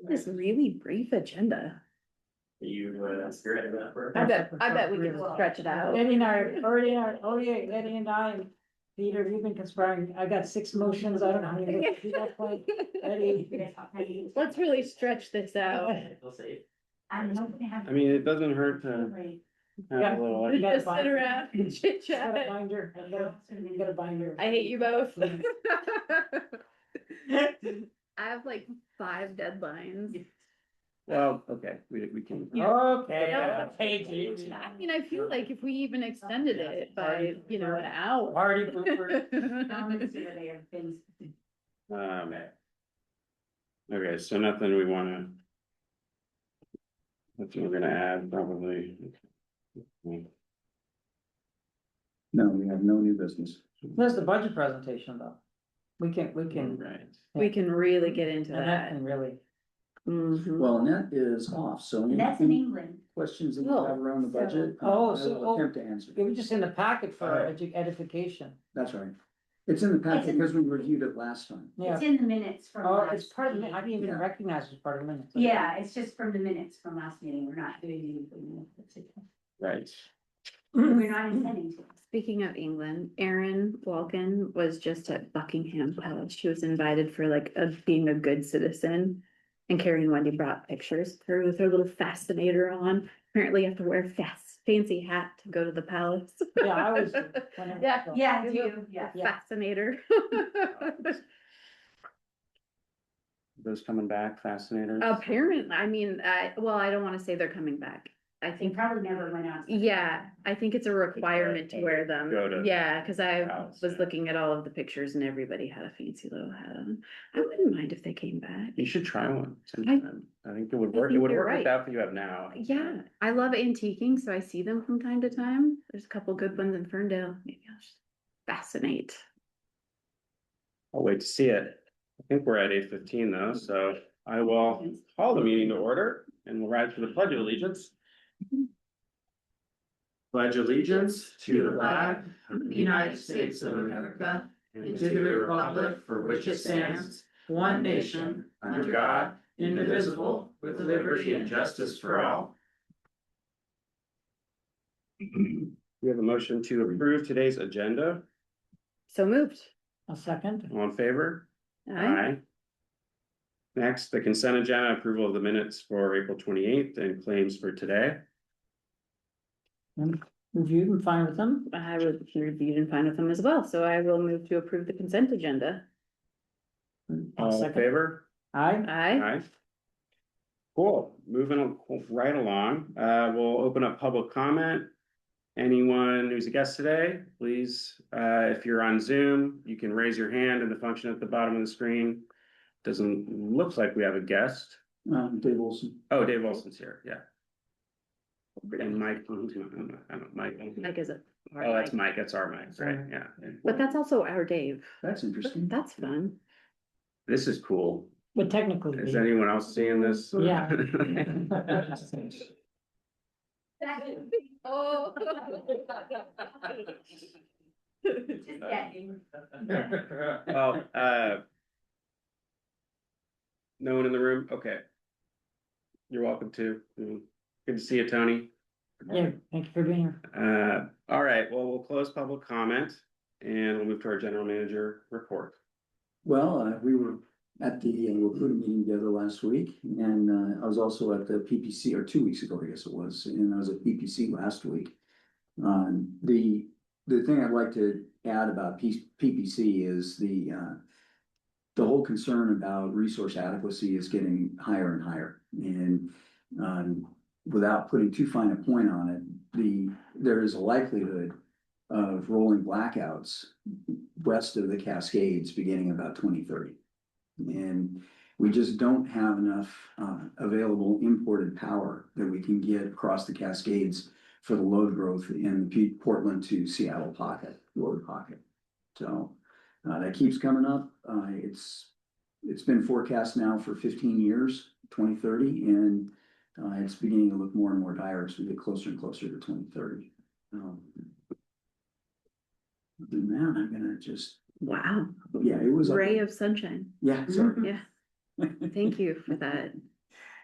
This really brief agenda. You scared of that for? I bet we can stretch it out. Eddie and Eddie and I, and Peter, you've been conspiring. I got 6 motions. I don't know how many. Eddie. Let's really stretch this out. I mean, it doesn't hurt to have a little. You gotta Just sit around and chit Got a chat. binder. You got a binder. I hate you both. I have like 5 deadlines. Well, okay, we can. Okay. Yeah. Hey, I mean, I feel like if we even extended it by, an hour. Party pooper. Okay, so nothing we wanna. Nothing we're gonna add, probably. No, we have no new business. There's the budget presentation though. We can, Right. We can really get into and that that. can really. Mhm. Well, Annette is off, so. And that's in England. Questions that you Oh, have around the budget? Oh, I so- will attempt to answer. It was just in the packet for Alright. edification. That's right. It's in the packet because we reviewed it last time. Yeah. It's in the minutes from Oh, last. it's part of the, I meeting. didn't even Yeah. recognize it as part of the minutes. Yeah, it's just from the minutes from last meeting. We're not doing anything. Right. We're not intending to. Speaking of England, Erin Walken was just at Buckingham Palace. She was invited for like being a good citizen. And Carrie and Wendy brought pictures, her with her little fascinator on. Apparently you have to wear a fancy hat to go to the palace. Yeah, I was. whenever- Yeah. Yeah, I do, yeah. Fascinator. Those coming back, fascinators. Apparently, I mean, I don't wanna say they're coming back. I They think, probably never went out. yeah, I think it's a requirement to wear them. Go to Yeah, cause I house, was yeah. looking at all of the pictures and everybody had a fancy little hat on. I wouldn't mind if they came back. You should try one sometime. I think it would work. It think would you're work with right. the outfit you have now. Yeah, I love antiquing, so I see them from time to time. There's a couple good ones in Ferndale. Maybe I'll just fascinate. I'll wait to see it. I think we're at 8:15 though, so I will call the meeting to order and we'll ride to the pledge of allegiance. Pledge allegiance to the flag of the United States of America and to the republic for which it stands, one nation, under God, indivisible, with liberty and justice for all. We have a motion to approve today's agenda. So moved. A second. All in favor? Aye. Next, the consent agenda approval of the minutes for April 28th and claims for today. Reviewed and fine with them. I was reviewed and fine with them as well, so I will move to approve the consent agenda. All in Second. favor? Aye. Aye. Aye. Cool, moving right along, we'll open up public comment. Anyone who's a guest today, please, if you're on Zoom, you can raise your hand in the function at the bottom of the screen. Doesn't look like we have a guest. Dave Wilson. Oh, Dave Wilson's here, yeah. And Mike, who's not, I don't know, Mike. Mike is it? Oh, that's Mike, that's our Mike, right, yeah. But that's also our Dave. That's interesting. That's fun. This is cool. But technically. Is anyone else seeing this? Yeah. Oh. Just getting. Well, no one in the room, okay. You're welcome to. Good to see you, Tony. Yeah, thank you for being here. All right, well, we'll close public comment and we'll move to our general manager report. Well, we were at the recruiting meeting together last week, and I was also at the PPC, or 2 weeks ago, I guess it was, and I was at PPC last week. The thing I'd like to add about PPC is the whole concern about resource adequacy is getting higher and higher, and without putting too fine a point on it, there is a likelihood of rolling blackouts west of the Cascades beginning about 2030. And we just don't have enough available imported power that we can get across the Cascades for the load growth in the Portland to Seattle load pocket. So that keeps coming up. It's been forecast now for 15 years, 2030, and it's beginning to look more and more dire as we get closer and closer to 2030. Other than that, I'm gonna just Wow, Yeah, it was. ray of sunshine. Yeah, sorry. Yeah, thank you for that.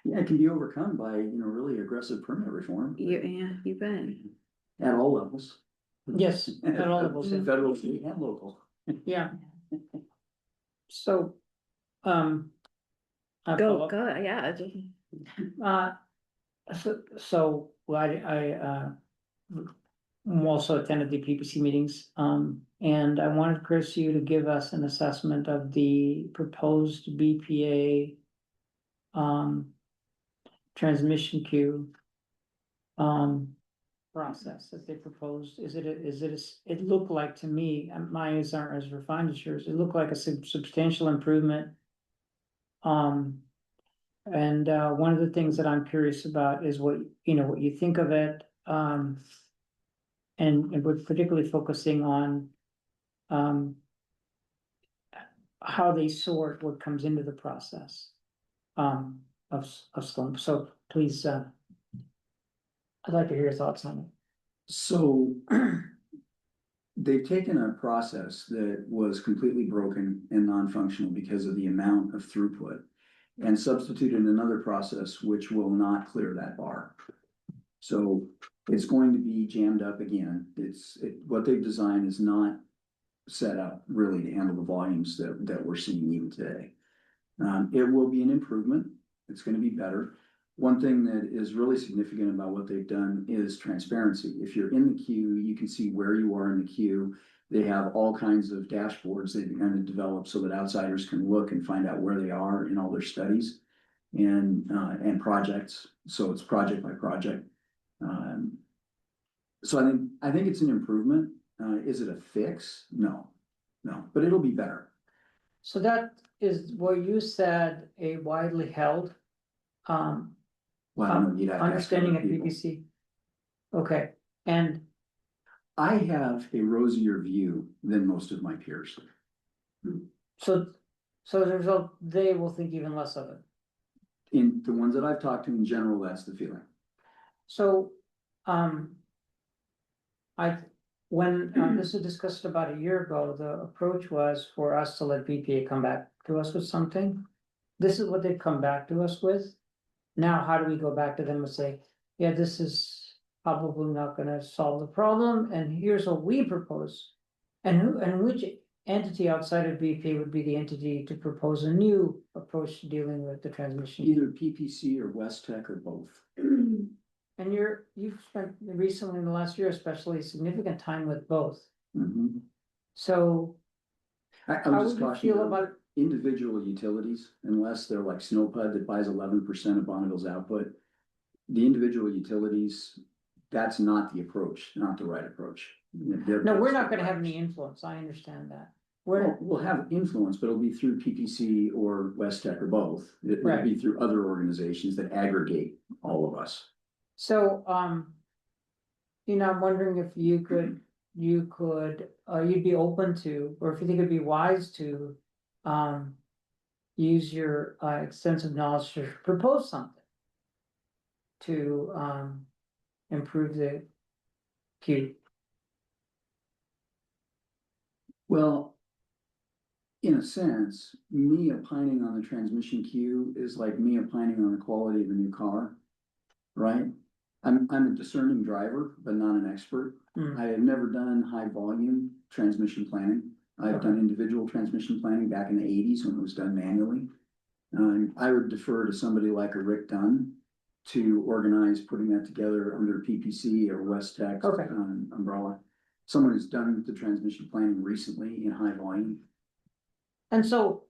Yeah, it can be overcome by, really aggressive permit reform You bet. at all levels. Yes, at all levels, yeah. Federal, state, and local. Yeah. So, I follow Go, up. go, yeah. Uh, so I'm also attended the PPC meetings, and I wanted Chris, you to give us an assessment of the proposed BPA. Transmission queue. Process that they proposed, it looked like to me, my eyes aren't as refined as yours, it looked like a substantial improvement. And one of the things that I'm curious about is what you think of it, and we're particularly focusing on, how they sort what comes into the process, of storm, so please, I'd like to hear your thoughts on it. So they've taken a process that was completely broken and non-functional because of the amount of throughput and substituted another process which will not clear that bar. So it's going to be jammed up again. What they've designed is not set up really to handle the volumes that we're seeing even today. It will be an improvement. It's going to be better. One thing that is really significant about what they've done is transparency. If you're in the queue, you can see where you are in the queue. They have all kinds of dashboards they've kind of developed so that outsiders can look and find out where they are in all their studies and projects. So it's project by project. So I think it's an improvement. Is it a fix? No, but it'll be better. So that is what you said, a widely held, Well, I don't know, you'd have to ask understanding other at people. PPC. Okay, and I have a rosier view than most of my peers. so as a result, they will think even less of it. In the ones that I've talked to in general, that's the feeling. So, when this was discussed about a year ago, the approach was for us to let BPA come back to us with something. This is what they've come back to us with. Now, how do we go back to them and say, yeah, this is probably not gonna solve the problem, and here's what we propose. And which entity outside of BPA would be the entity to propose a new approach to dealing with the transmission? Either PPC or West Tech or both. And you've spent recently in the last year, especially significant time with both. Mhm. So I how was just would you cautioning feel about, individual utilities, unless they're like SnowPUD that buys 11% of Bonneville's output. The individual utilities, that's not the approach, not the right approach. no, we're not gonna have any influence, I understand that. We'll have influence, but it'll be through PPC or West Tech or both. It'll Right. be through other organizations that aggregate all of us. So, I'm wondering if you'd be open to, or if you think it'd be wise to, use your extensive knowledge to propose something to, improve the queue. Well, in a sense, me opining on the transmission queue is like me opining on the quality of a new car, right? I'm a discerning driver, but not an expert. Hmm. I have never done high volume transmission planning. I've done individual transmission planning back in the 80s when it was done manually. I would defer to somebody like a Rick Dunn to organize putting that together under PPC or West Tech Okay. umbrella. Someone who's done the transmission planning recently in high volume. And so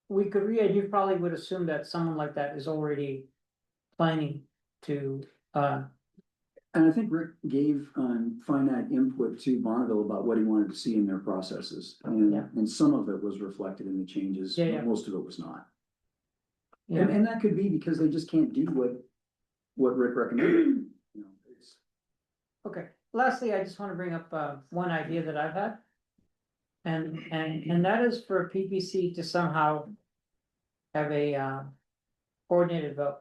we could you probably would assume that someone like that is already planning to, And I think Rick gave finite input to Bonneville about what he wanted to see in their processes. Yeah. And some of it was reflected in the changes, Yeah, yeah. but most of it was not. yeah. And that could be because they just can't do what Rick recommended. Okay, lastly, I just want to bring up one idea that I've had. And that is for PPC to somehow have a coordinated vote.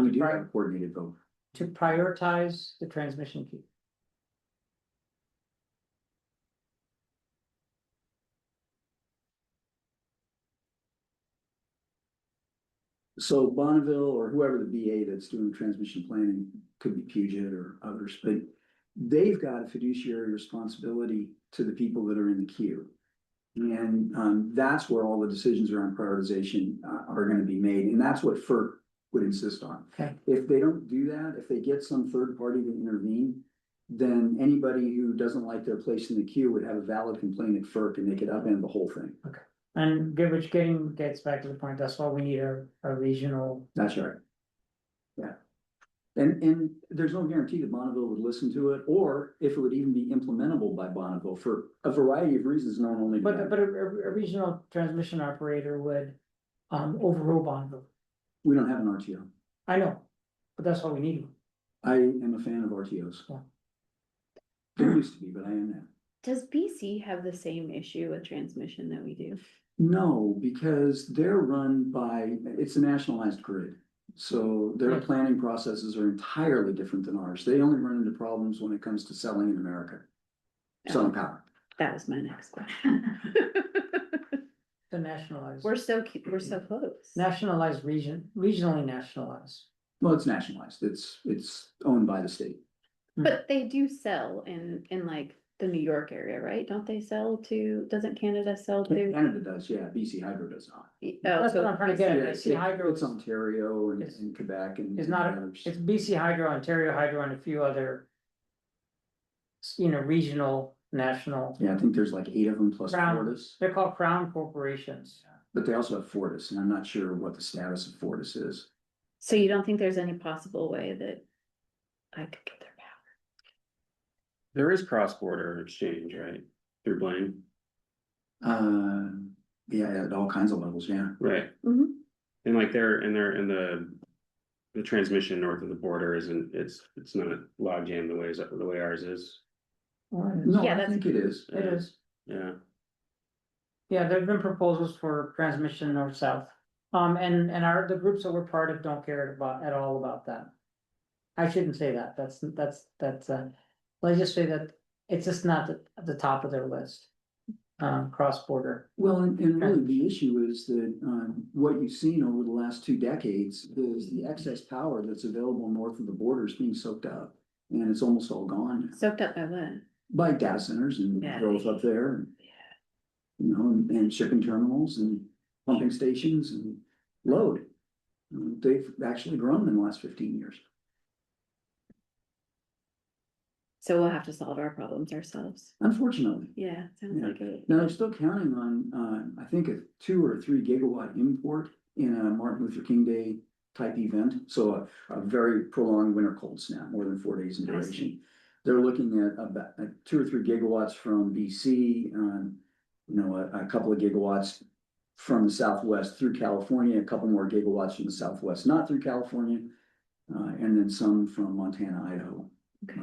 We do have a coordinated vote. To prioritize the transmission queue. So Bonneville or whoever the BA that's doing the transmission planning, could be Puget or others, but they've got a fiduciary responsibility to the people that are in the queue. And that's where all the decisions around prioritization are gonna be made, and that's what FERC would insist on. Okay. If they don't do that, if they get some third party to intervene, then anybody who doesn't like their place in the queue would have a valid complaint at FERC and they could upend the whole thing. And which gets back to the point, that's why we need a regional. That's right. Yeah. And there's no guarantee that Bonneville would listen to it, or if it would even be implementable by Bonneville for a variety of reasons known only to But, them. but a regional transmission operator would, overrule Bonneville. We don't have an RTO. I know, but that's why we need one. I am a fan of RTOs. Yeah. There used to be, but I am now. Does BC have the same issue with transmission that we do? No, because they're run by, it's a nationalized grid. So their Yeah. planning processes are entirely different than ours. They only run into problems when it comes to selling in America. Selling power. That was my next question. To nationalize. We're so close. Nationalized regionally nationalized. Well, it's nationalized. It's owned by the state. But they do sell in like the New York area, right? Don't they sell to, doesn't Canada sell to? Canada does, yeah. BC Hydro does not. Oh, That's what I'm trying to get Yeah, at. BC Hydro It's Ontario and is- and Quebec and. is not, others. it's BC Hydro, Ontario Hydro, and a few other. Regional, national, Yeah, I think there's like 8 of them plus Crown. Fortis, they're called crown corporations. but they also have Fortis, and I'm not sure what the status of Fortis is. So you don't think there's any possible way that I could get their power? There is cross-border exchange, right? Through Blaine, Yeah, at all kinds of levels, yeah. right? Mhm. And like they're in the transmission north of the border isn't, it's not log jam the way ours is. No, Yeah, I that's- think it is. It is, Yeah, yeah, there've been proposals for transmission north-south. And the groups that we're part of don't care at all about that. I shouldn't say that, let's just say that it's just not at the top of their list. Cross-border. Well, and really the issue is that, what you've seen over the last 2 decades is the excess power that's available north of the border is being soaked up. And it's almost all gone now. Soaked up by what? By data centers and Yeah. growth up there. You know, and shipping terminals and pumping stations and load. They've actually grown in the last 15 years. So we'll have to solve our problems ourselves. Unfortunately. Yeah, sounds Yeah. like it. Now, they're still counting on, I think, a 2 or 3 gigawatt import in a Martin Luther King Day type event. So a very prolonged winter cold snap, more than 4 days in I duration. see. They're looking at about 2 or 3 gigawatts from BC, a couple of gigawatts from the Southwest through California, a couple more gigawatts from the Southwest, not through California, and then some from Montana, Idaho. Okay.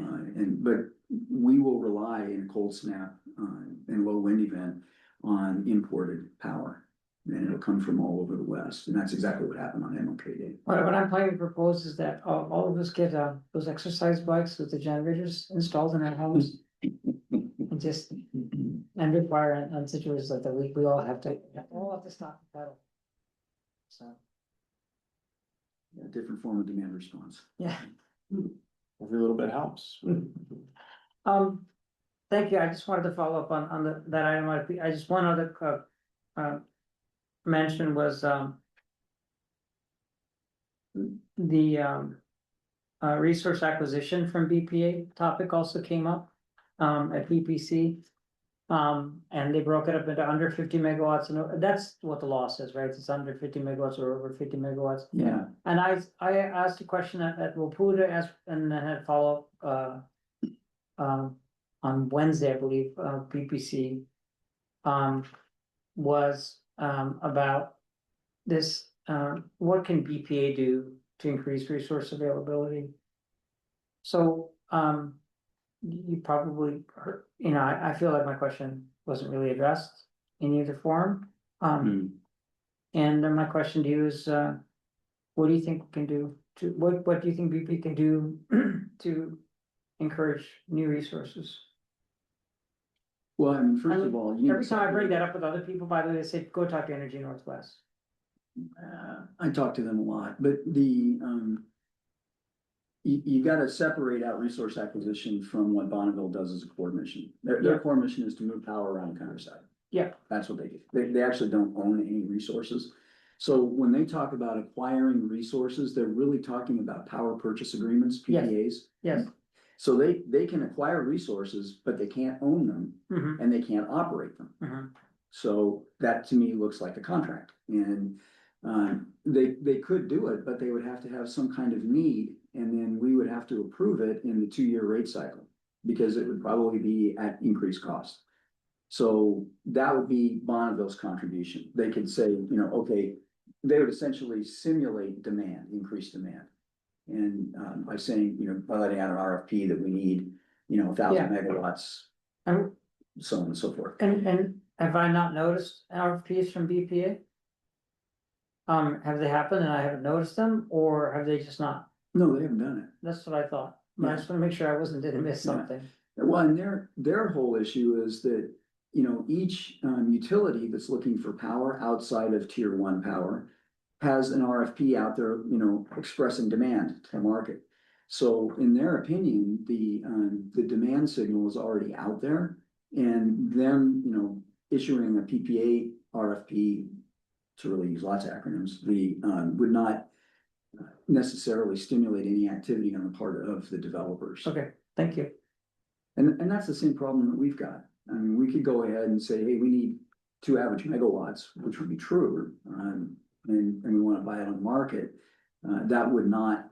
But we will rely in a cold snap, and low wind event on imported power. And it'll come from all over the West, and that's exactly what happened on MLK Day. What I'm planning to propose is that all of us get those exercise bikes with the generators installed in our homes. And just, and require on situations like that, we all have to stop and pedal. So, A different form of demand response. yeah. every little bit helps. Thank you, I just wanted to follow up on that item, I just, one other, mention was, the, resource acquisition from BPA topic also came up, at BPC. And they broke it up into under 50 megawatts, and that's what the law says, right? It's under 50 megawatts or over 50 megawatts. Yeah, And I asked a question at Wapuda, and then had follow-up, on Wednesday, I believe, PPC. Was, about this, what can BPA do to increase resource availability? So, you probably heard, I feel like my question wasn't really addressed in either form. Hmm. And then my question to you is, what do you think we can do what do you think BP can do to encourage new resources? well, I mean, first of all, you need Every to time I bring separate- that up with other people, by the way, they say, go talk to Energy Northwest. I talk to them a lot, but you gotta separate out resource acquisition from what Bonneville does as a core mission. Their Yeah. core mission is to move power around the countryside. Yeah. That's what they do. They actually don't own any resources. So when they talk about acquiring resources, they're really talking about power purchase agreements, Yes. PPAs. Yes. So they can acquire resources, but they can't own them Mhm, and they can't operate them. mhm. So that to me looks like a contract and they could do it, but they would have to have some kind of need. And then we would have to approve it in the 2-year rate cycle because it would probably be at increased cost. So that would be Bonneville's contribution. They could say, okay, they would essentially simulate demand, increased demand. And by saying, by letting out an RFP that we need, 1,000 Yeah. megawatts, And, so on and so forth. and have I not noticed RFPs from BPA? Have they happened and I haven't noticed them, or have they just not? No, they haven't done it. That's what I thought. But I just wanna make sure I didn't miss Yeah. something. Well, and their whole issue is that, each utility that's looking for power outside of tier 1 power has an RFP out there, expressing demand to the market. So in their opinion, the demand signal is already out there and them, issuing a PPA RFP, to really use lots of acronyms, would not necessarily stimulate any activity on the part of the developers. Okay, thank you. And that's the same problem that we've got. I mean, we could go ahead and say, hey, we need 2 average megawatts, which would be true, and we want to buy it on the market. That would not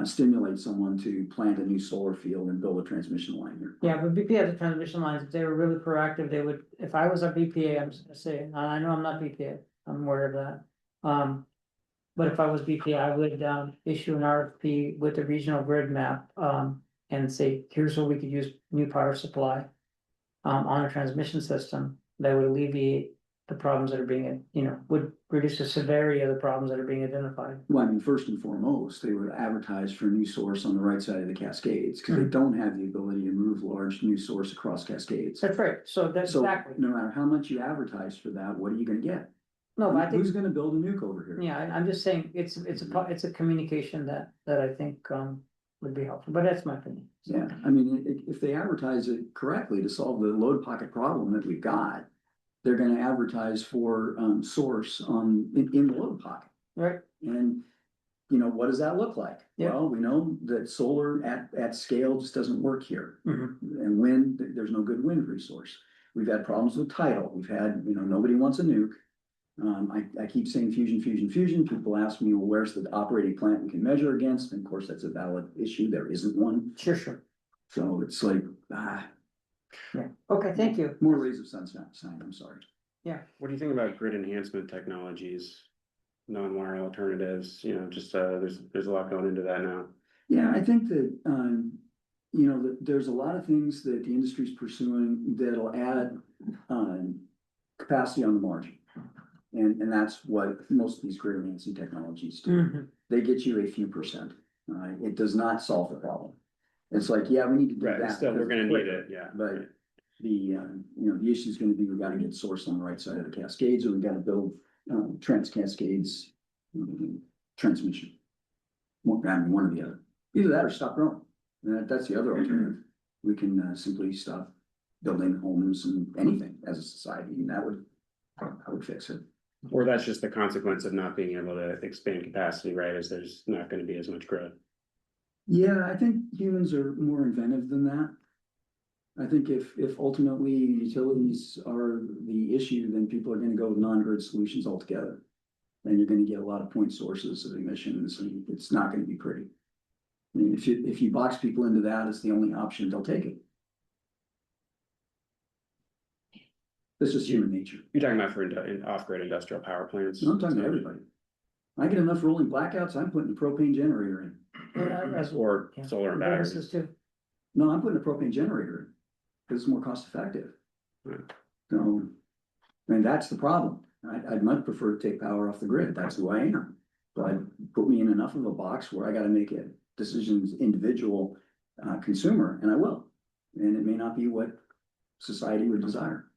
stimulate someone to plant a new solar field and build a transmission line here. Yeah, but BPA has the transmission lines, if they were really proactive, they would, if I was a BPA, I'm just gonna say, and I know I'm not BPA, I'm aware of that. But if I was BPA, I would issue an RFP with the regional grid map, and say, here's where we could use new power supply. On a transmission system that would alleviate the problems that are being, would reduce the severity of the problems that are being identified. Well, I mean, first and foremost, they would advertise for a new source on the right side of the Cascades, because they don't have the ability to move large new source across Cascades. That's right, so that's So exactly, no matter how much you advertise for that, what are you gonna get? no, but I think, Who's gonna build a nuke over here? yeah, I'm just saying, it's a communication that I think, would be helpful, but that's my opinion. So, Yeah, I mean, if they advertise it correctly to solve the load pocket problem that we've got, they're gonna advertise for source in the load pocket. Right, And, what does that look like? Yeah. Well, we know that solar at scale just doesn't work here. mhm, And wind, there's no good wind resource. We've had problems with tidal. We've had, nobody wants a nuke. I keep saying fusion, fusion, fusion. People ask me, well, where's the operating plant we can measure against? And of course, that's a valid issue. There isn't one. sure, So it's like, yeah, okay, thank you. more rays of sunshine, I'm sorry. What do you think about grid enhancement technologies? Non-wire alternatives, just, there's a lot going into that now. Yeah, I think that, that there's a lot of things that the industry's pursuing that'll add, capacity on the margin. And that's what most of these grid enhancing technologies do. Mhm. They get you a few percent. It does not solve the problem. It's like, yeah, we need to do Right, that. still, we're because gonna it's need quicker. it, yeah. But right. the issue is gonna be, we gotta get source on the right side of the Cascades, or we gotta build, Trans-Cascades transmission. One or the other. Either that or stop growing. That's the other alternative. We can simply stop building homes and anything as a society, and that would fix it. Or that's just the consequence of not being able to expand capacity, right, as there's not gonna be as much growth. Yeah, I think humans are more inventive than that. I think if ultimately utilities are the issue, then people are gonna go with non-grid solutions altogether. And you're gonna get a lot of point sources of emissions, and it's not gonna be pretty. I mean, if you box people into that as the only option, they'll take it. This is human nature. You're talking about for off-grid industrial power plants? I'm talking to everybody. I get enough rolling blackouts, I'm putting a propane generator in. Or Yeah. solar and batteries. Businesses too. No, I'm putting a propane generator in, because it's more cost effective. Right. So, I mean, that's the problem. I'd much prefer to take power off the grid, that's who I am. But put me in enough of a box where I gotta make a decisions individual consumer, and I will. And it may not be what society would desire.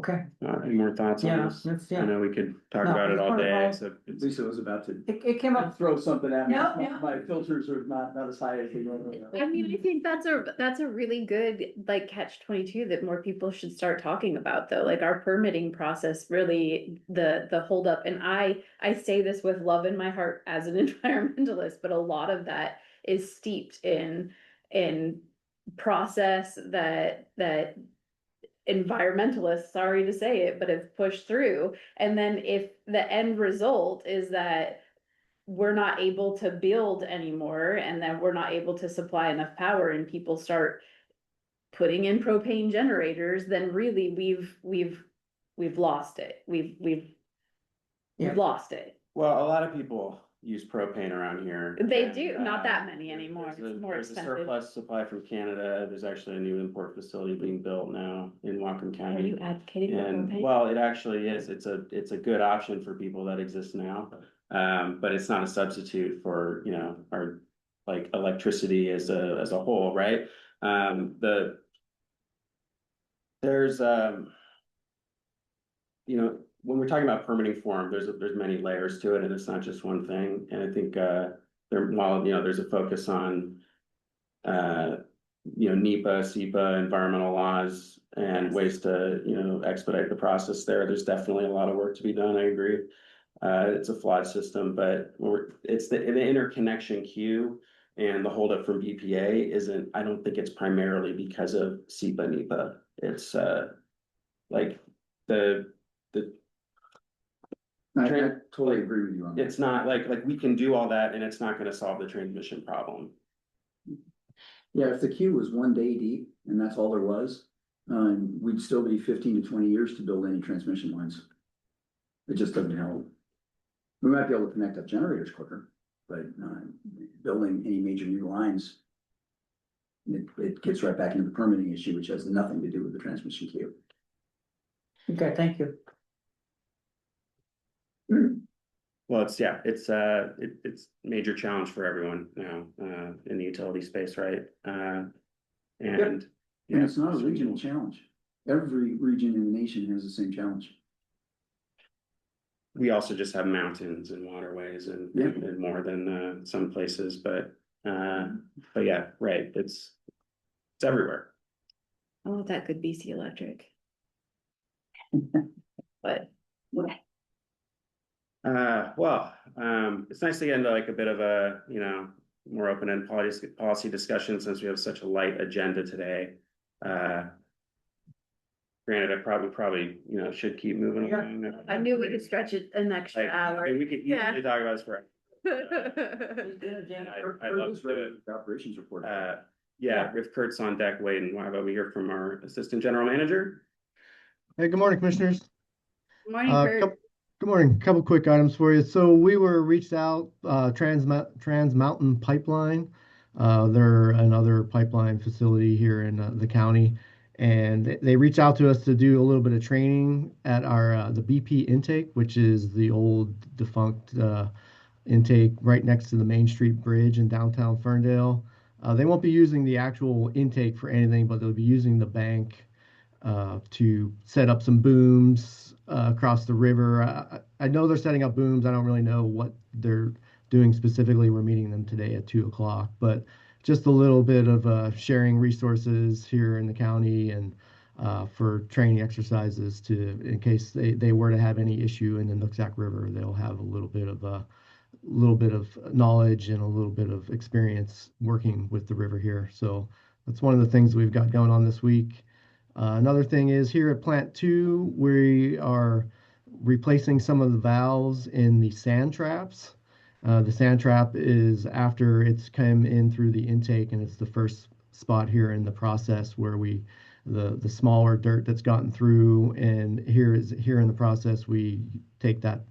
Okay, Any more thoughts on yeah, this? that's, I yeah. know we could talk No, about it all it's day, all- so it's, Lisa was about to It came up, throw something at me. No, no. My filters are not as high as they normally are. I mean, I think that's a really good, like, catch 22 that more people should start talking about, though, like our permitting process, really, the holdup, and I say this with love in my heart as an environmentalist, but a lot of that is steeped in process that environmentalists, sorry to say it, but have pushed through. And then if the end result is that we're not able to build anymore, and then we're not able to supply enough power, and people start putting in propane generators, then really we've lost it. We've Yeah. lost it. well, a lot of people use propane around here. They and, do, not that many anymore. There's It's more there's a expensive. surplus supply from Canada. There's actually a new import facility being built now in Whatcom Are County. you advocating for And propane? well, it actually is. It's a good option for people that exist now. But it's not a substitute for, our like electricity as a whole, right? There's when we're talking about permitting form, there's many layers to it, and it's not just one thing. And I think while there's a focus on uh NEPA, SEPA, environmental laws, and Yes. ways to expedite the process there. There's definitely a lot of work to be done. I agree. It's a flawed system, but it's the interconnection queue and the holdup from BPA isn't. I don't think it's primarily because of SEPA, NEPA. It's like the I totally agree with you on that. it's not like we can do all that, and it's not going to solve the transmission problem. Yeah, if the queue was 1 day deep and that's all there was, we'd still be 15 to 20 years to build any transmission lines. It just doesn't help. We might be able to connect up generators quicker, but building any major new lines, it gets right back into the permitting issue, which has nothing to do with the transmission queue. okay, thank you. Well, it's major challenge for everyone now in the utility space, right? And And it's not a regional challenge. Every region in the nation has the same challenge. We also just have mountains and waterways and more than some places, but yeah, right. It's everywhere. Oh, that could BC Electric. But it's nice to get into like a bit of a more open-end policy discussion since we have such a light agenda today. Granted, I probably should keep moving along. I knew we could stretch it an extra hour. I mean, we could Yeah. easily talk about this forever. I love the operations report. Yeah, if Kurt's on deck, waiting, why about we hear from our assistant general manager? Hey, good morning, commissioners. Morning, Kurt. Good morning. Couple quick items for you. So we were reached out, Trans Mountain Pipeline. They're another pipeline facility here in the county, and they reached out to us to do a little bit of training at our the BP intake, which is the old defunct intake right next to the Main Street Bridge in downtown Ferndale. They won't be using the actual intake for anything, but they'll be using the bank to set up some booms across the river. I know they're setting up booms. I don't really know what they're doing specifically. We're meeting them today at 2:00, but just a little bit of sharing resources here in the county and for training exercises in case they were to have any issue in the Nooksack River, they'll have a little bit of knowledge and a little bit of experience working with the river here. So that's one of the things we've got going on this week. Another thing is here at Plant 2, we are replacing some of the valves in the sand traps. The sand trap is after it's come in through the intake, and it's the first spot here in the process where the smaller dirt that's gotten through, and here in the process we take that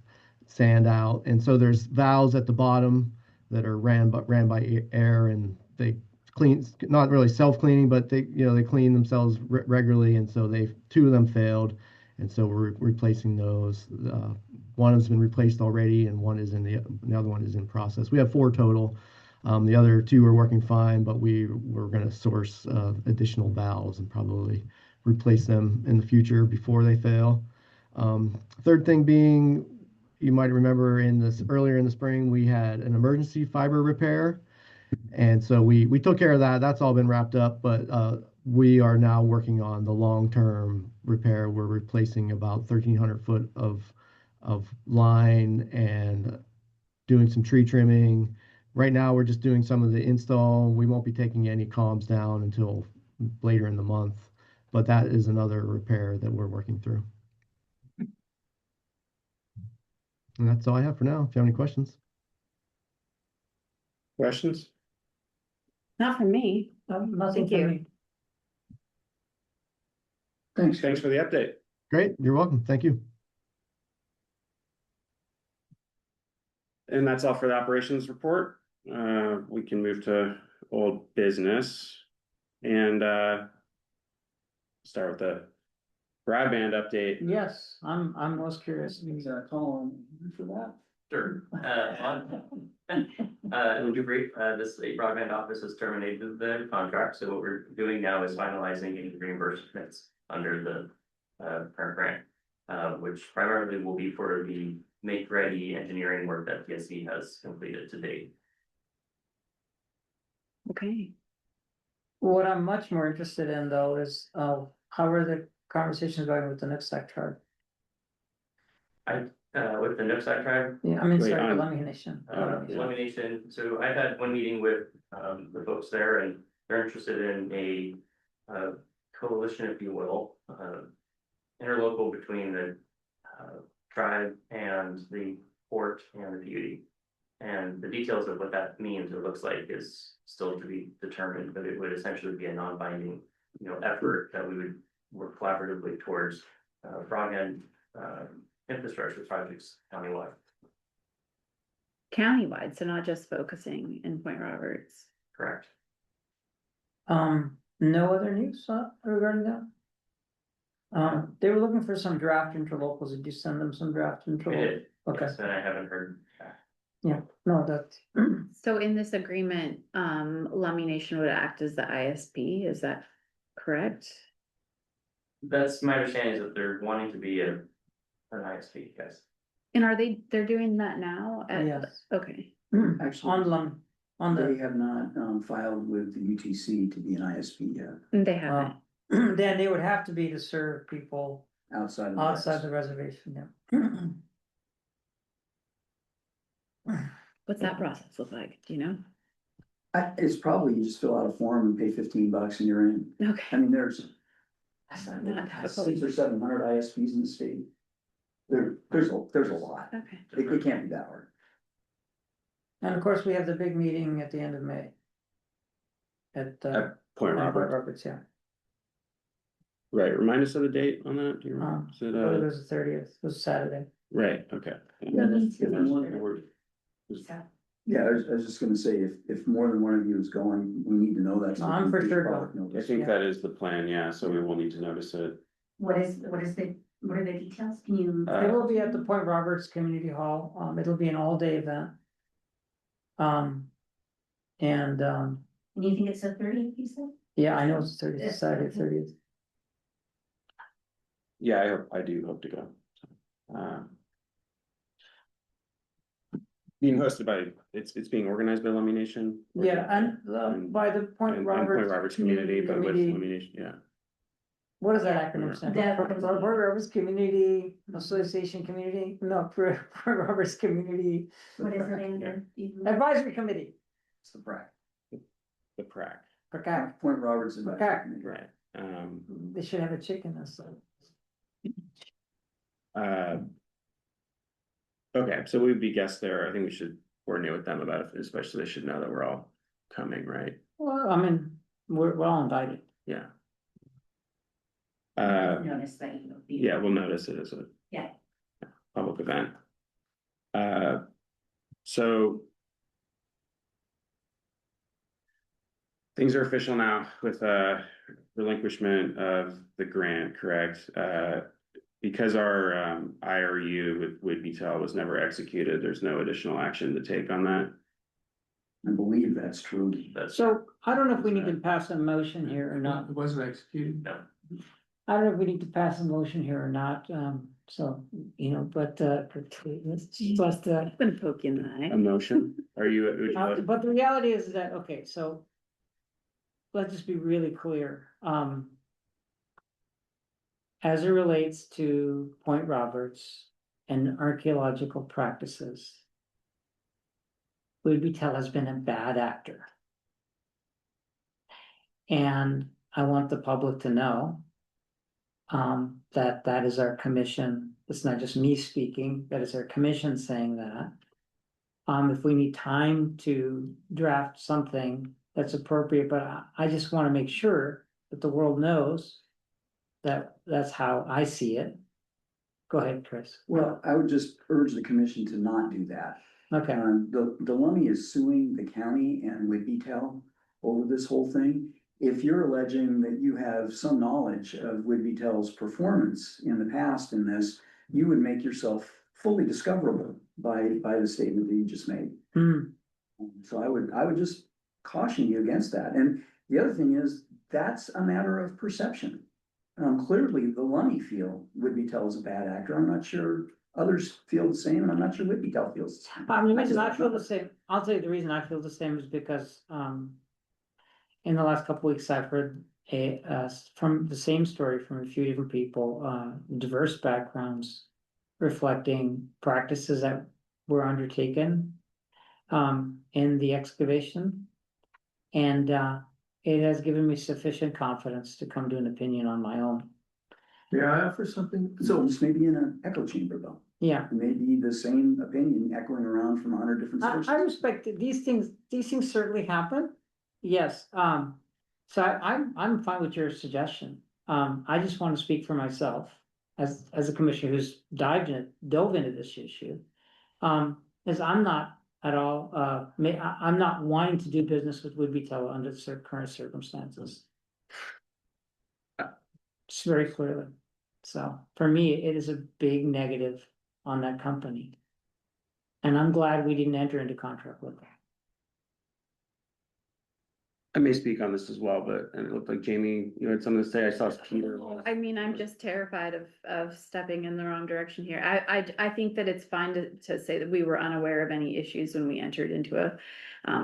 sand out, and so there's valves at the bottom that are ran by air, and they clean, not really self-cleaning, but they clean themselves regularly, and so two of them failed, and so we're replacing those. One has been replaced already, and the other one is in process. We have 4 total. The other 2 are working fine, but we're going to source additional valves and probably replace them in the future before they fail. Third thing being, you might remember earlier in the spring, we had an emergency fiber repair. And so we took care of that. That's all been wrapped up, but we are now working on the long-term repair. We're replacing about 1,300 foot of line and doing some tree trimming. Right now, we're just doing some of the install. We won't be taking any comms down until later in the month, but that is another repair that we're working through. And that's all I have for now. If you have any questions. Questions? Not from me. Nothing Thank for you. me. Thanks. Thanks for the update. Great. You're welcome. Thank you. And that's all for the operations report. We can move to old business and start with the broadband update. Yes, I'm most curious. Call for that. Sure. We'll be brief. This state broadband office has terminated the contract, so what we're doing now is finalizing any reimbursements under the current grant, which primarily will be for the make-ready engineering work that PSC has completed to date. Okay. What I'm much more interested in though is, how are the conversations going with the Nooksack tribe? With the Nooksack tribe, Yeah, I mean, Wait, sorry, on- Lummi Nation. elimination, so I've had one meeting with the folks there, and they're interested in a coalition, if you will, interlocal between the tribe and the port and the PUD. And the details of what that means or looks like is still to be determined, but it would essentially be a non-binding, effort that we would work collaboratively towards broadband infrastructure projects countywide. Countywide, so not just focusing in Point Roberts. Correct. No other news regarding that? They were looking for some draft interlocals. Did you send them some draft We interlocals? did, Okay, yes, and I haven't heard back. yeah, no, that's, So in this agreement, Lummi Nation would act as the ISP, is that correct? That's my understanding, is that they're wanting to be an ISP, guys. And they're doing that now? yes. Okay, Actually, On Lum, on they the, have not filed with the UTC to be an ISP yet, they haven't. then they would have to be to serve people outside of. outside the reservation, yeah. What's that process look like? Do you know? It's probably you just fill out a form and pay $15 and you're in. I Okay. mean, there's Not helpful. 600 or 700 ISPs in the state. There's a lot. Okay. It can't be that hard. And of course, we have the big meeting at the end of May. At Point Robert. Roberts, yeah. Right, remind us of the date on that, do you remember? Is it, It was the 30th, it was Saturday. right, okay. Yeah, that's, if anyone- So, yeah, I was just gonna say, if more than one of you is going, we need to know that. so No, I'm we can for sure public I notice. think Yeah. that is the plan, yeah, so we will need to notice it. what are the details? Can you? It will be at the Point Roberts Community Hall, it'll be an all-day event. And, And you think it's the 30th, you said? yeah, I know it's 30th, Saturday, 30th. Yeah, I do hope to go. Being hosted by, it's being organized by Lummi Nation. Yeah, and And- by the Point And Roberts. Point Roberts community, but with Community- Lummi Nation, yeah. What does that acronym stand for? The- Point Roberts Community Association Community, no, Point Roberts Community What is it, Andrew? Advisory Committee. It's the PrAC. The PrAC, PRAC. Point Roberts. PrAC. right, They should have a chicken or something. okay, so we'd be guests there, I think we should coordinate with them about it, especially they should know that we're all coming, right? Well, I mean, we're all invited. Yeah. Notice that you will be. Yeah, we'll notice it as a. Yeah. Public event. So. Things are official now with relinquishment of the grant, correct? Because our IRU with VTEL was never executed, there's no additional action to take on that. I believe that's true. That's So I don't know if we need to pass a motion here or not. It wasn't executed. no. I don't know if we need to pass a motion here or not, so, you know, but, I'm gonna poke you in the A eye. motion, are you, would you like- but the reality is that, okay, so. Let's just be really clear, as it relates to Point Roberts and archaeological practices. Would Tell has been a bad actor. And I want the public to know. That that is our commission, it's not just me speaking, that is our commission saying that. If we need time to draft something that's appropriate, but I just wanna make sure that the world knows. That that's how I see it. Go ahead, Chris. Well, I would just urge the commission to not do that. Okay, The Lummi is suing the county and Whitby Tell over this whole thing. If you're alleging that you have some knowledge of Whitby Tell's performance in the past in this, you would make yourself fully discoverable by the statement that you just made. So I would just caution you against that. And the other thing is, that's a matter of perception. Clearly, the Lummi feel Whitby Tell is a bad actor. I'm not sure others feel the same, and I'm not sure Whitby Tell feels the same. the reason I feel the same, I'll tell you the reason I feel the same is because, in the last couple weeks, I've heard from the same story from a few different people, diverse backgrounds. Reflecting practices that were undertaken, in the excavation. And, it has given me sufficient confidence to come to an opinion on my own. May I offer something? So this may be in an echo chamber, though. Yeah, It may be the same opinion echoing around from 100 different I sources. respect that these things certainly happen. Yes, so I'm fine with your suggestion. I just want to speak for myself as a commissioner who's dove into this issue. As I'm not at all, I'm not wanting to do business with Would-Be Tell under the current circumstances. Just very clearly. So for me, it is a big negative on that company. And I'm glad we didn't enter into contract with them. I may speak on this as well, but and it looked like Jamie, you had something to say. I saw Peter. I mean, I'm just terrified of stepping in the wrong direction here. I think that it's fine to say that we were unaware of any issues when we entered into a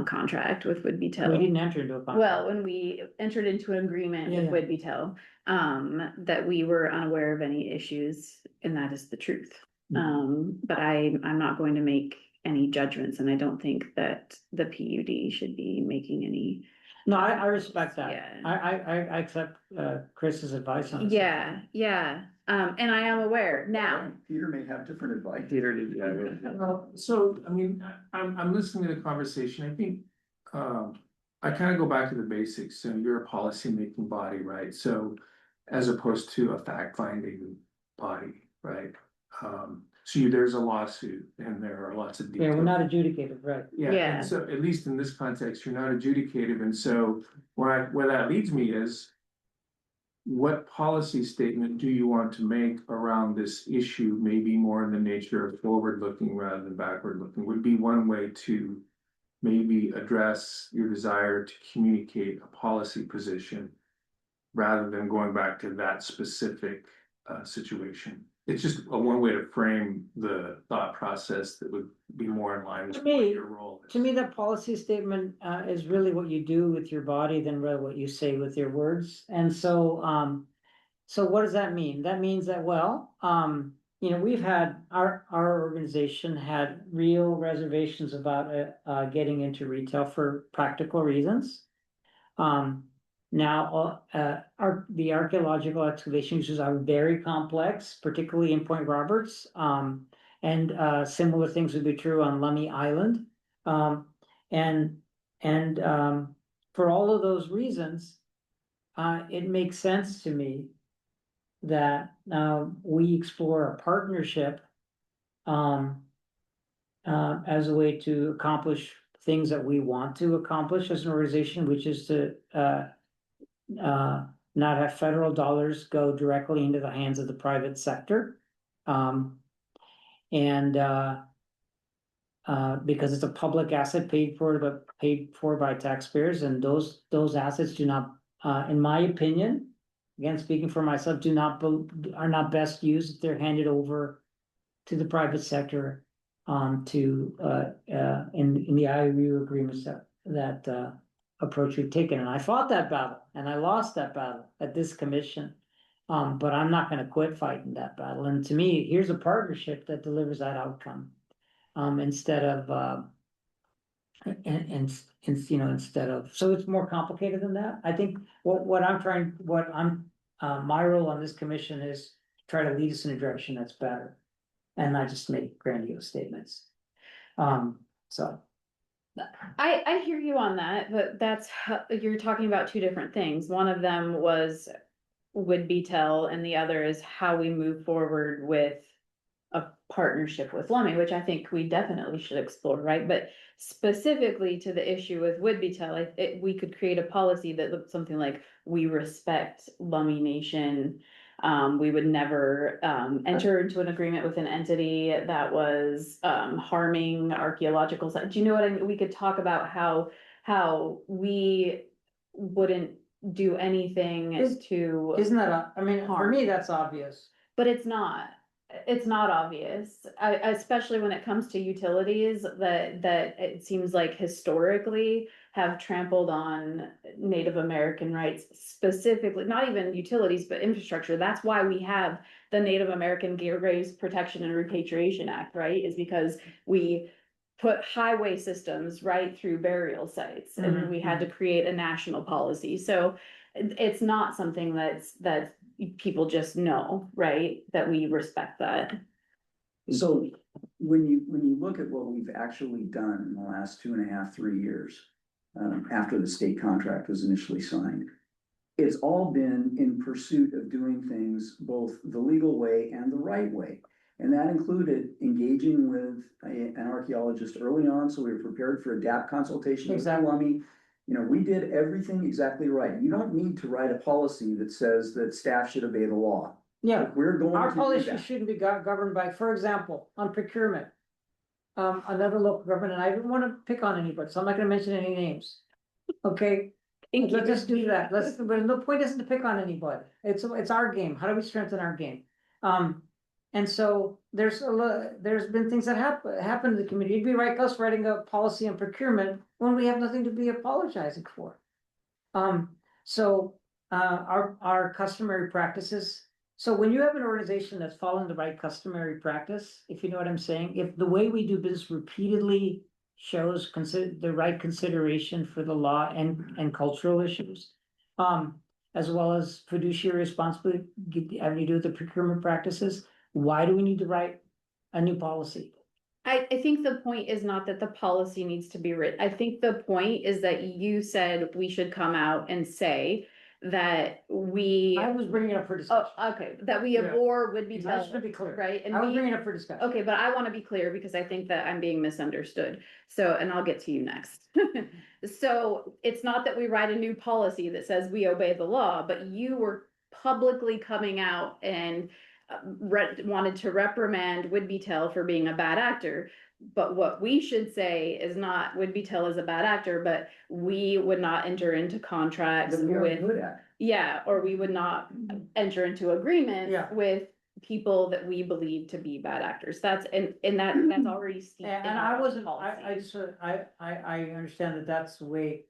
contract with Would-Be Tell. We didn't enter into a contract. Well, when we entered into an agreement Yeah, with yeah. Would-Be Tell, that we were unaware of any issues, and that is the truth. But I'm not going to make any judgments, and I don't think that the PUD should be making any. No, I respect that. Yeah. I accept Chris's advice on this. Yeah, and I am aware now. Peter may have different advice. Peter did, yeah. Well, so, I mean, I'm listening to the conversation, I think, I kind of go back to the basics, so you're a policy-making body, right? So, as opposed to a fact-finding body, right? There's a lawsuit and there are lots of Yeah, details. we're not adjudicated, right? Yeah, Yeah. and so at least in this context, you're not adjudicative, and so where that leads me is. What policy statement do you want to make around this issue, maybe more in the nature of forward-looking rather than backward-looking, would be one way to. Maybe address your desire to communicate a policy position. Rather than going back to that specific situation. It's just a one way to frame the thought process that would be more in line with To what me- your role is. To me, that policy statement is really what you do with your body than really what you say with your words. And so, so what does that mean? That means that, well, you know, we've had, our organization had real reservations about getting into retail for practical reasons. Now, the archaeological excavations are very complex, particularly in Point Roberts. And similar things would be true on Lummi Island. And for all of those reasons, it makes sense to me that we explore a partnership as a way to accomplish things that we want to accomplish as an organization, which is to not have federal dollars go directly into the hands of the private sector. Because it's a public asset paid for by taxpayers, and those assets do not, in my opinion, again, speaking for myself, are not best used if they're handed over to the private sector. In the IOU agreements that approach we've taken, and I fought that battle and I lost that battle at this commission. But I'm not gonna quit fighting that battle, and to me, here's a partnership that delivers that outcome. Instead of instead of, so it's more complicated than that. I think my role on this commission is try to lead us in a direction that's better. And not just make grandiose statements. So. I hear you on that, but you're talking about two different things. One of them was would be tell, and the other is how we move forward with a partnership with Lummi, which I think we definitely should explore, right? But specifically to the issue with would be tell, we could create a policy that looked something like, we respect Lummi Nation. We would never enter into an agreement with an entity that was harming archaeological sites. Do you know what I mean? We could talk about how we wouldn't do anything to. Isn't that, I mean, for harm. me, that's obvious. But it's not. It's not obvious, especially when it comes to utilities that it seems like historically have trampled on Native American rights, specifically, not even utilities, but infrastructure. That's why we have the Native American Graves Protection and Repatriation Act, right? Is because we put highway systems right through burial sites, and we had to create a national policy. So it's not something that people just know, right? That we respect that. So when you look at what we've actually done in the last 2.5, 3 years, after the state contract was initially signed, it's all been in pursuit of doing things both the legal way and the right way. And that included engaging with an archaeologist early on, so we were prepared for adapt consultation with Lummi. You know, we did everything exactly right. You don't need to write a policy that says that staff should obey the law. Yeah, We're going our to do policy that. shouldn't be governed by, for example, on procurement. Another local government, and I don't wanna pick on anybody, so I'm not gonna mention any names. Okay, let's just do that. But no point isn't to pick on anybody. It's our game. How do we strengthen our game? And so there's been things that happen in the community. It'd be like us writing a policy on procurement when we have nothing to be apologizing for. Our customary practices. So when you have an organization that's following the right customary practice, if you know what I'm saying, if the way we do business repeatedly shows the right consideration for the law and cultural issues, as well as fiduciary responsibility, having to do with the procurement practices, why do we need to write a new policy? I think the point is not that the policy needs to be written. I think the point is that you said we should come out and say that we. I was bringing it up for discussion. Oh, okay, that we abhor would be Just to be clear, right? And I was bringing it up for discussion. Okay, but I want to be clear because I think that I'm being misunderstood. So, and I'll get to you next. So it's not that we write a new policy that says we obey the law, but you were publicly coming out and wanted to reprimand Would-Be Tell for being a bad actor. But what we should say is not Would-Be Tell is a bad actor, but we would not enter into contracts with, or we would not enter into agreements with people that we believe to be bad actors. That's already steeped. And I wasn't, I understand that's the way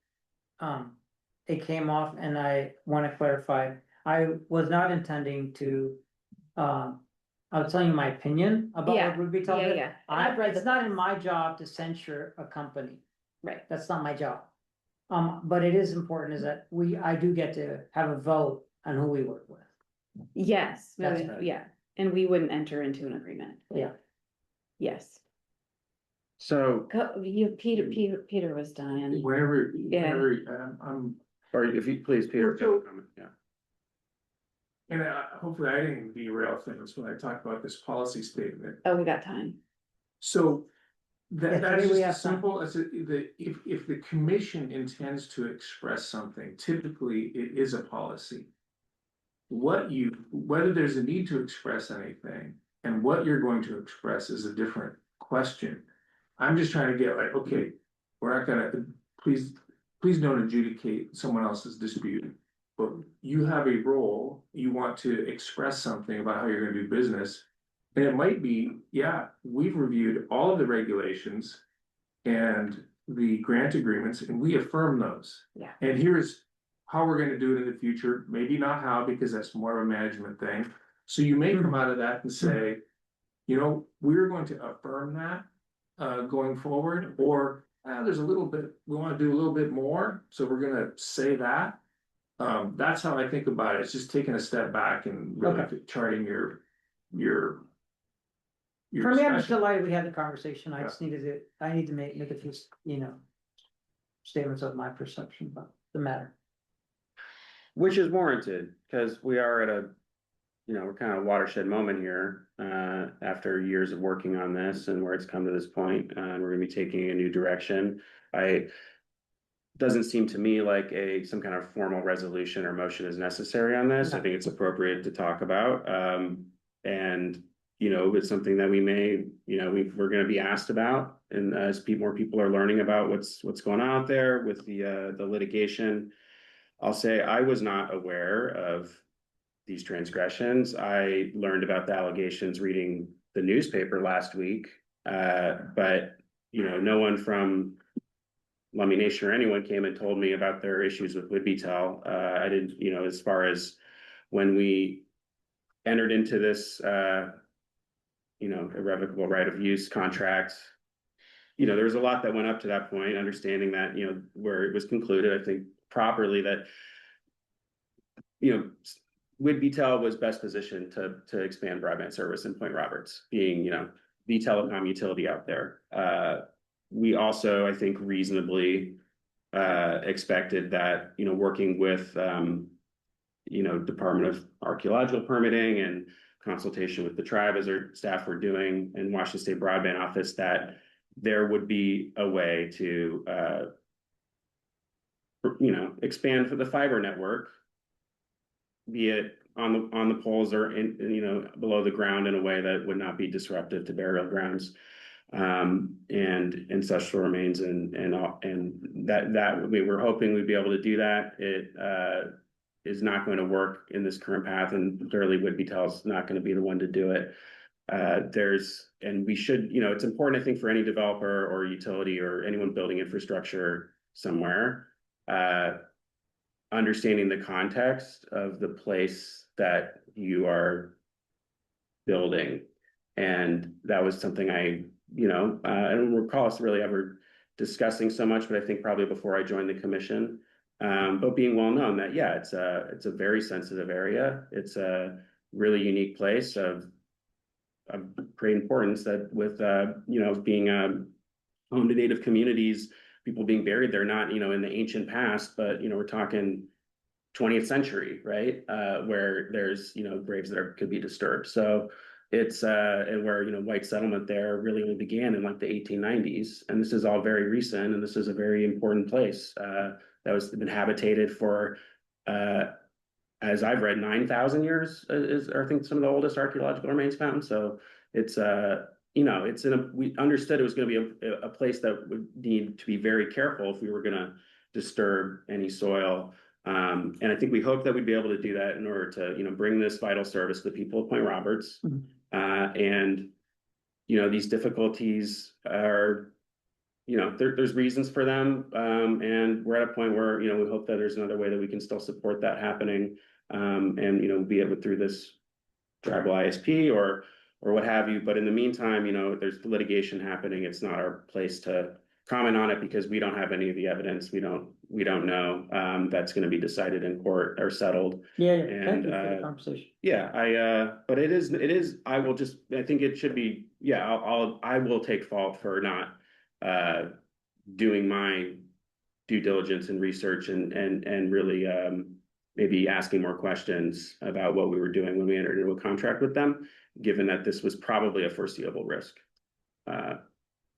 it came off, and I want to clarify, I was not intending to I was telling you my opinion about what Would-Be Tell. It's not in my job to censure a company. Right. That's not my job. But it is important is that I do get to have a vote on who we work with. Yes, That's right. yeah, and we wouldn't enter into an agreement. Yeah. Yes. So, Peter was dying. Whenever, or if you please, Peter, So- comment, yeah. and hopefully I didn't derail things when I talked about this policy statement. Oh, we got time. So Yeah, that's today we just have as simple as if the commission intends to express something, typically it is a policy. Whether there's a need to express anything and what you're going to express is a different question. I'm just trying to get like, okay, we're not gonna, please don't adjudicate someone else's dispute. but you have a role, you want to express something about how you're gonna do business. And it might be, yeah, we've reviewed all of the regulations and the grant agreements, and we affirm those. Yeah. And here's how we're gonna do it in the future, maybe not how, because that's more of a management thing. So you may come out of that and say, you know, we're going to affirm that going forward, or there's a little bit, we wanna do a little bit more, so we're gonna say that. That's how I think about it, it's just taking a step back and really charting your. For me, I'm just discussion. delighted we had the conversation, I just I need to make a few, statements of my perception about the matter. Which is warranted, because we are at a, we're kind of a watershed moment here, after years of working on this and where it's come to this point, and we're gonna be taking a new direction. Doesn't seem to me like some kind of formal resolution or motion is necessary on this. I No. think it's appropriate to talk about, and, it's something that we may, we're gonna be asked about, and as more people are learning about what's going on out there with the litigation. I'll say I was not aware of these transgressions. I learned about the allegations reading the newspaper last week, but, no one from Lummi Nation or anyone came and told me about their issues with Woodby-Tell. I didn't, as far as when we entered into this, irrevocable right of use contract, there was a lot that went up to that point, understanding that, where it was concluded, I think properly, that, Woodby-Tell was best positioned to expand broadband service in Point Roberts, being, the telecom utility out there. We also, I think, reasonably expected that, working with, Department of Archaeological Permitting and consultation with the tribe as our staff were doing in Washington State Broadband Office, that there would be a way to, expand for the fiber network, be it on the poles or below the ground, in a way that would not be disruptive to burial grounds, and ancestral remains, and that we were hoping we'd be able to do that. It is not going to work in this current path, and clearly Woodby-Tell is not going to be the one to do it. And we should, it's important, I think, for any developer or utility or anyone building infrastructure somewhere, understanding the context of the place that you are building. And that was something I don't recall us really ever discussing so much, but I think probably before I joined the commission. But being well known that, yeah, it's a very sensitive area. It's a really unique place of great importance, that with, being home to Native communities, people being buried there, not, in the ancient past, but, we're talking 20th century, right? Where there's, graves that could be disturbed. So it's, and where, white settlement there really only began in like the 1890s. And this is all very recent. And this is a very important place that was been habitated for, as I've read, 9,000 years is, I think, some of the oldest archaeological remains found. So it's, we understood it was going to be a place that would need to be very careful if we were going to disturb any soil. And I think we hope that we'd be able to do that in order to, bring this vital service to the people of Point Roberts. And, these difficulties are, there's reasons for them. And we're at a point where, we hope that there's another way that we can still support that happening. And, be it through this tribal ISP or what have you. But in the meantime, there's litigation happening. It's not our place to comment on it, because we don't have any of the evidence. We don't know. That's going to be decided in court or settled. Yeah, And, thank you for the conversation. Yeah, but it is, I think it should be, I will take fault for not doing my due diligence and research and really maybe asking more questions about what we were doing when we entered into a contract with them, given that this was probably a foreseeable risk.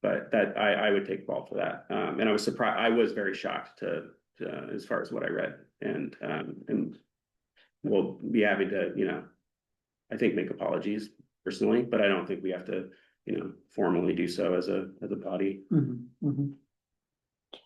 But that I would take fault for that. And I was surprised, I was very shocked to as far as what I read, and we'll be happy to, I think, make apologies personally, but I don't think we have to, formally do so as a body.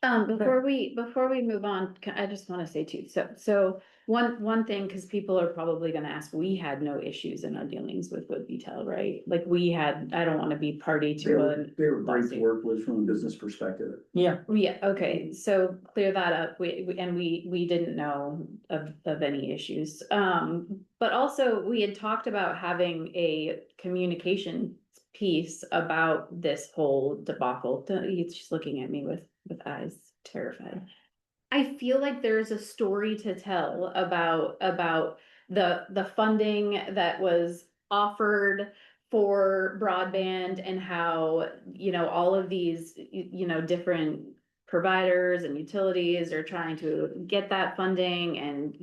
Before we move on, I just want to say too, so One thing, because people are probably gonna ask, we had no issues in our dealings with Wood Detail, right? Like we had, I don't wanna be party They to were great to lawsuit. work with from a business perspective. Yeah, Yeah, okay, so clear that up, we didn't know of any issues. But also, we had talked about having a communication piece about this whole debacle. He's just looking at me with eyes terrified. I feel like there's a story to tell about the funding that was offered for broadband and how, all of these, different providers and utilities are trying to get that funding and,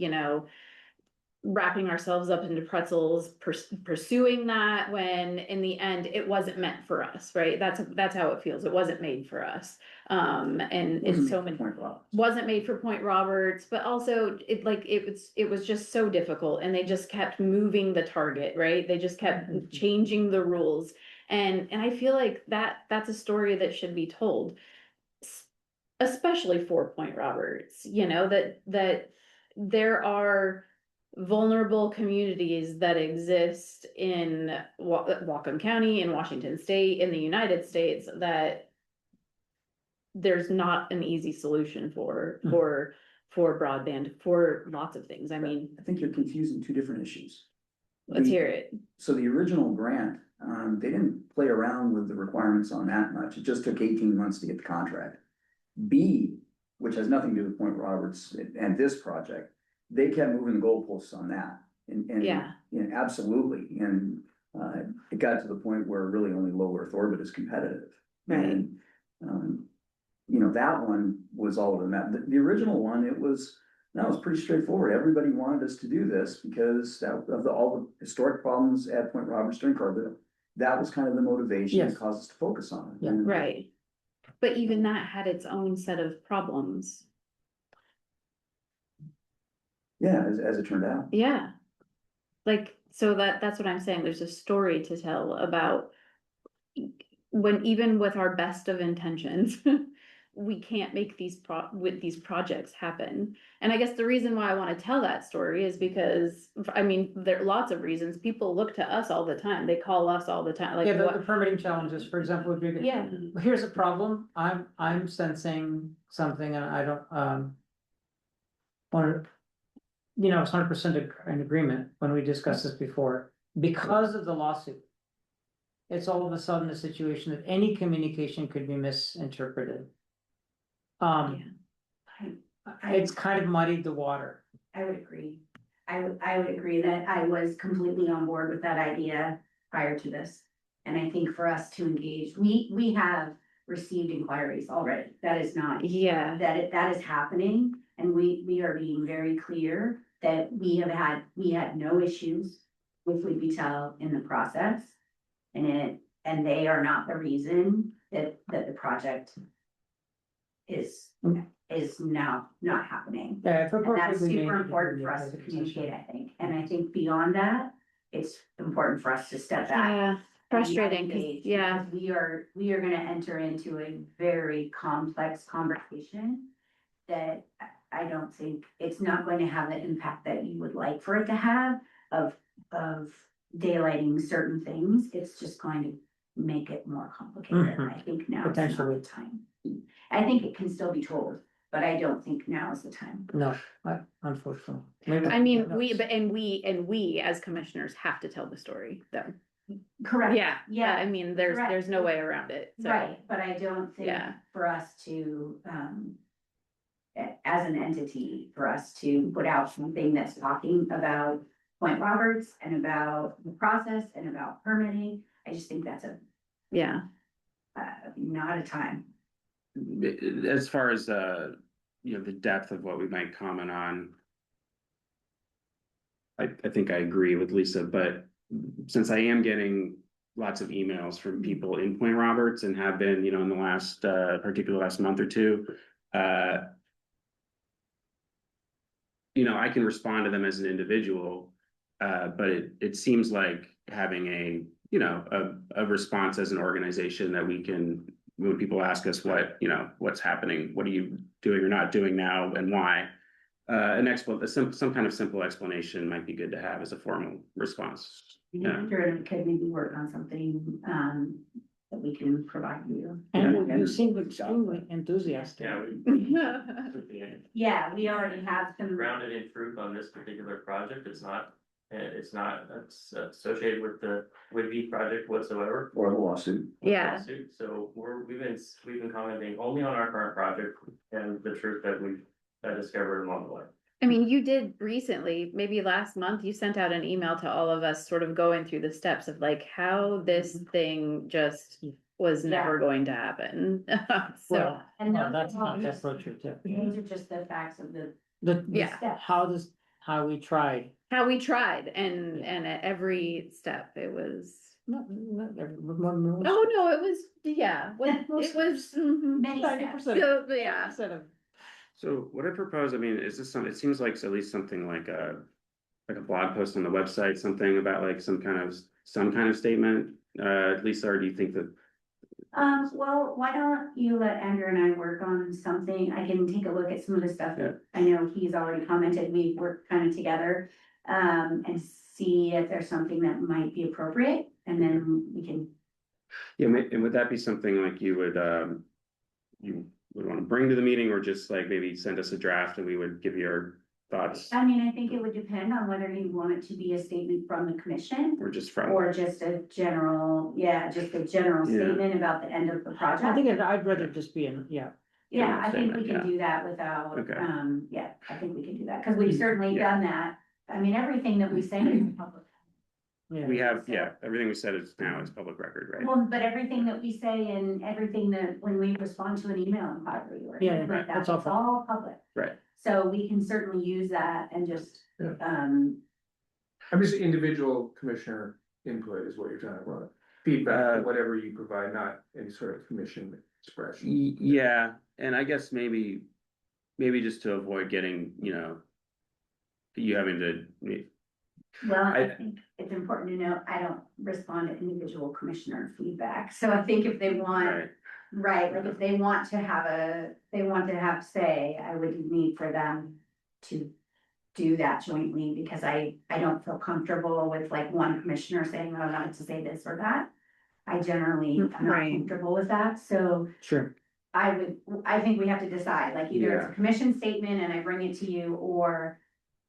wrapping ourselves up into pretzels, pursuing that when in the end it wasn't meant for us, right? That's how it feels. It wasn't made for us. And it's so many wasn't made for Point Roberts, but also it was just so difficult, and they just kept moving the target, right? They just kept changing the rules, and I feel like that's a story that should be told, especially for Point Roberts. That there are vulnerable communities that exist in Whatcom County, in Washington State, in the United States, that there's not an easy solution for broadband, for lots of things. I mean, I think you're confusing two different issues. let's hear it. So the original grant, they didn't play around with the requirements on that much. It just took 18 months to get the contract. B, which has nothing to do with Point Roberts and this project, they kept moving the goalposts on that. And Yeah. Absolutely. And it got to the point where really only low Earth orbit is competitive. Right. And that one was all over the map. The original one, that was pretty straightforward. Everybody wanted us to do this because of all the historic problems at Point Roberts during COVID. That was kind of the motivation that Yes. caused us to focus on it. Yeah. And Right. But even that had its own set of problems. yeah, as it turned out. Yeah. Like, so that's what I'm saying. There's a story to tell about when, even with our best of intentions, we can't make these projects happen. And I guess the reason why I want to tell that story is because, I mean, there are lots of reasons. People look to us all the time. They call us all the time. Like, yeah, the what? permitting challenges, for example, would be. Yeah. Here's a problem, I'm sensing something and I don't, want to. It's 100% in agreement when we discussed this before, because of the lawsuit. It's all of a sudden a situation that any communication could be misinterpreted. It's kind of muddied the water. I would agree. I would agree that I was completely on board with that idea prior to this. And I think for us to engage, we have received inquiries already. That is not, Yeah. that is happening. And we are being very clear that we had no issues with Levitel in the process. And they are not the reason that the project is now not happening. Yeah, And that's super important for us to communicate, I think. And I think beyond that, it's important for us to step back. Yeah. Frustrating, and because engage, yeah. because we are gonna enter into a very complex conversation that I don't think, it's not going to have the impact that you would like for it to have of daylighting certain things. It's just going to make it more complicated. Mhm. I think now is not Potentially. the time. I think it can still be told, but I don't think now is the time. No, unfortunately. I mean, we as commissioners have to tell the story, though. Correct. Yeah, I mean, there's Correct. no way around it, so. Right, but I don't think Yeah. for us to, as an entity, for us to put out something that's talking about Point Roberts and about the process and about permitting, I just think that's Yeah, not a time. As far as, the depth of what we might comment on. I think I agree with Lisa, but since I am getting lots of emails from people in Point Roberts and have been, in the last, particularly last month or two, I can respond to them as an individual, but it seems like having a response as an organization that we can, when people ask us what's happening, what are you doing or not doing now and why, some kind of simple explanation might be good to have as a formal response. Yeah. Sure, could maybe work on something, that we can provide you. And Yeah. you seem extremely enthusiastic. Yeah, we. Yeah, we already have some. Grounded in truth on this particular project, it's not associated with the Whitby project whatsoever. Or the lawsuit. Yeah. Lawsuit. So we've been commenting only on our current project and the truth that we've discovered along the way. I mean, you did recently, maybe last month, you sent out an email to all of us, sort of going through the steps of like how this thing just was never going to happen. So, Well, And no, those that's are all not the just- approach you're taking. These are just the facts of the Yeah. steps. How we tried. how we tried and at every step it was, Not every. oh no, it was, yeah, it was. Mhm. Many steps. So, yeah. So what I propose, I mean, is this it seems like at least something like a blog post on the website, something about like some kind of statement, Lisa, or do you think that? Well, why don't you let Andrew and I work on something? I can take a look at some of the stuff Yeah. that I know he's already commented. We worked kind of together. And see if there's something that might be appropriate, and then we can. Yeah, and would that be something like you would want to bring to the meeting, or just like maybe send us a draft and we would give your thoughts, I mean, I think it would depend on whether you want it to be a statement from the commission. or just from? Or just a general, just a general Yeah. statement about the end of the project. I think I'd rather just be in, yeah. Yeah, I think we Statement, can do that without, Okay. I think we can do that, because we've certainly Yeah. done that. I mean, everything that we say is public. Yeah. We have, everything we said is now is public record, right? Well, but everything that we say and everything that, when we respond to an email in Padre or Yeah, anything like that, that's it's all all public. Right. So we can certainly use that and just, Yeah. I'm just individual commissioner input is what you're talking about. Feedback, whatever you provide, not any sort of commission expression. Yeah, and I guess maybe just to avoid getting, you having to, well, I I- think it's important to know, I don't respond to individual commissioner feedback. So I think if they want. right, Right, like if they want to have say, I would need for them to do that jointly, because I don't feel comfortable with like one commissioner saying, oh, I wanted to say this or that. I generally am not Right. comfortable with that, so Sure. I think we have to decide, like either it's Yeah. a commission statement and I bring it to you, or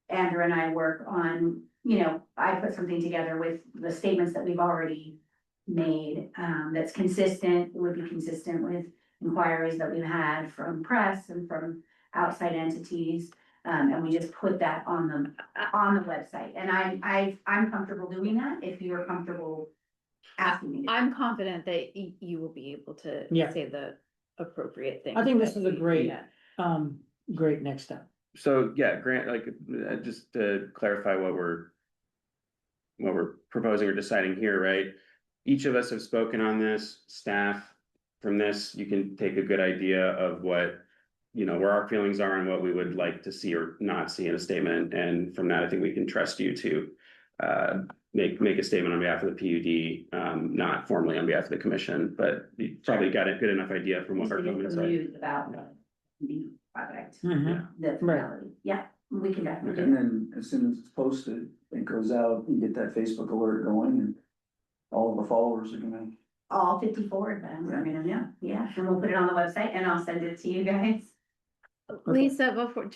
Andrew and I work on, I put something together with the statements that we've already made, that's consistent, would be consistent with inquiries that we've had from press and from outside entities. And we just put that on the website, and I'm comfortable doing that if you're comfortable asking me to. I'm confident that you will be able to Yeah. say the appropriate thing. I think this is a great, great next step. so, yeah, Grant, like, just to clarify what we're proposing or deciding here, right? Each of us have spoken on this, staff, from this, you can take a good idea of what, where our feelings are and what we would like to see or not see in a statement, and from that, I think we can trust you to make a statement on behalf of the PUD, not formally on behalf of the commission, but you probably got a good enough idea from what our Just to get comments some are. news about the project, Mhm. the finality, we can definitely do And that. then as soon as it's posted, it goes out, you get that Facebook alert going, and all of our followers are gonna. All 54 of them are gonna know, and we'll put it on the website and I'll send it to you guys. Lisa, before,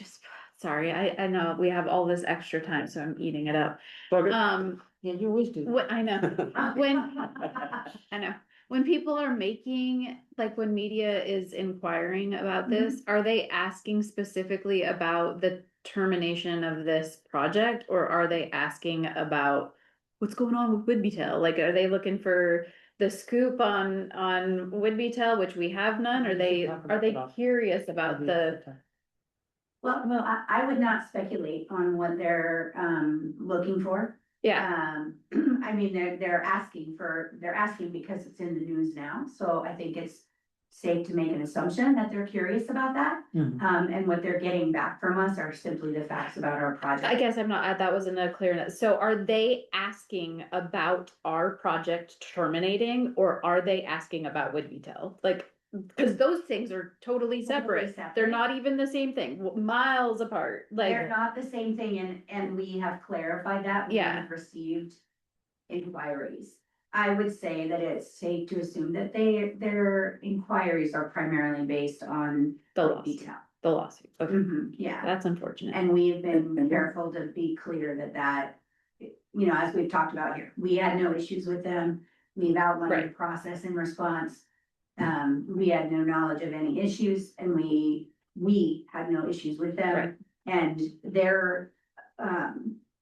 sorry, I know we have all this extra time, so I'm eating it up. Okay. Yeah, you always do. What, I know, I know, when people are making, like when media is inquiring about this, are they asking specifically about the termination of this project? Or are they asking about what's going on with Whitbytail? Like, are they looking for the scoop on Whitbytail, which we have none? Are they curious about the? Well, I would not speculate on what they're looking for. Yeah, I mean, they're asking because it's in the news now, so I think it's safe to make an assumption that they're curious about that. Mhm. And what they're getting back from us are simply the facts about our project. I guess I'm not, that wasn't a clear enough. So are they asking about our project terminating, or are they asking about Whitbytail? Like, cause those things are totally separate. They're separate. not even the same thing, miles apart, They're like, not the same thing, and we have clarified that. We Yeah. have received inquiries. I would say that it's safe to assume that their inquiries are primarily based on the what lawsuit, detail. the lawsuit, okay, Yeah, that's unfortunate. and we have been And- careful to be clear that, you know, as we've talked about here, we had no issues with them. We've outlined the Right. process and response. We had no knowledge of any issues, and we had no issues with them. Right. And their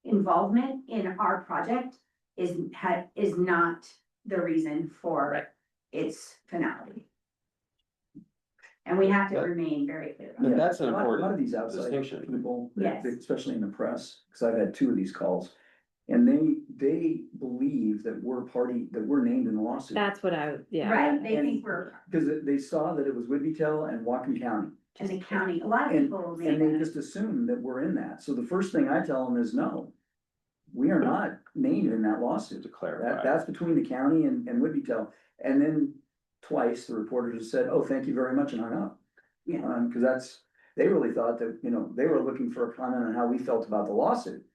involvement in our project is not the reason for Right. its finality. And we have to That- remain very clear. about But that. that's an A lot important of these outside distinction. people, Yes. especially in the press, because I've had 2 of these calls. And they believe that we're named in the lawsuit. That's what yeah. Right, they And- think we're, Because they saw that it was Whidbeytel and Whatcom County. and the county, a lot of And, people. and they just assume that we're in that. So the first thing I tell them is, no, we are not named in that lawsuit. To clarify. That's between the county and Whidbeytel. And then twice the reporters have said, oh, thank you very much, and hung up. Yeah. Because they really thought that, they were looking for a comment on how we felt about the lawsuit.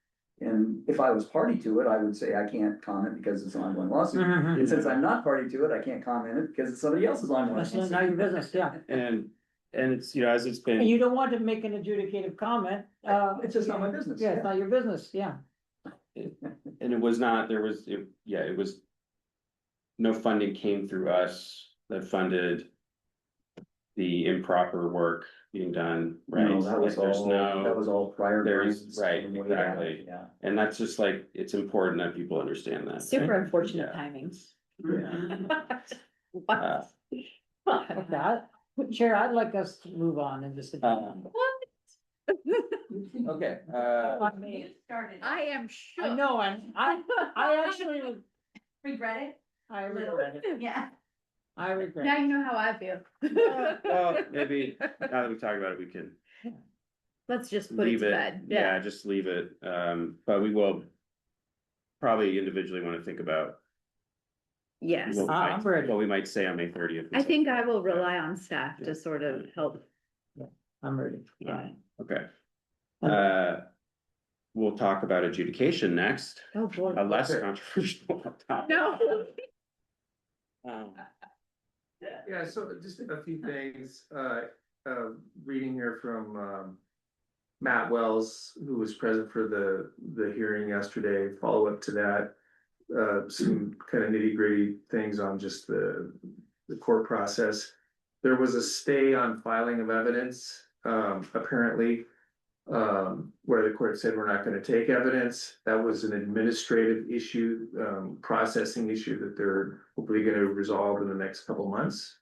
And if I was party to it, I would say I can't comment because it's an ongoing lawsuit. Mhm. And since I'm not party to it, I can't comment it because it's somebody else's ongoing That's lawsuit. not your business, yeah. And it's, as it's been. And you don't want to make an adjudicative comment, It's just not my business. yeah, it's not your business, yeah. And it was not, it was. No funding came through us that funded. The improper work being done, right? No, that was There's all, no- that was all prior. there's- grants right, and way back, exactly. Yeah. And that's just like, it's important that people understand that. Super right? unfortunate Yeah. timing. Uh, What? Like that, Chair, I'd like us to move on and just. Okay, You started. I am I shook. know, I actually, Regret it? I A little. regret it, Yeah. I regret Now it. you know how I feel. well, maybe now that we talk about it, we can Let's just put it leave to it, bed, yeah, just leave it, but we will. Probably individually wanna think about. Yes, what we I'm might- ready. What we might say on May 30th. I think I will rely on staff to sort of help. I'm ready. Yeah. Okay. Okay. We'll talk about adjudication next, Oh, boy. a less controversial topic. No. Um, Yeah, so just a few things, reading here from, Matt Wells, who was present for the hearing yesterday, follow up to that. Some kind of nitty gritty things on just the court process. There was a stay on filing of evidence, apparently. Where the court said we're not gonna take evidence. That was an administrative issue, processing issue that they're hopefully gonna resolve in the next couple months.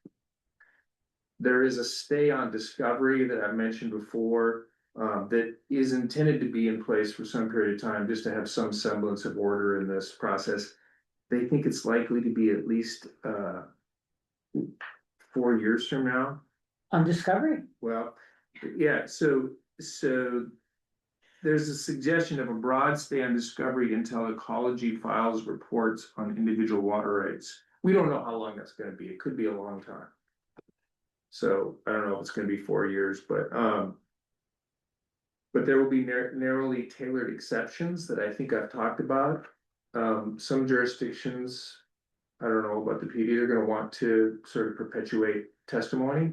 There is a stay on discovery that I mentioned before, that is intended to be in place for some period of time, just to have some semblance of order in this process. They think it's likely to be at least, 4 years from now. On Discovery? Well, yeah, so there's a suggestion of a broad stay on discovery until ecology files reports on individual water rights. We don't know how long that's gonna be. It could be a long time. So I don't know if it's gonna be 4 years, but there will be narrowly tailored exceptions that I think I've talked about. Some jurisdictions, I don't know about the PD, they're gonna want to sort of perpetuate testimony.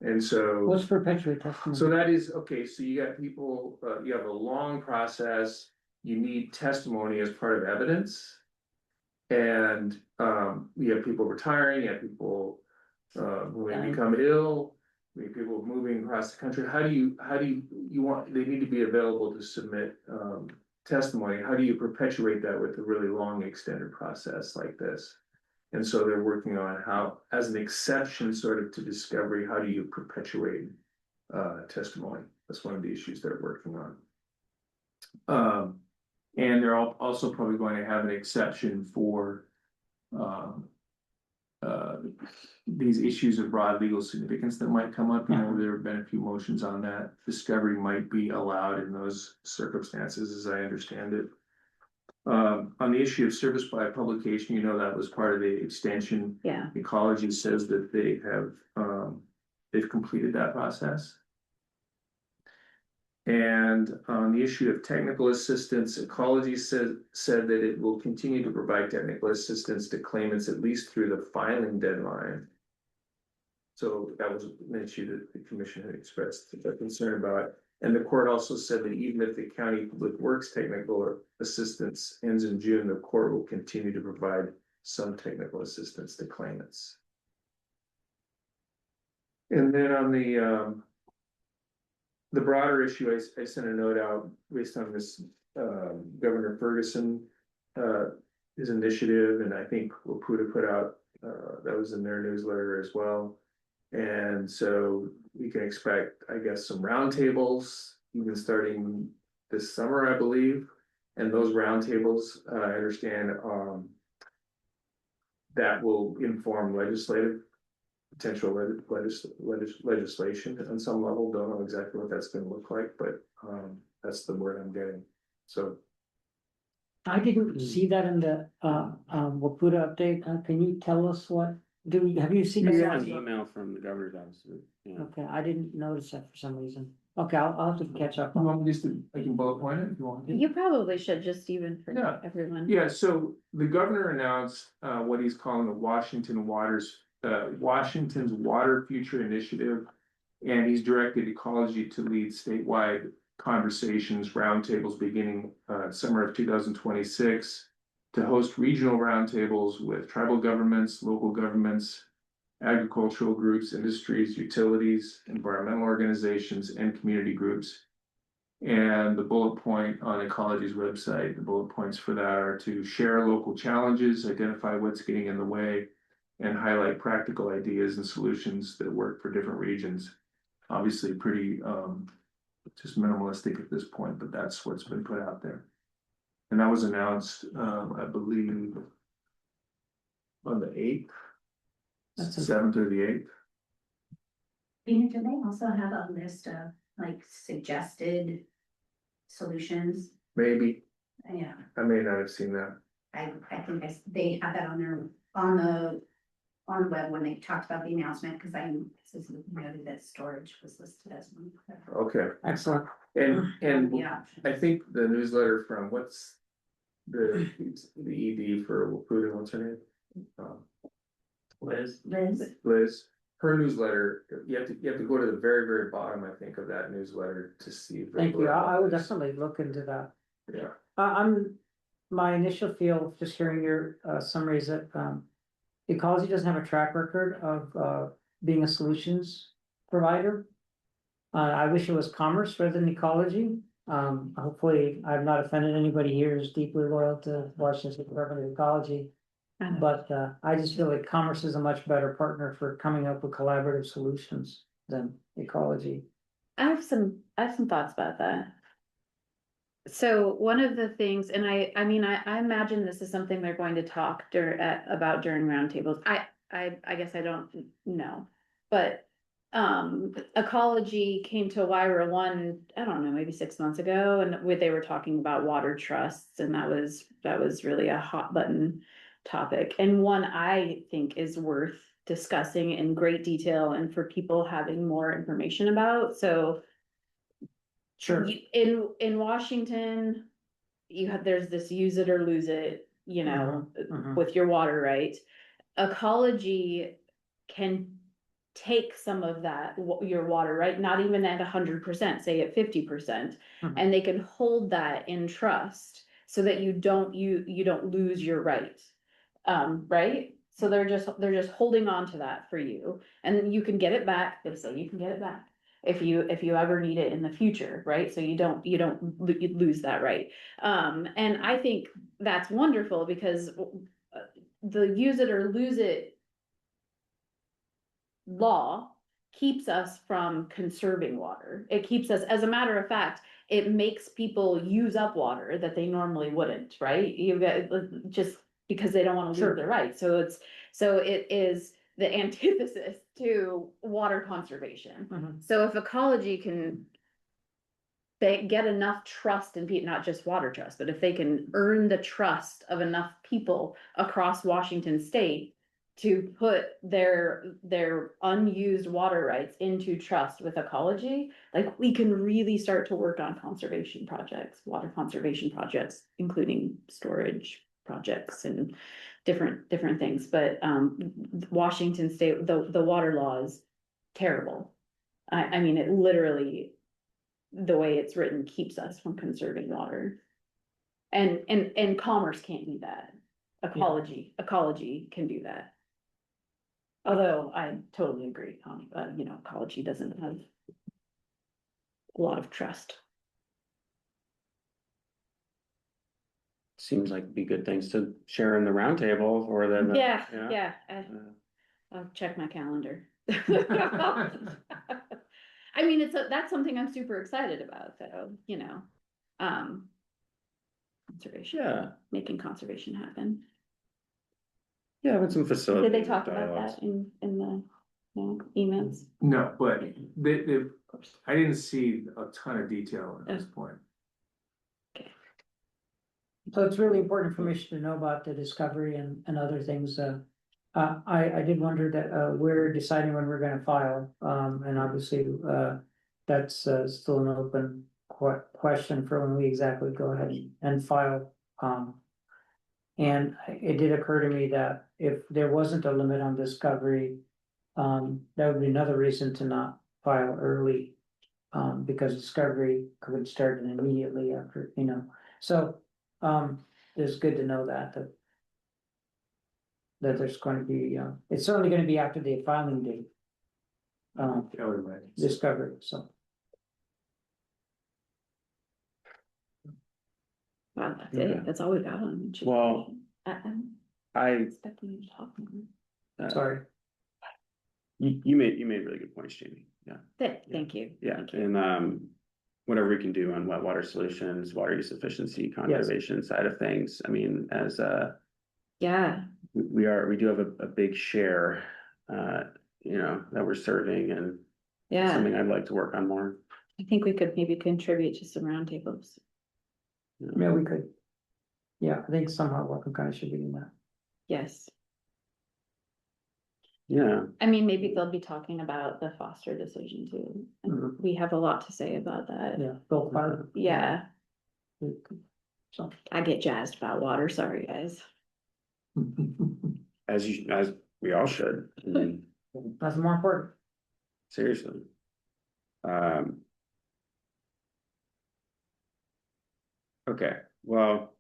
And so. What's perpetuate testimony? So that is, okay, so you got people, you have a long process, you need testimony as part of evidence. And you have people retiring, you have people who may become ill, you have people moving across the country. How do you want, they need to be available to submit testimony. How do you perpetuate that with a really long extended process like this? And so they're working on how, as an exception sort of to discovery, how do you perpetuate testimony? That's one of the issues they're working on. And they're also probably going to have an exception for these issues of broad legal significance that might come up. You know, there have been a few motions on that. Discovery might be allowed in those circumstances, as I understand it. On the issue of service by publication, you know, that was part of the extension. Yeah, Ecology says that they have, they've completed that process. And on the issue of technical assistance, Ecology said that it will continue to provide technical assistance to claimants at least through the filing deadline. So that was an issue that the commission had expressed a concern about. And the court also said that even if the county public works technical assistance ends in June, the court will continue to provide some technical assistance to claimants. And then on the broader issue, I sent a note out based on this Governor Ferguson his initiative, and I think Wapuda put out that was in their newsletter as well. And so we can expect, I guess, some roundtables, even starting this summer, I believe. And those roundtables, I understand, that will inform potential legislation on some level. Don't know exactly what that's gonna look like, but that's the word I'm getting. So I didn't see that in the Wapuda update. Can you tell us what, have you seen? You that? got an email from the governor's office. Yeah. Okay, I didn't notice that for some reason. Okay, I'll have to catch up you on. want me just to, I can bullet point it if you want. you probably should, just even for Yeah. everyone. Yeah, so the governor announced what he's calling the Washington's Water Future Initiative. And he's directed Ecology to lead statewide conversations, roundtables beginning summer of 2026, to host regional roundtables with tribal governments, local governments, agricultural groups, industries, utilities, environmental organizations, and community groups. And the bullet point on Ecology's website, the bullet points for that are to share local challenges, identify what's getting in the way, and highlight practical ideas and solutions that work for different regions. Obviously pretty just minimalistic at this point, but that's what's been put out there. And that was announced, I believe, on the 8th, That's a- 7th or the 8th. Do they also have a list of like suggested solutions? Maybe, Yeah, I may not have seen that. I think they have that on the web when they talked about the announcement, because I noted that storage was listed as one. Okay, Excellent. and Yeah. I think the newsletter from what's the ED for Wapuda, what's her name? Liz, Liz, her newsletter, you have to go to the very, very bottom, I think, of that newsletter to see. the Thank you. I will blurb. definitely look into that. Yeah, My initial feel, just hearing your summary is that Ecology doesn't have a track record of being a solutions provider. I wish it was Commerce rather than Ecology. Hopefully, I've not offended anybody here who's deeply loyal to Washington Department of Ecology. But I just feel like Commerce is a much better partner for coming up with collaborative solutions than Ecology. I have some thoughts about that. So one of the things, and I imagine this is something they're going to talk about during roundtables. I guess I don't know, but Ecology came to Wyra one, I don't know, maybe 6 months ago, and they were talking about water trusts, and that was really a hot button topic, and one I think is worth discussing in great detail and for people having more information about. So Sure. in Washington, there's this use it or lose it, with your water, right? Ecology can take some of that, your water, right? Not even at 100%, say at 50%, and they can hold that in trust so that you don't lose your right. Right? So they're just holding on to that for you, and you can get it back. They say you can get it back if you ever need it in the future, right? So you don't lose that right. And I think that's wonderful, because the use it or lose it law keeps us from conserving water. It keeps us, as a matter of fact, it makes people use up water that they normally wouldn't, right? You get just because they don't want to lose their rights. So it is the antithesis to water conservation. So if Ecology can they get enough trust in people, not just water trust, but if they can earn the trust of enough people across Washington state to put their unused water rights into trust with ecology, like we can really start to work on conservation projects, water conservation projects, including storage projects and different things. But Washington state, the water law is terrible. I mean, it literally, the way it's written keeps us from conserving water. And commerce can't do that. Ecology can do that. Although I totally agree, ecology doesn't have a lot of trust. Seems like be good things to share in the roundtable or then. Yeah, I'll check my calendar. I mean, that's something I'm super excited about, though, conservation. Yeah. Making conservation happen. Yeah, with some facility. Did they talk about that in the emails? No, but I didn't see a ton of detail at this point. So it's really important information to know about the discovery and other things. I did wonder that we're deciding when we're gonna file, and obviously that's still an open question for when we exactly go ahead and file. And it did occur to me that if there wasn't a limit on discovery, that would be another reason to not file early. Because discovery could start immediately after, so it's good to know that there's going to be, it's certainly gonna be after the filing date. Discovery, so. Wow, that's Okay. it. That's all we got on. Well, I'm I, expecting you to talk more. Sorry. you made really good points, Jamie. Yeah. Thank you. Yeah, Thank you. and whatever we can do on wet water solutions, water use efficiency, conservation side of things. I mean, as Yeah, we do have a big share, that we're serving and yeah. something I'd like to work on more. I think we could maybe contribute to some roundtables. Yeah, we could. Yeah, I think somehow Whatcom kind of should be in that. Yes. Yeah, I mean, maybe they'll be talking about the Foster decision too. And Mhm. we have a lot to say about that. Yeah, Bill Farr. Yeah, So. I get jazzed about water. Sorry, guys. as we all should. I mean, That's more important. seriously. Okay, well,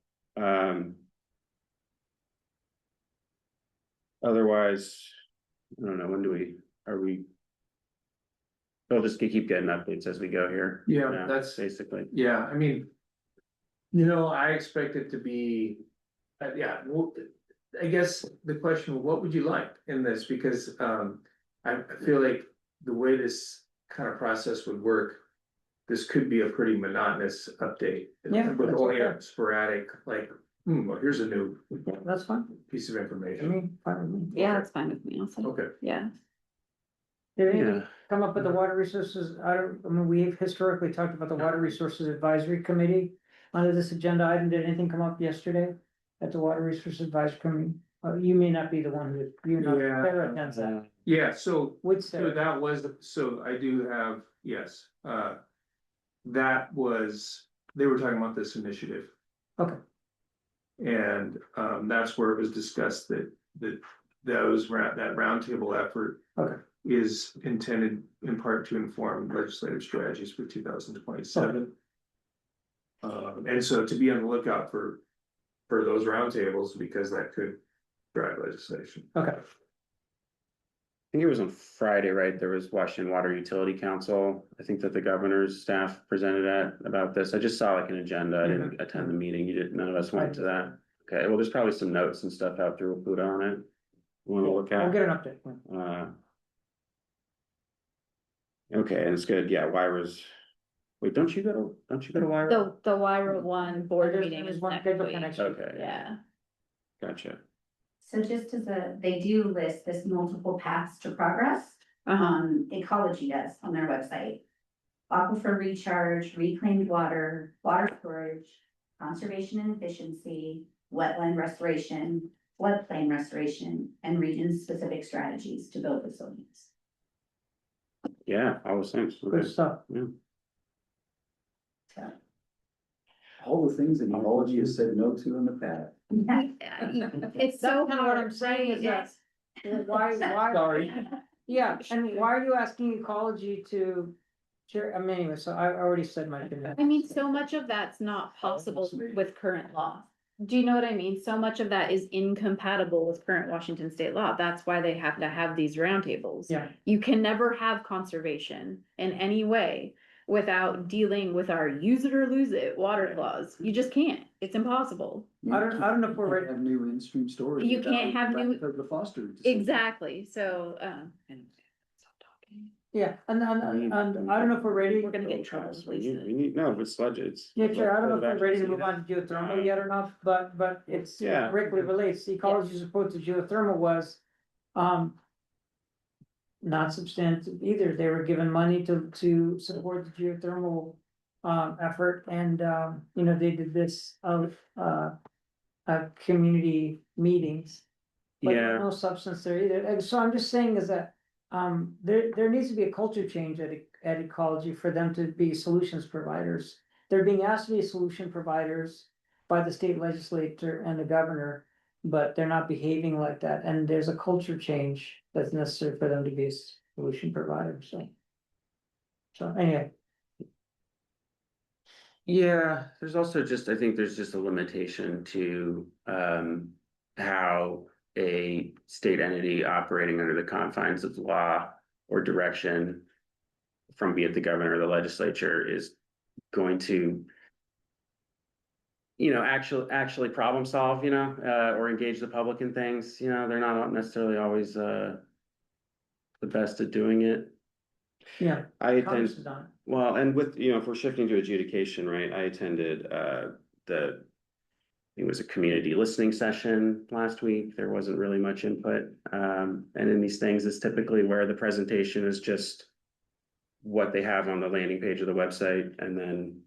otherwise, I don't know, we'll just keep getting updates as we go here. Yeah, that's basically. Yeah, I mean, I expect it to be, well, I guess the question, what would you like in this? Because I feel like the way this kind of process would work, this could be a pretty monotonous update. Yeah, With that's only a okay. sporadic, like, well, here's a new That's fine. piece of I information. mean, fine with me. Yeah, it's fine with me also. Okay. Yeah. Did anything Yeah. come up with the water resources? I mean, we've historically talked about the Water Resources Advisory Committee. Under this agenda item, did anything come up yesterday at the Water Resources Advisory Committee? You may not be the one Sarah attends that. Yeah, so Would So Sarah? that was, so I do have, yes, that was, they were talking about this initiative. Okay. And that's where it was discussed that that roundtable effort. Okay. Is intended in part to inform legislative strategies for 2027. And so to be on the lookout for those roundtables, because that could drive legislation. Okay. I think it was on Friday, right? There was Washington Water Utility Council. I think that the governor's staff presented about this. I just saw like an agenda. I didn't attend the meeting. None of us went to that. Okay, well, there's probably some notes and stuff out through Buddha on it. Want to look I'll at? get an update. Okay, and it's good. Yeah, wait, don't you go to Wyra? The Wyra one board meeting There's is one next scheduled week. for next week. Okay. Yeah. Gotcha. So just as they do list this multiple paths to progress, Uh-huh. Ecology does on their website. aquifer recharge, reclaimed water, water storage, conservation and efficiency, wetland restoration, floodplain restoration, and region-specific strategies to build resilience. Yeah, all those things. Good Okay. stuff. So, All the things that ecology has said no to in the past. It's so That's kinda what I'm hard, saying right? is that- Why, Sorry. yeah, and why are you asking ecology to? Sure, I mean, anyway, so I already said my opinion. I mean, so much of that's not possible with current law. Do you know what I mean? So much of that is incompatible with current Washington state law. That's why they have to have these roundtables. Yeah. You can never have conservation in any way without dealing with our use it or lose it water clause. You just can't. It's impossible. I don't know if we're ready. Have new in-stream storage. You can't have new- Of the foster. decision. Exactly, so, stop talking. Yeah, and I don't know if we're ready. We're gonna get in trouble. We need, no, it's sludge, it's. Yeah, sure, I don't know if we're ready to move on to geothermal yet or not, but it's Yeah. directly relates, ecology's approach to geothermal was, not substantive either, they were given money to support the geothermal, effort, and, you know, they did this of, community meetings. But Yeah, no substance there either, and so I'm just saying is that, there needs to be a culture change at ecology for them to be solutions providers. They're being asked to be solution providers by the state legislature and the governor, but they're not behaving like that, and there's a culture change that's necessary for them to be a solution provider, so. So anyway, yeah, there's also just, I think there's just a limitation to, how a state entity operating under the confines of law or direction from be it the governor or the legislature is going to, actually problem solve, or engage the public in things, they're not necessarily always, the best at doing it. yeah, I Congress attend, is done. well, and with, if we're shifting to adjudication, right, I attended, it was a community listening session last week. There wasn't really much input. And in these things, it's typically where the presentation is just what they have on the landing page of the website. And then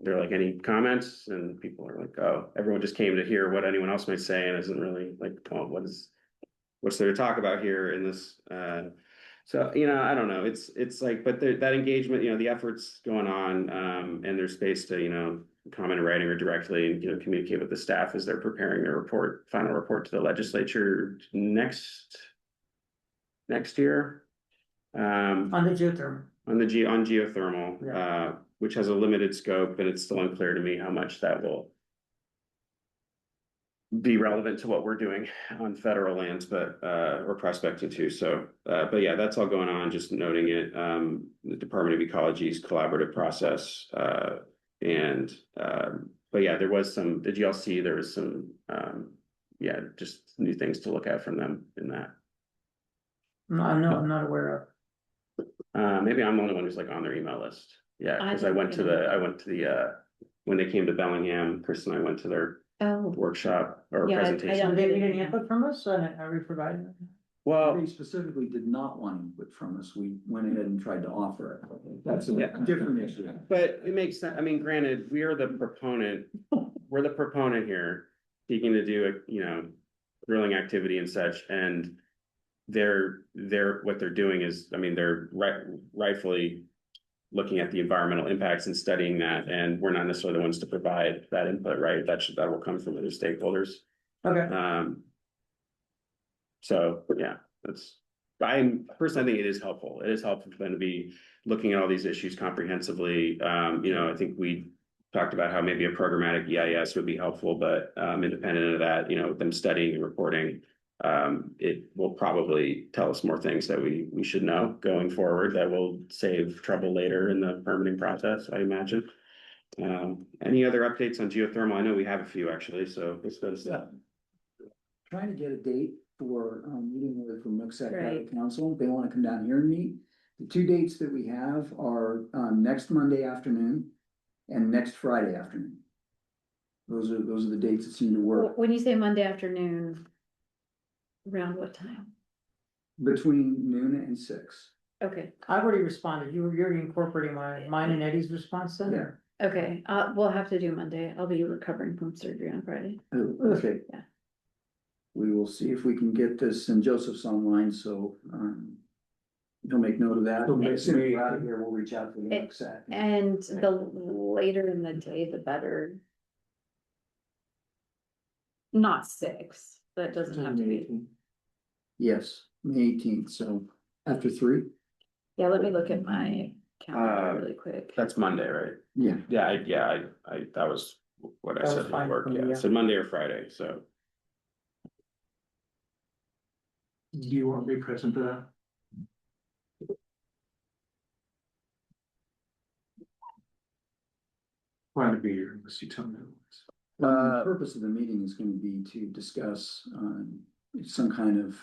they're like, any comments? And people are like, oh, everyone just came to hear what anyone else might say and isn't really like, well, what's there to talk about here in this? So, I don't know. It's like, but that engagement, the effort's going on, and there's space to, comment in writing or directly, and, communicate with the staff as they're preparing their final report to the legislature next year. On the geothermal. On geothermal, which has a limited scope, and it's still unclear to me how much that will be relevant to what we're doing on federal lands, but or prospecting too. So, but yeah, that's all going on. Just noting it. The Department of Ecology's collaborative process, and but yeah, there was some. Did you all see? There was some, just new things to look at from them in that. No, I'm not aware of. Maybe I'm the only one who's like on their email list. Yeah, because I went to the when they came to Bellingham, Chris and I went to their workshop or Yeah, I presentation. don't- Did they get any input from us, and are we providing it? Well, They specifically did not want input from us. We went ahead and tried to offer it. That's a Yeah. different issue. but it makes sense. I mean, granted, we are the proponent. We're the proponent here, seeking to do drilling activity and such, and what they're doing is, I mean, they're rightfully looking at the environmental impacts and studying that, and we're not necessarily the ones to provide that input, right? That will come from other stakeholders. Okay, So yeah, I personally think it is helpful. It is helpful for them to be looking at all these issues comprehensively. I think we talked about how maybe a programmatic EIS would be helpful, but independent of that, them studying and reporting, it will probably tell us more things that we should know going forward that will save trouble later in the permitting process, I imagine. Any other updates on geothermal? I know we have a few actually, so let's go to stuff. Trying to get a date for meeting with from Nooksack Right. Council. They want to come down here and meet. The two dates that we have are next Monday afternoon and next Friday afternoon. Those are the dates that seem to work. When you say Monday afternoon, around what time? Between noon and 6. Okay, I've already responded. You're incorporating mine and Eddie's response then? Yeah. okay, we'll have to do Monday. I'll be recovering from surgery on Friday. Oh, okay. Yeah. We will see if we can get this, and Joseph's online, so, he'll make note of that. So As soon as May- we're out of here, we'll reach out to the next set. And the later in the day, the better. Not 6, that doesn't have to be. Yes, May 18th, so after 3? Yeah, let me look at my calendar really quick. That's Monday, right? Yeah. Yeah, I, that was what I That said was would fine work, for me, yeah, yeah. so Monday or Friday, so. Do you want me present for that? Plan to be here unless you tell me otherwise. The purpose of the meeting is gonna be to discuss, some kind of,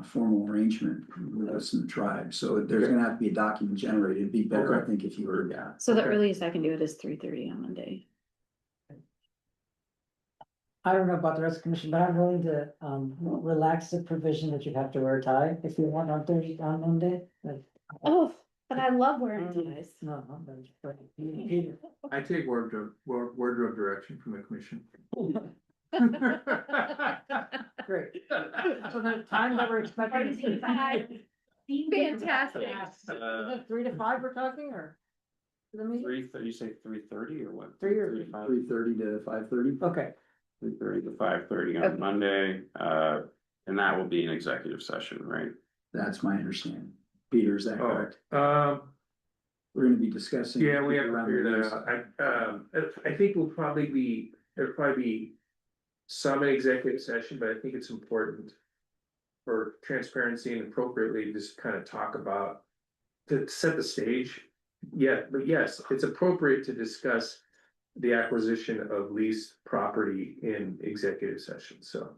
formal arrangement with us and the tribe, so there's gonna have to be a document generated. It'd be better, I Okay. think, if you were, yeah. So the Okay. earliest I can do it is 3:30 on Monday. I don't know about the rest of the commission, but I'm willing to, relax the provision that you have to wear a tie if you want on Thursday, on Monday. But Oh, but I love wearing ties. no, I'm done. Peter. I take wardrobe direction from the commission. Great. So the time that we're expecting. Fantastic. Is it 3 to 5 we're talking, or? The meeting? You say 3:30 or what? 3 or- 3:30 to 5:30? Okay, 3:30 to 5:30 on Okay. Monday, and that will be an executive session, right? That's my understanding. Peter, is that correct? Oh, We're gonna be discussing. yeah, we have to around figure the that out. I think there'll probably be some executive session, but I think it's important for transparency and appropriately just kind of talk about, to set the stage. Yeah, but yes, it's appropriate to discuss the acquisition of leased property in executive session, so.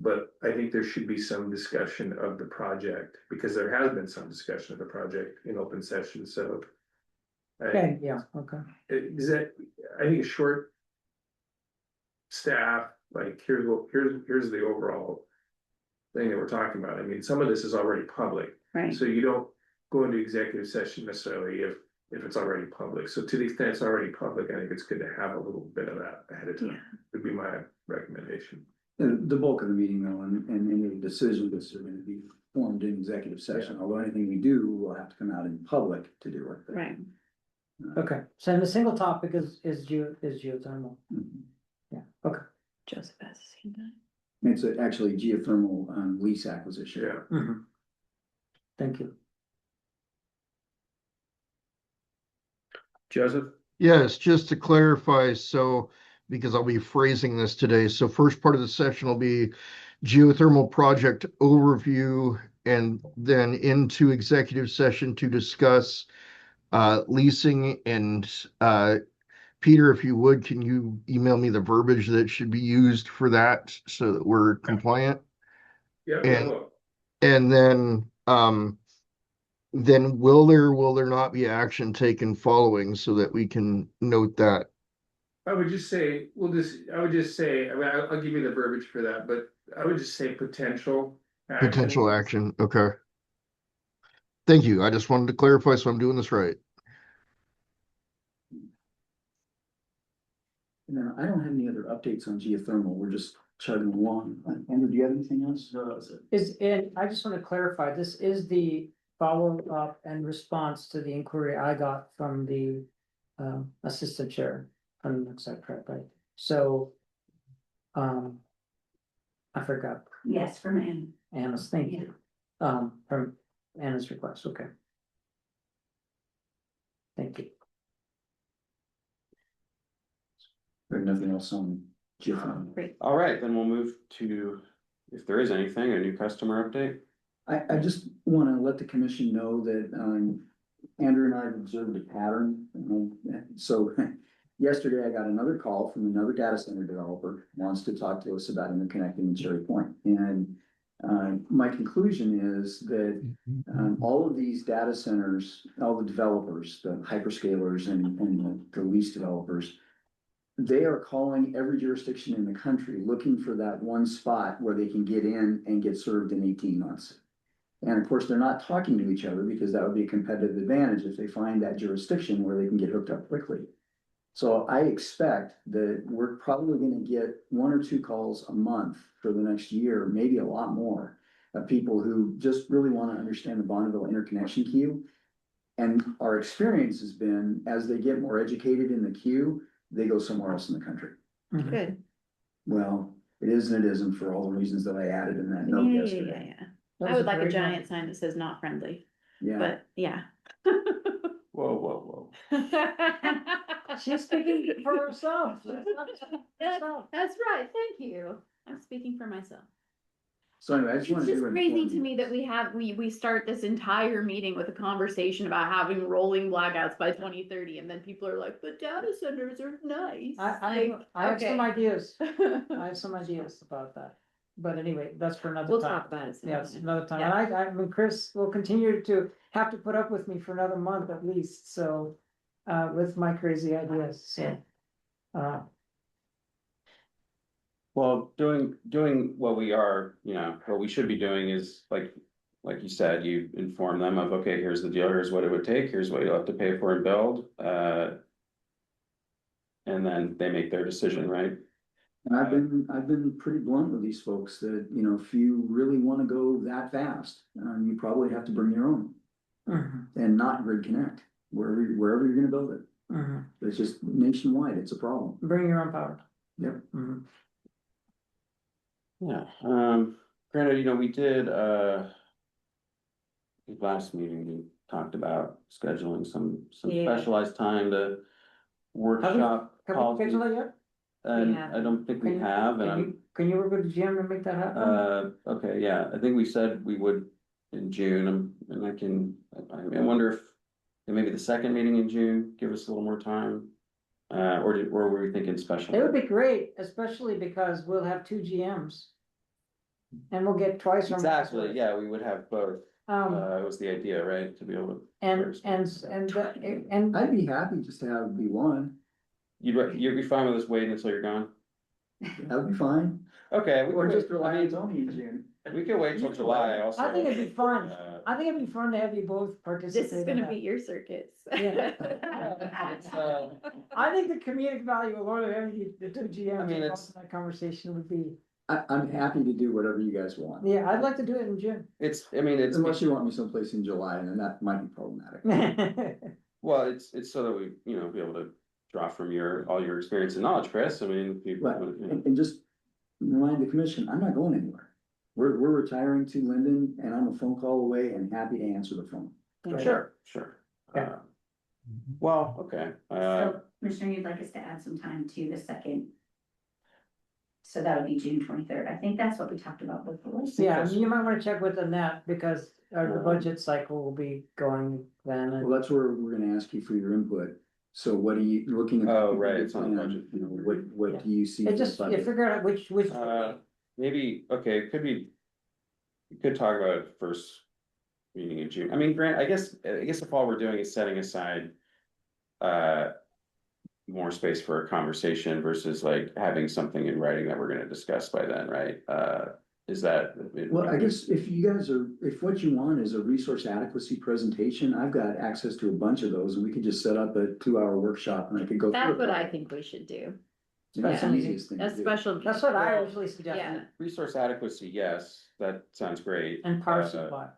But I think there should be some discussion of the project, because there has been some discussion of the project in open session, so. okay, yeah, okay. Is that, I think a short. Staff, like, here's the overall. Thing that we're talking about, I mean, some of this is already public, Right, so you don't go into executive session necessarily if it's already public, so to the extent it's already public, I think it's good to have a little bit of that ahead of time, would be my recommendation. The bulk of the meeting though, and any decisions are gonna be formed in executive session, although anything we do will have to come out in public to do it. right. Okay, so the single topic is geothermal. Mhm. Yeah, okay. Joseph has seen that. It's actually geothermal, lease acquisition. Yeah. Thank you. Joseph? Yes, just to clarify, so, because I'll be phrasing this today, so first part of the session will be geothermal project overview, and then into executive session to discuss leasing, and Peter, if you would, can you email me the verbiage that should be used for that so that we're compliant? Yeah. And- And then will there not be action taken following so that we can note that? I would just say, I would just say, I mean, I'll give you the verbiage for that, but I would just say potential. action. Potential action, okay. Thank you, I just wanted to clarify, so I'm doing this right. No, I don't have any other updates on geothermal, we're just chugging along. Andrew, do you have anything else? No, that's it. And I just want to clarify, this is the follow-up and response to the inquiry I got from the assistant chair from the site prep, right? So I forgot Yes, from Anne. Anna's, thank you. From Anna's request, okay. Thank you. There's nothing else on geothermal. Great. All right, then we'll move to, if there is anything, a new customer update. I just wanna let the commission know that, Andrew and I have observed a pattern. So yesterday I got another call from another data center developer, wants to talk to us about interconnecting in Cherry Point. And my conclusion is that all of these data centers, all the developers, the hyperscalers and the lease developers, they are calling every jurisdiction in the country, looking for that one spot where they can get in and get served in 18 months. And of course, they're not talking to each other because that would be a competitive advantage if they find that jurisdiction where they can get hooked up quickly. So I expect that we're probably gonna get 1 or 2 calls a month for the next year, maybe a lot more, of people who just really wanna understand the Bonneville interconnection queue. And our experience has been, as they get more educated in the queue, they go somewhere else in the country. Mhm. Good. Well, it is and it isn't for all the reasons that I added in that Yeah, note yeah, yeah, yesterday. yeah. That I was would like a great giant note. sign that says not friendly, Yeah, but yeah. Whoa. She's speaking for herself. That's right, thank you. I'm speaking for myself. so anyway, I just It's wanted to. just crazy inform to you. me that we start this entire meeting with a conversation about having rolling blackouts by 2030, and then people are like, but data centers are nice. I have some okay. ideas. I have some ideas about that. But anyway, that's for another time. We'll talk about it. some Yes, time. another time. Yeah. And I mean, Chris will continue to have to put up with me for another month at least, so, with my crazy ideas, so. Well, doing what we are, what we should be doing is like you said, you inform them of, okay, here's the deal, here's what it would take, here's what you'll have to pay for and build. And then they make their decision, right? And I've been pretty blunt with these folks that, if you really wanna go that fast, you probably have to bring your own. Mhm, And not grid connect, wherever you're gonna build it. mhm. It's just nationwide, it's a problem. Bring your own power. Yep. Mhm. Yeah, granted, we did, last meeting, we talked about scheduling some Yeah. specialized time to workshop Have we policies. scheduled that yet? And We haven't. I don't think we Can you- have, and Can you work with the GM to make that happen? okay, yeah, I think we said we would in June, and I wonder if maybe the second meeting in June, give us a little more time. Or were we thinking special? It would be great, especially because we'll have 2 GMs. And we'll get twice. our money's Exactly, worth. yeah, we would have both, it was the idea, right, to be able to. And I'd be happy just to have it be one, You'd be fine with us waiting until you're gone? that would be fine, Okay. or just rely on Tony in June. We can wait till July also. I think it'd be fun. Uh, I think it'd be fun to have you both participate. This is in gonna that. be your circuits. Yeah. it's, uh, I think the comedic value of Lord of having the 2 GMs I mean, involved in that conversation would be, I'm happy to do whatever you guys want. yeah, I'd like to do it in June. It's Unless you want me someplace in July, and then that might be problematic. well, it's so that we, be able to draw from all your experience and knowledge, Chris, I mean. Right, and just remind the commission, I'm not going anywhere. We're retiring to Linden, and I'm a phone call away and happy to answer the phone. Sure. Okay. Well, okay, So, Commissioner, you'd like us to add some time to the second. So that would be June 23rd. I think that's what we talked about before. Yeah, you might wanna check with Annette, because the budget cycle will be going then. Well, that's where we're gonna ask you for your input. So what are you looking at? Oh, right, it's on the plan, budget. What do you see? It for just, the you budget? figure out which. maybe, okay, it could be. We could talk about it first meeting in June, I mean, Grant, I guess if all we're doing is setting aside. More space for a conversation versus like having something in writing that we're gonna discuss by then, right? Is that? Well, I guess if what you want is a resource adequacy presentation, I've got access to a bunch of those, and we could just set up a 2-hour workshop and I could go. That's through it. what I think we should do. That's the Yeah. easiest thing A to do. special. That's what I usually suggest. Yeah. Resource adequacy, yes, that sounds great. And power supply,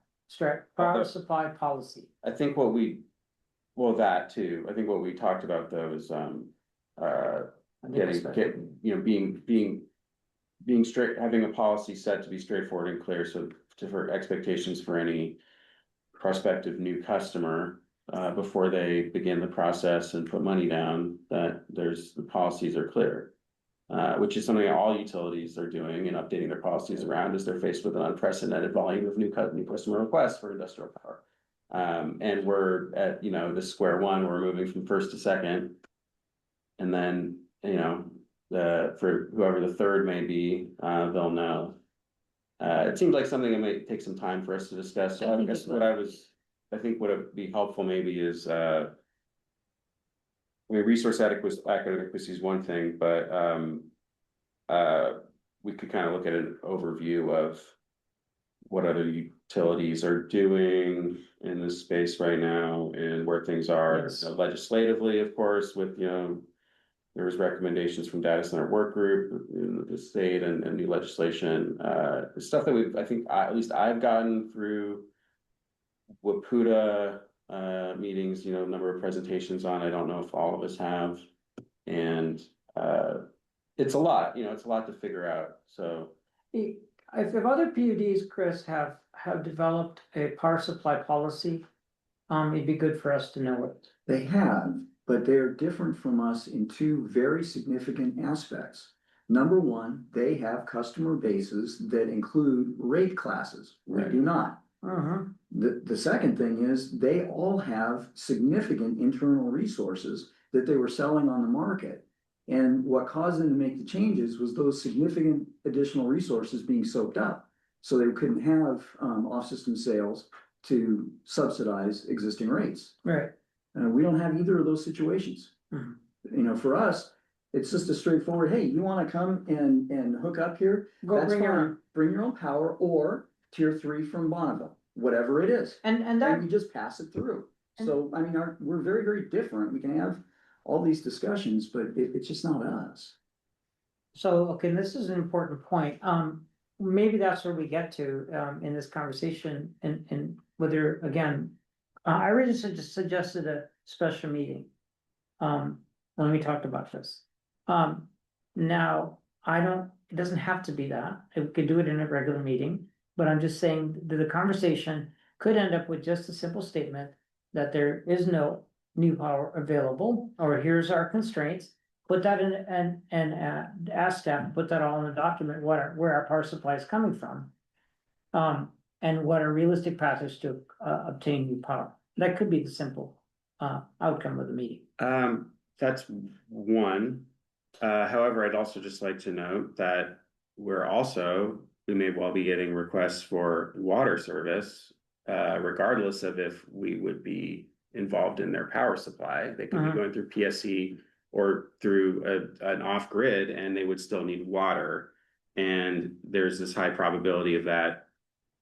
power supply policy. I think that too, I think what we talked about though is, being straight, having a policy set to be straightforward and clear, so for expectations for any prospective new customer, before they begin the process and put money down, that the policies are clear. Which is something that all utilities are doing and updating their policies around as they're faced with an unprecedented volume of new customer requests for industrial power. And we're at, the square one, we're moving from first to second. And then, for whoever the third may be, they'll know. It seems like something that might take some time for us to discuss, so I guess I think what would be helpful maybe is, resource adequacy is one thing, but, we could kind of look at an overview of what other utilities are doing in this space right now and where things are Yes. legislatively, of course, with, there was recommendations from data center work group in the state and new legislation, stuff that we've, I think, at least I've gotten through WPUDA meetings, number of presentations on. I don't know if all of us have. And it's a lot, it's a lot to figure out. So If other PUDs, Chris, have developed a power supply policy, it'd be good for us to know it. They have, but they're different from us in two very significant aspects. Number one, they have customer bases that include rate classes. We do not. The second thing is they all have significant internal resources that they were selling on the market. And what caused them to make the changes was those significant additional resources being soaked up. So they couldn't have off-system sales to subsidize existing rates. Right. We don't have either of those situations. For us, it's just a straightforward, hey, you want to come and hook up here? Go That's bring your fine. own. Bring your own power or tier 3 from Bonneville, whatever it is. And that, And we just pass it through. And- So, I mean, we're very, very different. We can have all these discussions, but it's just not us. so, okay, this is an important point. Maybe that's where we get to, in this conversation and whether, again, I already suggested a special meeting. When we talked about this. Now, it doesn't have to be that. We could do it in a regular meeting, but I'm just saying that the conversation could end up with just a simple statement that there is no new power available, or here's our constraints. Put that in and ask staff, to put that all in the document, where our power supply is coming from. And what are realistic paths to obtain new power. That could be the simple outcome of the meeting. That's one. However, I'd also just like to note that we may well be getting requests for water service, regardless of if we would be involved in their power supply. They could be going through PSC or through an off-grid, and they would still need water. And there's this high probability of that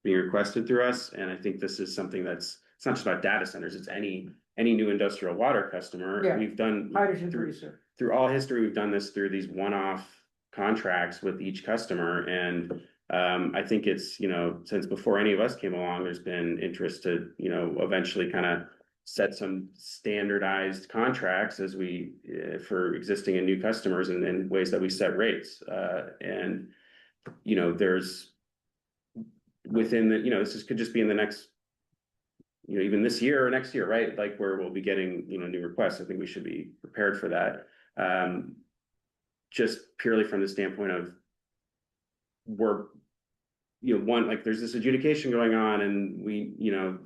being requested through us. And I think this is something it's not just about data centers, it's any new industrial water customer. Yeah. We've done Hydrogen producer. through all history, we've done this through these one-off contracts with each customer. And I think it's, since before any of us came along, there's been interest to, eventually kind of set some standardized contracts as we for existing and new customers and ways that we set rates. And there's within the, this could just be in the next, even this year or next year, right? Like where we'll be getting, new requests. I think we should be prepared for that. Just purely from the standpoint of there's this adjudication going on, and we,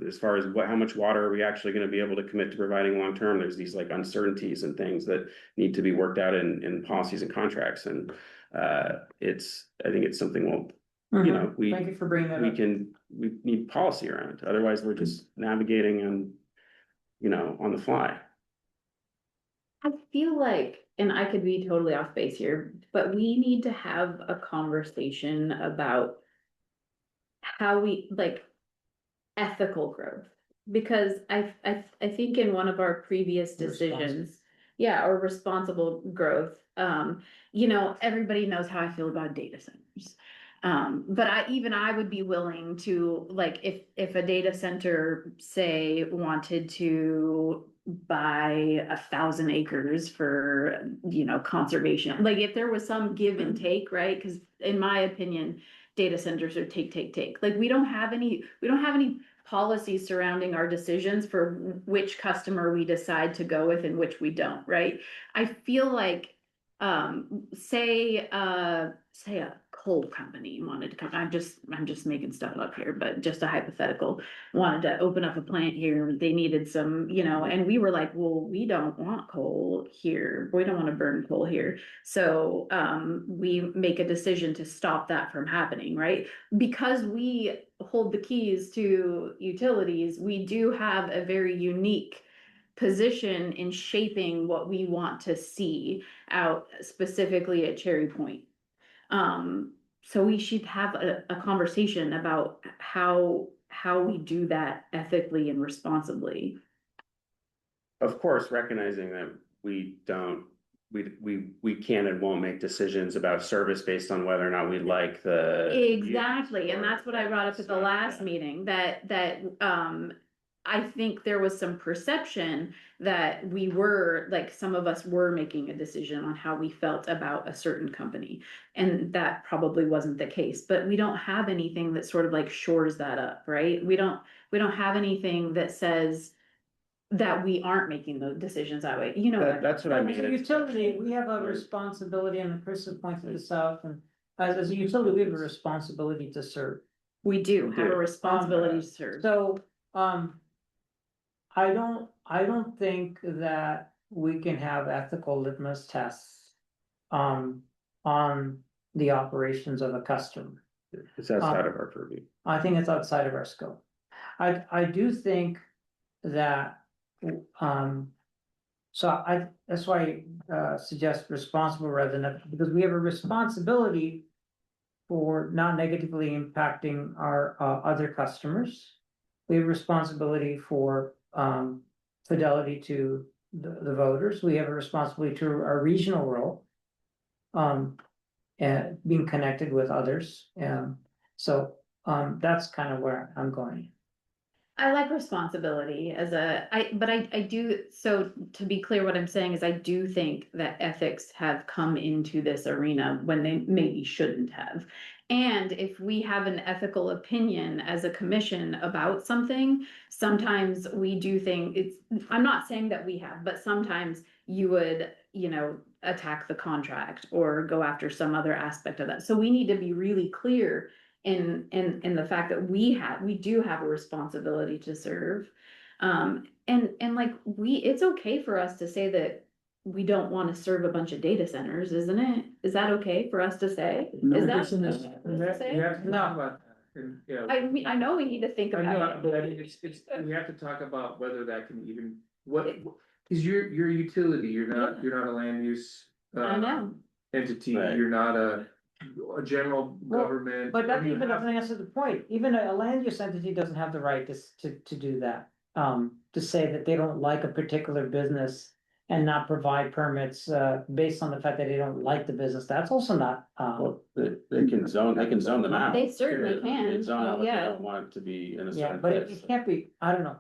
as far as how much water are we actually going to be able to commit to providing long term, there's these like uncertainties and things that need to be worked out in policies and contracts. And I think it's something Thank you for bringing that up. We need policy around. Otherwise, we're just navigating on the fly. I feel like, and I could be totally off base here, but we need to have a conversation about how we ethical growth. Because I think in one of our previous decisions, or responsible growth, everybody knows how I feel about data centers. But I would be willing to, like, if a data center, say, wanted to buy 1,000 acres for, conservation, like if there was some give and take, right? Because in my opinion, data centers are take. Like we don't have any policies surrounding our decisions for which customer we decide to go with and which we don't, right? I feel like, say a coal company wanted to come, I'm just making stuff up here, but just a hypothetical, wanted to open up a plant here, they needed some, and we were like, well, we don't want coal here, we don't want to burn coal here. So, we make a decision to stop that from happening, right? Because we hold the keys to utilities, we do have a very unique position in shaping what we want to see out specifically at Cherry Point. So we should have a conversation about how how we do that ethically and responsibly. Of course, recognizing that we don't, we can and won't make decisions about service based on whether or not we like the. Exactly, and that's what I brought up at the last meeting, that I think there was some perception that we were, like, some of us were making a decision on how we felt about a certain company. And that probably wasn't the case, but we don't have anything that sort of like shores that up, right? We don't have anything that says that we aren't making the decisions that way, you know. That's what I mean. As a It's- utility, we have a responsibility, and Chris has pointed this out, and as a utility, we have a responsibility to serve. We do We have do. a responsibility to serve. So, I don't think that we can have ethical litmus tests. On the operations of a customer. It's outside of our purview. I think it's outside of our scope. I do think that, so that's why I suggest responsible rather than, because we have a responsibility for not negatively impacting our, other customers. We have a responsibility for, fidelity to the voters. We have a responsibility to our regional role. And being connected with others, so, that's kind of where I'm going. I like responsibility but I do, so to be clear, what I'm saying is I do think that ethics have come into this arena when they maybe shouldn't have. And if we have an ethical opinion as a commission about something, sometimes we do think I'm not saying that we have, but sometimes you would, attack the contract or go after some other aspect of that. So we need to be really clear in the fact that we do have a responsibility to serve. And like it's okay for us to say that we don't want to serve a bunch of data centers, isn't it? Is that okay for us to say? No, Is that? it's in this- You have to talk about that, and, yeah. I mean, I know we need to think I about know, it. but I mean, it's, we have to talk about whether that can even, cause you're a utility, you're not a land use. I know. Entity, Right. you're not a general Well, government. But that you even have- doesn't answer the point, even a land use entity doesn't have the right to do that. To say that they don't like a particular business and not provide permits, based on the fact that they don't like the business, that's also not, Well, they can zone them out. They certainly They can, zone out what they yeah. don't want to be in a yeah, certain but it place. can't be, I don't know.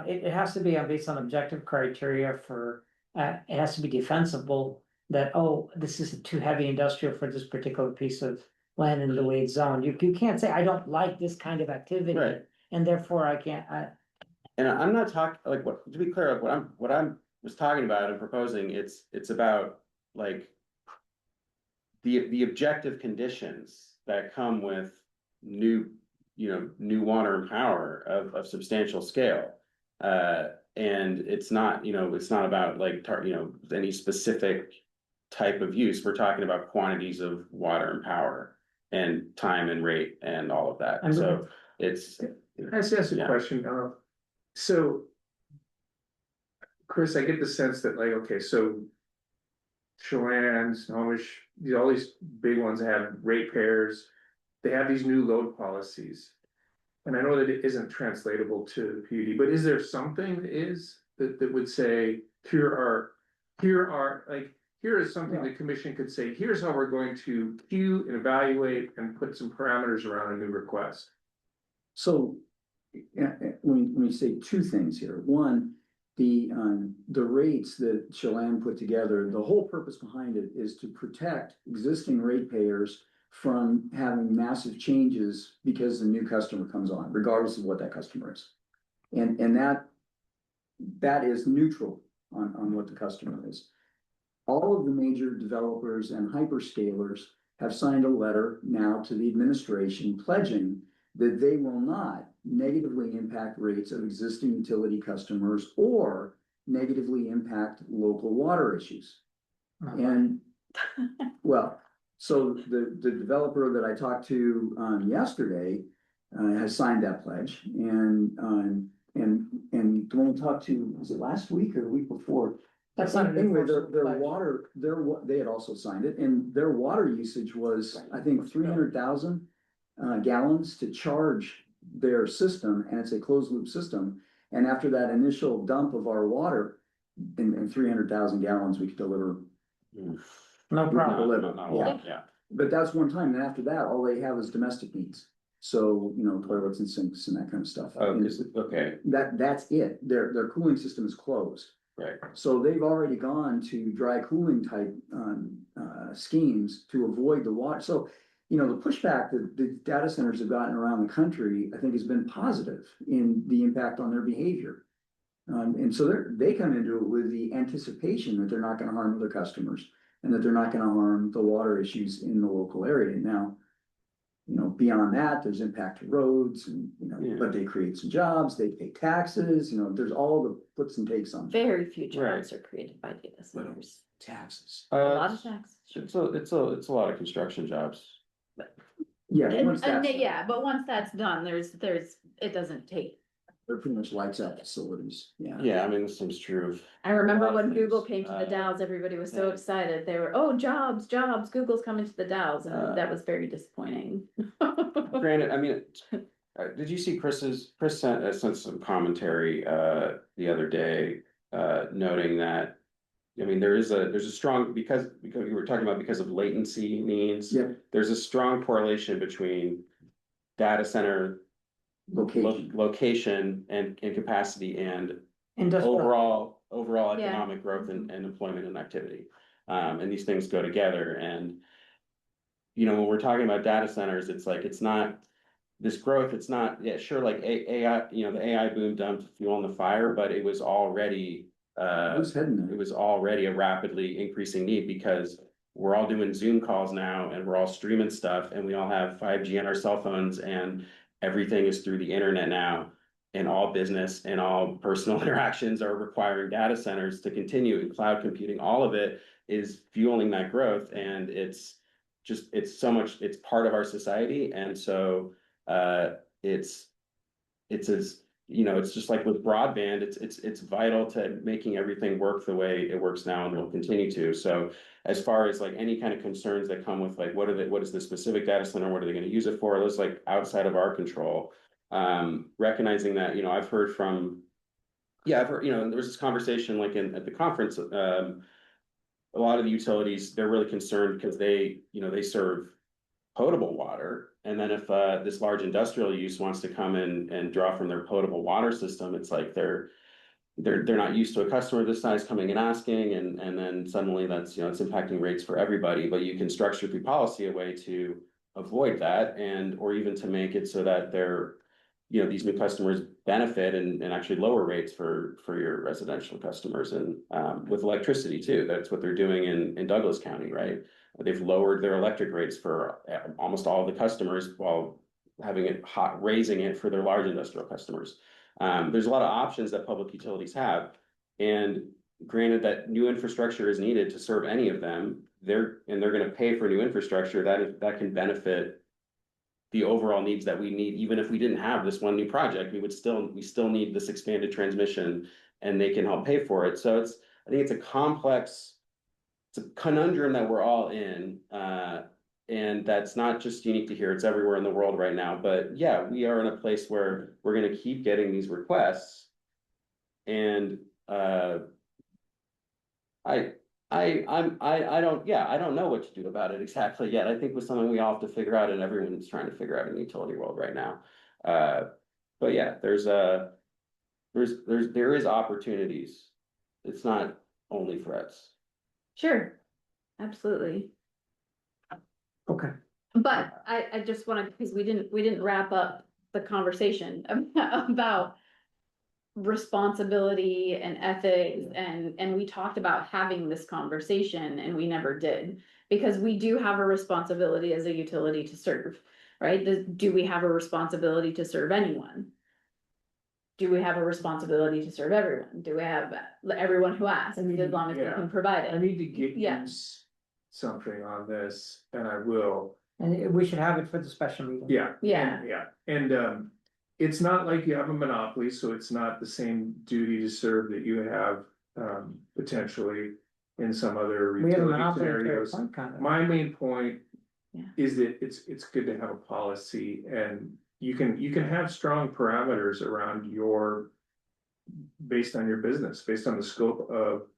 It has to be based on objective criteria for, it has to be defensible. That, oh, this is too heavy industrial for this particular piece of land in the way it's zoned. You can't say, I don't like this kind of activity. Right. And therefore I can't, And I'm not talking, like, to be clear, like, what I'm was talking about and proposing, it's about, like, the objective conditions that come with new water and power of substantial scale. And it's not about like, any specific type of use. We're talking about quantities of water and power and time and rate and all of that. So it's. Can I just ask a Yeah. question? So. Chris, I get the sense that like, okay, so. Chelan, Snohomish, all these big ones have ratepayers. They have these new load policies. And I know that it isn't translatable to PUD, but is there something that would say, here is something the commission could say, here's how we're going to queue and evaluate and put some parameters around a new request. So, when we say two things here, one, the rates that Chelan put together, the whole purpose behind it is to protect existing ratepayers from having massive changes because the new customer comes on, regardless of what that customer is. And that is neutral on what the customer is. All of the major developers and hyperscalers have signed a letter now to the administration pledging that they will not negatively impact rates of existing utility customers or negatively impact local water issues. And, well, so the developer that I talked to yesterday has signed that pledge, and the one we talked to, was it last week or the week before? That's not an Anyway, enforceable they had also signed it, and their water usage was, I think, 300,000 gallons to charge their system, and it's a closed loop system. And after that initial dump of our water, in 300,000 gallons, we could deliver. No problem. Not a lot, yeah. But that's one time, and after that, all they have is domestic needs. So, toilets and sinks and that kind of stuff. Oh, And okay, that's it. Their cooling system is closed. right. So they've already gone to dry cooling type schemes to avoid the water. So, the pushback that the data centers have gotten around the country, I think, has been positive in the impact on their behavior. And so they come into it with the anticipation that they're not going to harm their customers and that they're not going to harm the water issues in the local area. Now, beyond that, there's impact to roads and, Yeah. but they create some jobs, they pay taxes, there's all the puts and takes on. Very few jobs are created by data Well, centers. Taxes. A lot of tax. It's a lot of construction jobs. Yeah, And, once that's, but once that's done, it doesn't take. they're pretty much lights out facilities, yeah. Yeah, I mean, this seems true of. I remember A lot of when Google things. came to the Dalles, everybody was so yeah. excited. They were, oh, jobs, Google's coming to the Dalles, and that was very disappointing. Granted, I mean, did you see Chris sent some commentary, the other day, noting that. I mean, there's a strong, because we were talking about because of latency needs. Yeah. There's a strong correlation between data center location and capacity and Industrial. overall Yeah. economic growth and employment and activity. And these things go together. And, when we're talking about data centers, it's like, it's not this growth, it's not, yeah, sure, like AI, the AI boom dumped fuel on the fire, but it was already, Who's heading it there? was already a rapidly increasing need because we're all doing Zoom calls now and we're all streaming stuff and we all have 5G on our cell phones and everything is through the internet now. And all business and all personal interactions are requiring data centers to continue, and cloud computing, all of it is fueling that growth. And it's so much, it's part of our society. And so it's as, it's just like with broadband, it's vital to making everything work the way it works now and will continue to. So as far as like any kind of concerns that come with like, what is the specific data center? What are they going to use it for? Those like outside of our control. Recognizing that, I've heard from, there was this conversation like at the conference, a lot of the utilities, they're really concerned because they serve potable water. And then if this large industrial use wants to come in and draw from their potable water system, it's like they're not used to a customer this size coming and asking, and then suddenly that's, it's impacting rates for everybody. But you can structure through policy a way to avoid that, or even to make it so that these new customers benefit and actually lower rates for your residential customers. And with electricity too, that's what they're doing in Douglas County, right? They've lowered their electric rates for almost all of the customers while raising it for their large industrial customers. There's a lot of options that public utilities have. And granted that new infrastructure is needed to serve any of them, they're going to pay for new infrastructure that can benefit the overall needs that we need. Even if we didn't have this one new project, we still need this expanded transmission, and they can help pay for it. So I think it's a conundrum that we're all in. And that's not just unique to here, it's everywhere in the world right now. But yeah, we are in a place where we're going to keep getting these requests. And I don't know what to do about it exactly yet. I think it was something we all have to figure out, and everyone's trying to figure out in the utility world right now. But yeah, there is opportunities. It's not only threats. Sure, absolutely. Okay. But I just wanted, because we didn't wrap up the conversation about responsibility and ethics, and we talked about having this conversation and we never did, because we do have a responsibility as a utility to serve, right? Do we have a responsibility to serve anyone? Do we have a responsibility to serve everyone? Do we have everyone who asks, as long as we can provide I it? need to get Yeah. you something on this, and I will. And we should have it for the special meeting. Yeah. Yeah. Yeah, and it's not like you have a monopoly, so it's not the same duty to serve that you have potentially in some other We have a utility monopoly. scenarios. Kind of. My main point Yeah. is that it's good to have a policy, and you can have strong parameters around your. Based on your business, based on the scope of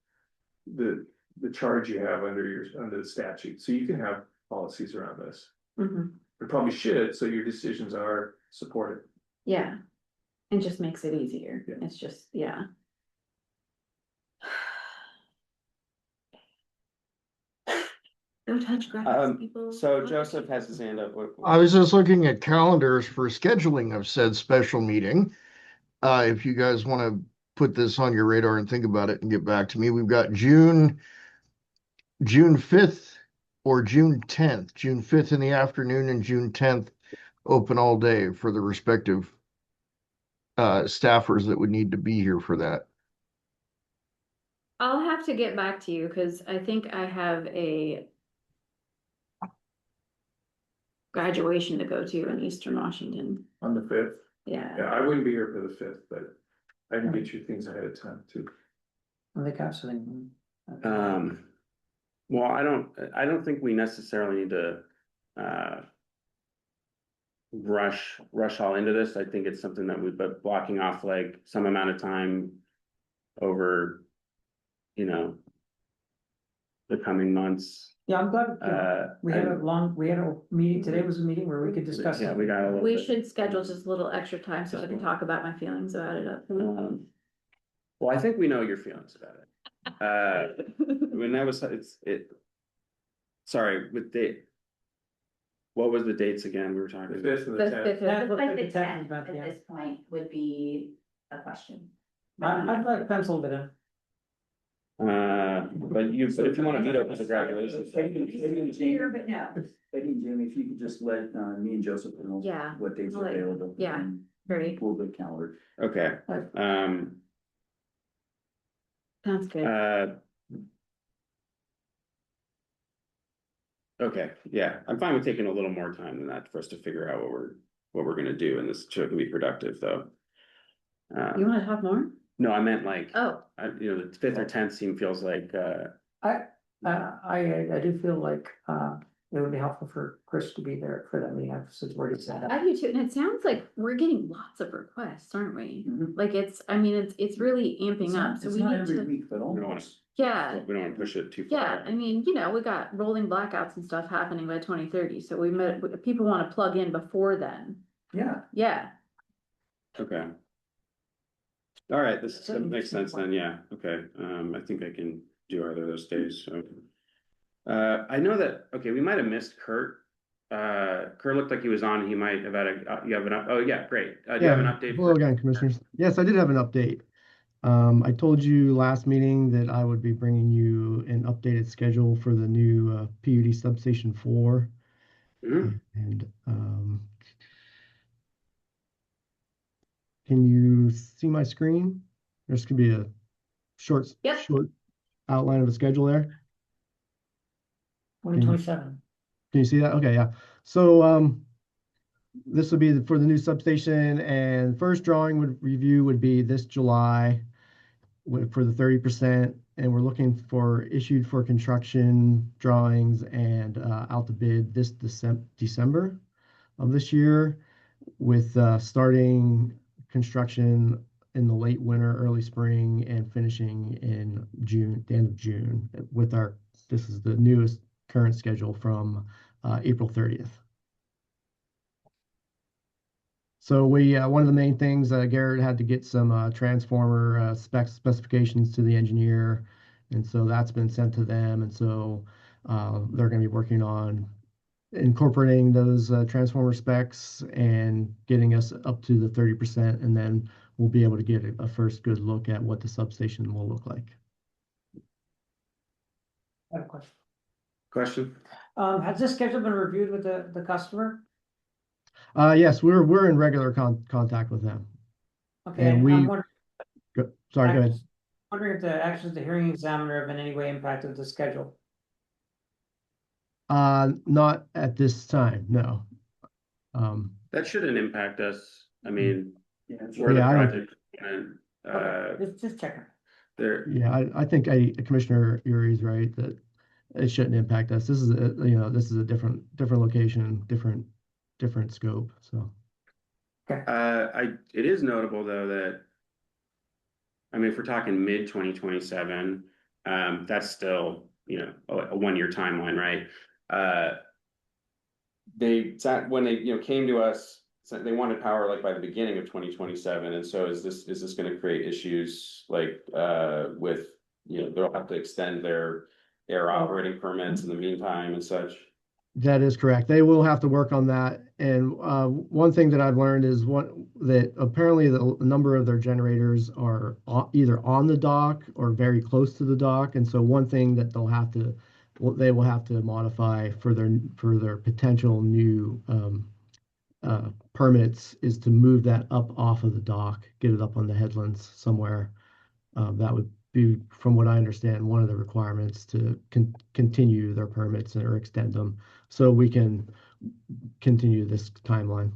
the charge you have under the statute, so you can have policies around this. Mhm. You probably should, so your decisions are supported. Yeah, it just makes it easier. Yeah. It's just, yeah. Don't touch graphics, people. So Joseph has his hand up. I was just looking at calendars for scheduling of said special meeting. If you guys want to put this on your radar and think about it and get back to me, we've got June 5th or June 10th, June 5th in the afternoon and June 10th open all day for the respective staffers that would need to be here for that. I'll have to get back to you because I think I have a graduation to go to in Eastern Washington. On the 5th, Yeah. yeah, I wouldn't be here for the 5th, but I can get you things ahead of time too. And the counseling. Well, I don't think we necessarily need to rush all into this. I think it's something that we've been blocking off like some amount of time over, you know, the coming months. Yeah, I'm glad, we had a meeting, today was a meeting where we could discuss. Yeah, we got a little We bit. should schedule just a little extra time so I can talk about my feelings about it. Well, I think we know your feelings about it. When that was, sorry, with date. What was the dates again we were talking? The 5th and the The 10th. fifth, That But looks like the the 10th tenth month, at yeah. this point would be a question. I'd like penciled it in. But if you want to meet up with the graduation. Here, but no. Peggy and Jamie, if you could just let me and Joseph know Yeah. what dates I'll are let you know. available. Yeah. and Great. We'll go calendar. Okay, Sounds good. Okay, yeah, I'm fine with taking a little more time than that for us to figure out what we're gonna do, and this show can be productive, though. You wanna talk more? No, I meant like, Oh, you know, the 5th or 10th feels like, I do feel like, it would be helpful for Chris to be there for that meeting, since we're already set up. I do too, and it sounds like we're getting lots of requests, aren't we? Mhm. Like it's really amping up, so It's we not need every to, week, but wanna- almost. yeah. we don't wanna push it too far. Yeah, I mean, you know, we got rolling blackouts and stuff happening by 2030, so people wanna plug in before then. Yeah, Yeah, Okay. All right, that makes sense then, yeah, okay, I think I can do either of those days, so. I know that, okay, we might have missed Kurt. Kurt looked like he was on, he might have had oh, yeah, great. Do you have an update? Hello again, commissioners. Yes, I did have an update. I told you last meeting that I would be bringing you an updated schedule for the new PUD substation 4. Mhm. And can you see my screen? There's gonna be a short outline of the schedule there. 2027. Can you see that? Okay, yeah. So this would be for the new substation, and first drawing would be this July for the 30%, and we're looking for issued for construction drawings and out to bid this December of this year, with starting construction in the late winter, early spring, and finishing in June, the end of June. This is the newest current schedule from April 30th. So one of the main things, Garrett had to get some transformer specifications to the engineer, and so that's been sent to them, and so they're going to be working on incorporating those transformer specs and getting us up to the 30%, and then we'll be able to get a first good look at what the substation will look like. I have a question. Question? Has this schedule been reviewed with the customer? Yes, we're in regular contact with them. Okay, And I'm wondering. Sorry, go ahead. Wondering if the actions of the hearing examiner have in any way impacted the schedule? Not at this time, no. That shouldn't impact us, I mean, yeah. we're the Yeah, I don't- project, and, Okay, just checking. there, Yeah, I think Commissioner Urie's right that it shouldn't impact us. This is a different location, different scope, so. It is notable though that, I mean, if we're talking mid 2027, that's still, you know, a 1 year timeline, right? When they, you know, came to us, so they wanted power like by the beginning of 2027. And so is this going to create issues like, with, you know, they'll have to extend their operating permits in the meantime and such? That is correct. They will have to work on that. And one thing that I've learned is that apparently a number of their generators are either on the dock or very close to the dock. And so one thing that they will have to modify for their potential new permits is to move that up off of the dock, get it up on the headlands somewhere. That would be, from what I understand, one of the requirements to continue their permits or extend them, so we can continue this timeline.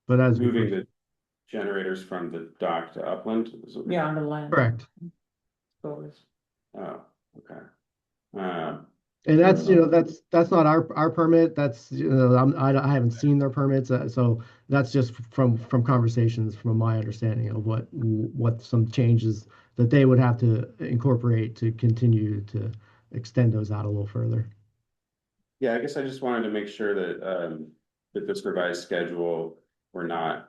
But as Moving the generators from the dock to upland? Yeah, on the land. correct. So it's- Oh, okay. And that's, you know, that's not our permit. That's, you know, I haven't seen their permits, so that's just from conversations, from my understanding of what some changes that they would have to incorporate to continue to extend those out a little further. Yeah, I guess I just wanted to make sure that, that this revised schedule, we're not,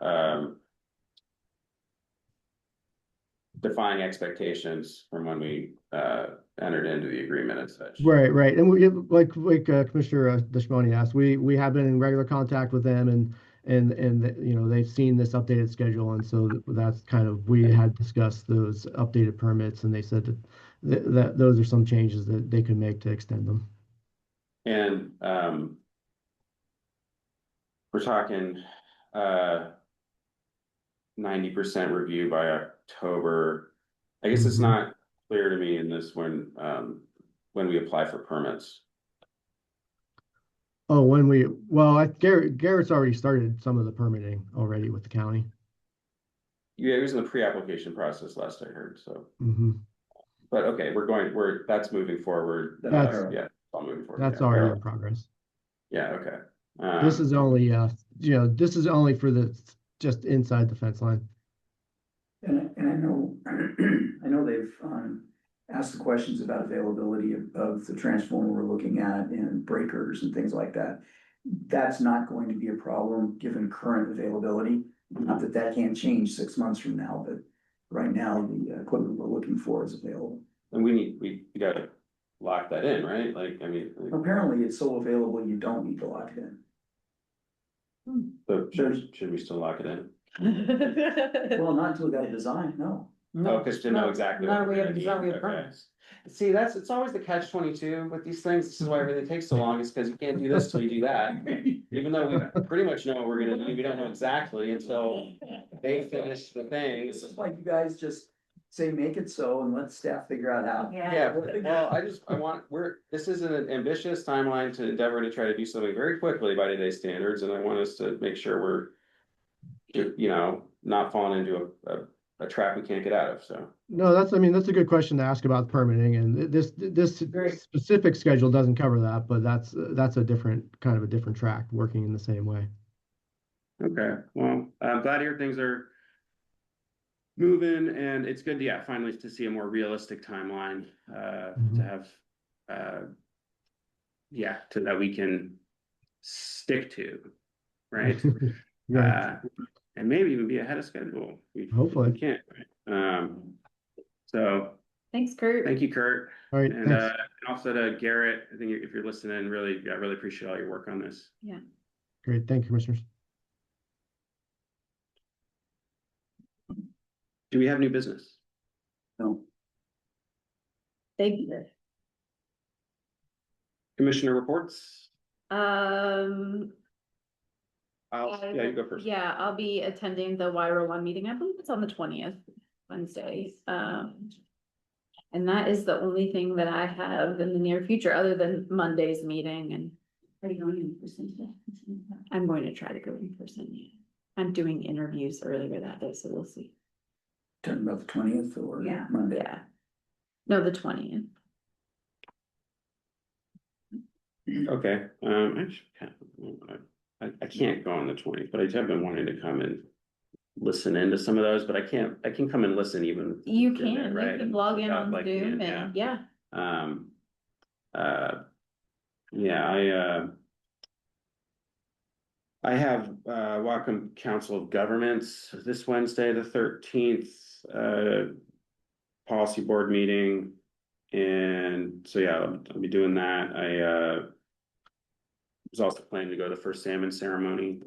defying expectations from when we, entered into the agreement and such. Right. And like Commissioner Deshmani asked, we have been in regular contact with them, and you know, they've seen this updated schedule, and so that's kind of, we had discussed those updated permits, and they said that those are some changes that they could make to extend them. And, we're talking, 90% review by October. I guess it's not clear to me in this when we apply for permits. Oh, Garrett's already started some of the permitting already with the county. Yeah, it was in the pre-application process last I heard, so. Mhm. But okay, that's moving forward. That's- All moving forward. That's Yeah, already parallel. in progress. Yeah, okay. This is only, you know, this is only for just inside the fence line. And I know, I know they've, asked the questions about availability of the transformer we're looking at and breakers and things like that. That's not going to be a problem given current availability. Not that that can't change 6 months from now, but right now the equipment we're looking for is available. And we gotta lock that in, right? Like, I mean, Apparently it's so available, you don't need to lock it in. so should we still lock it in? Well, not until we got a design, no. Oh, because to know exactly. No, what we we're have a gonna design, we need. have Okay. permits. See, it's always the catch-22 with these things. This is why everything takes so long, is because you can't do this till you do that. Even though we pretty much know what we're gonna do, we don't know exactly until they finish the It's things. just like you guys just say, make it so, and let staff figure out how. Yeah, well, this is an ambitious timeline to endeavor to try to do something very quickly by today's standards, and I want us to make sure we're, you know, not falling into a trap we can't get out of, so. No, that's a good question to ask about permitting, and this Great. specific schedule doesn't cover that, but that's a different track, working in the same way. Okay, well, I'm glad to hear things are moving, and it's good to, yeah, finally to see a more realistic timeline, to have, yeah, to that we can stick to, right? Right. And maybe even be ahead of schedule. Hopefully. We can't, right? So, Thanks, Kurt. thank you, Kurt. All right, And thanks. also to Garrett, I think if you're listening, really, I really appreciate all your work on this. Yeah. Great, thank you, commissioners. Do we have new business? No. Thank you. Commissioner reports? Yeah, you go first. Yeah, I'll be attending the YRO1 meeting. I believe it's on the 20th, Wednesday. And that is the only thing that I have in the near future, other than Monday's meeting, and Are you going in person today? I'm going to try to go in person. Yeah. I'm doing interviews earlier that day, so we'll see. Talking about the 20th or Yeah. Monday? Yeah. No, the 20th. Okay, actually, I can't go on the 20th, but I have been wanting to come and listen into some of those, but I can come and listen even. You in there, can, right? you can And log in without, on like, Zoom being- and, yeah, Um, yeah, I have Whatcom Council of Governments this Wednesday, the 13th, policy board meeting. And so, yeah, I'll be doing that. I was also planning to go to the first salmon ceremony,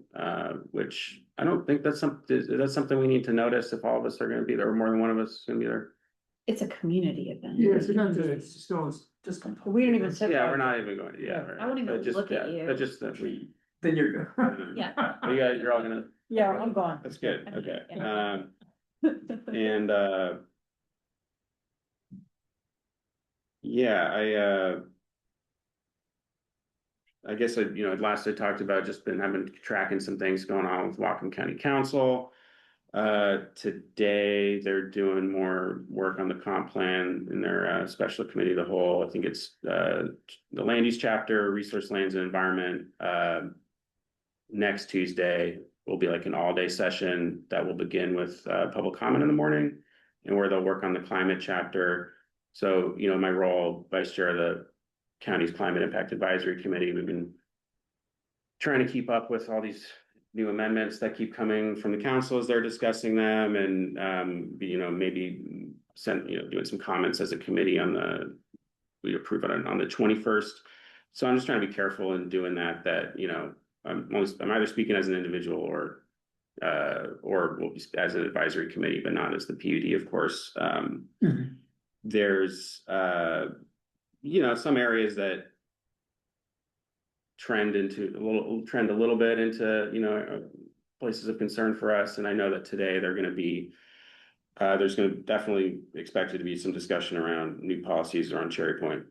which I don't think that's something we need to notice if all of us are gonna be there, or more than one of us is gonna be there. it's a community event. Yeah, it's not the, it's still, Just, we don't even set. Yeah, that. we're not even going, yeah. Yeah, right. I won't even But just- look at yeah, you. But just that we. then you're good. Yeah. You're all gonna, Yeah, I'm gone. that's good, okay. Yeah. And, yeah, I guess last I talked about just been tracking some things going on with Whatcom County Council. Today, they're doing more work on the comp plan in their special committee of the whole. I think it's the land use chapter, resource lands and environment. Next Tuesday will be like an all-day session that will begin with public comment in the morning, and where they'll work on the climate chapter. So, my role, vice chair of the county's climate impact advisory committee, we've been trying to keep up with all these new amendments that keep coming from the council as they're discussing them, and maybe doing some comments as a committee we approve it on the 21st. So I'm just trying to be careful in doing that I'm either speaking as an individual or will be as an advisory committee, but not as the PUD, of course. There's some areas that trend a little bit into places of concern for us, and I know that today they're going to be there's going to definitely expected to be some discussion around new policies around Cherry Point,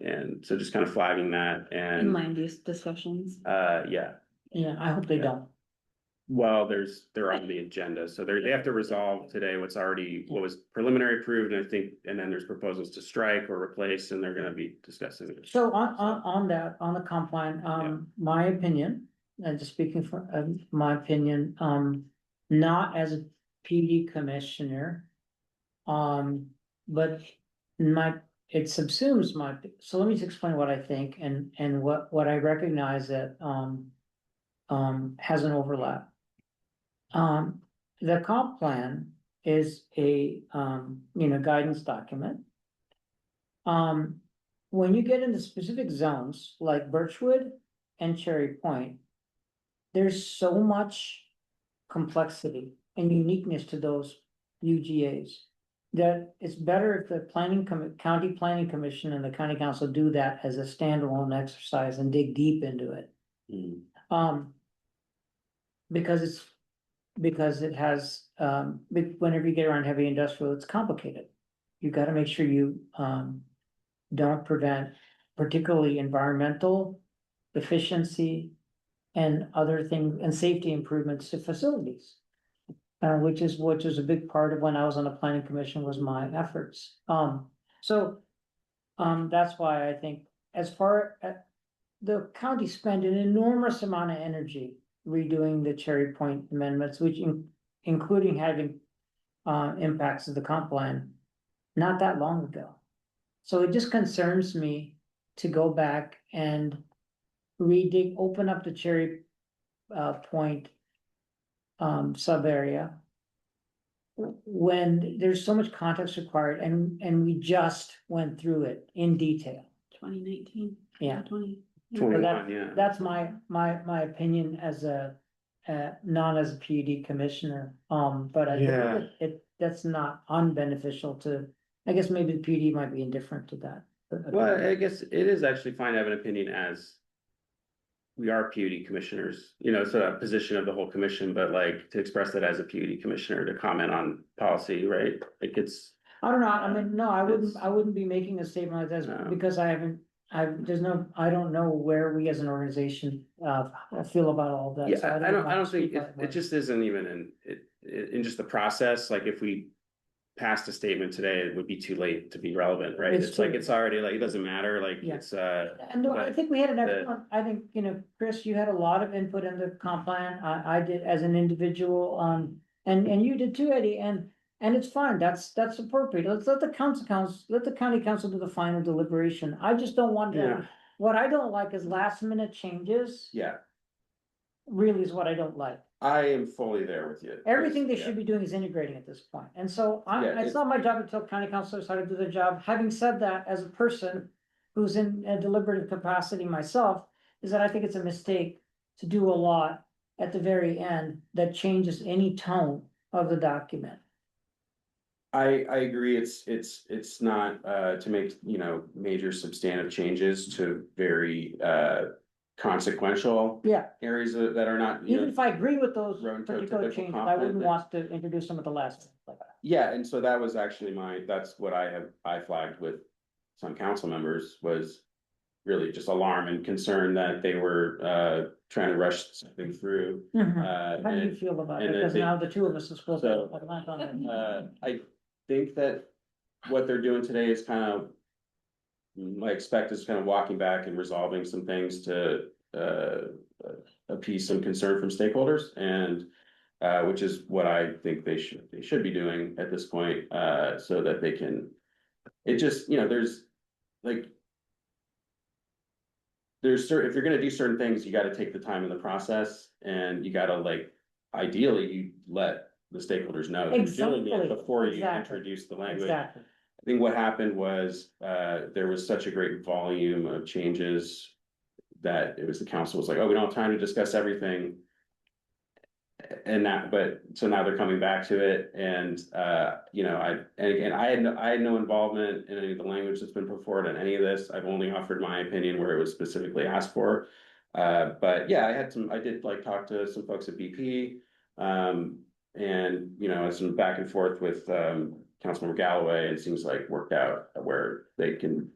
and so just kind of flagging that. And And land use discussions. yeah, I hope they don't. well, they're on the agenda, so they have to resolve today what was preliminary approved, and I think, and then there's proposals to strike or replace, and they're going to be discussing it. So on that, on the comp plan, my opinion, and just speaking for my opinion, not as a PD commissioner. But it subsumes so let me just explain what I think and what I recognize that has an overlap. The comp plan is a guidance document. When you get into specific zones like Birchwood and Cherry Point, there's so much complexity and uniqueness to those UGAs that it's better if the county planning commission and the county council do that as a standalone exercise and dig deep into it. Because it has, whenever you get around heavy industrial, it's complicated. You gotta make sure you, don't prevent particularly environmental efficiency and other things, and safety improvements to facilities. Which is a big part of when I was on the planning commission was my efforts. That's why I think as far as the county spent an enormous amount of energy redoing the Cherry Point amendments, which including having impacts of the comp plan not that long ago. So it just concerns me to go back and open up the Cherry Point sub area when there's so much context required, and we just went through it in detail. 2019. Yeah. 21, yeah. That's my opinion as not as a PUD commissioner, but I think that's not unbeneficial to, I guess maybe the PUD might be indifferent to that. Well, I guess it is actually fine to have an opinion as we are PUD commissioners, it's a position of the whole commission, but like to express that as a PUD commissioner to comment on policy, right? Like I don't know, I mean, no, I wouldn't be making a statement like this because I don't know where we as an organization feel about all that. Yeah, So I don't think it just isn't even in just the process. Like if we passed a statement today, it would be too late to be relevant, right? It's It's like, true. it's already like, it doesn't matter, like, Yeah. it's, And I but think we had an the- excellent, I think, Chris, you had a lot of input in the comp plan. I did as an individual, and you did too, Eddie, and it's fine. That's appropriate. Let's let the let the county council do the final deliberation. I just don't want Yeah. to, what I don't like is last minute changes, yeah, really is what I don't like. I am fully there with you. Everything they Yeah. should be doing is integrating at this point. And so Yeah, it's not my job to tell county councilors how to do their job. Having said that, as a person who's in a deliberative capacity myself, is that I think it's a mistake to do a lot at the very end that changes any tone of the document. I agree, it's not, to make, major substantive changes to very, consequential Yeah, areas that are not, even if I agree with those Road particular prototypical changes, I comp wouldn't plan. want to introduce them at the last. Yeah, and so that was actually that's what I flagged with some council members, was really just alarm and concern that they were, trying to rush something through. How do you And, feel about it? and Because they- now the two of us are supposed to. So, I think that what they're doing today is kind of, I expect is kind of walking back and resolving some things to, appease some concern from stakeholders, and which is what I think they should be doing at this point, so that they can. It just, there's like. If you're gonna do certain things, you gotta take the time in the process, and you gotta ideally, you let the stakeholders know that you're doing it Exactly, before you exactly, introduce the language. Exactly. I think what happened was, there was such a great volume of changes that it was, the council was like, oh, we don't have time to discuss everything. And so now they're coming back to it, and, and again, I had no involvement in any of the language that's been put forward in any of this. I've only offered my opinion where it was specifically asked for. But yeah, I did talk to some folks at BP, and, some back and forth with, Councilmember Galloway, and it seems like worked out where they can.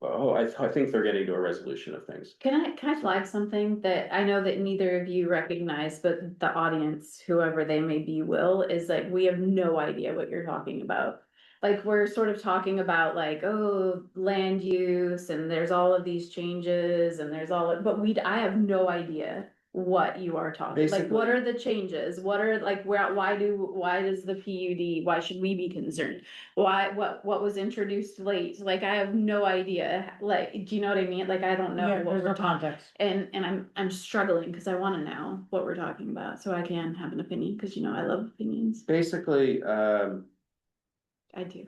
Oh, I think they're getting to a resolution of things. Can I flag something that I know that neither of you recognize, but the audience, whoever they may be, is like, we have no idea what you're talking about. Like, we're sort of talking about oh, land use, and there's all of these changes, and there's but I have no idea what you are talking, what are the changes? What are why does the PUD, why should we be concerned? What was introduced late? I have no idea, do you know what I mean? I don't know Yeah, what there's we're no talking. context. And I'm struggling because I wanna know what we're talking about, so I can have an opinion, because I love opinions. Basically, I do.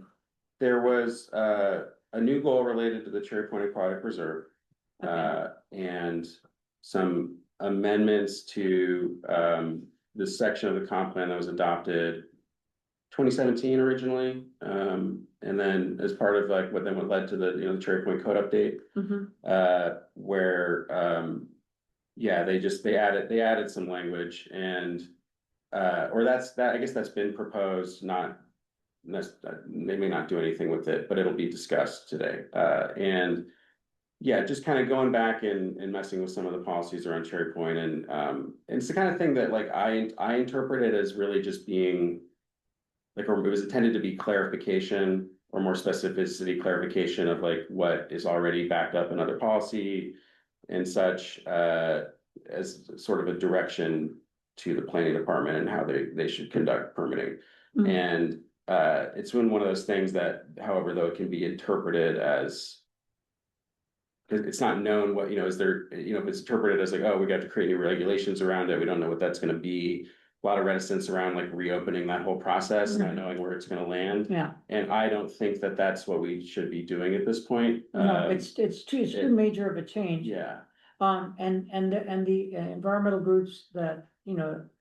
there was, a new goal related to the Cherry Point Aquatic Reserve. Okay. And some amendments to, the section of the comp plan that was adopted 2017 originally, and then as part of what led to the, the Cherry Point code update, where, yeah, they added some language, and, or I guess that's been proposed, they may not do anything with it, but it'll be discussed today, and yeah, just kind of going back and messing with some of the policies around Cherry Point, and it's the kind of thing that I interpret it as really just being or it was intended to be clarification or more specificity clarification of what is already backed up in other policy and such, as sort of a direction to the planning department and how they should conduct permitting. Mhm. And it's been one of those things that, however, though, it can be interpreted as, it's not known what, is there, if it's interpreted as oh, we got to create new regulations around it, we don't know what that's gonna be. A lot of reticence around reopening that whole process, not knowing where it's gonna land. Yeah, And I don't think that that's what we should be doing at this point. no, it's too major of a change. Yeah, And the environmental groups that,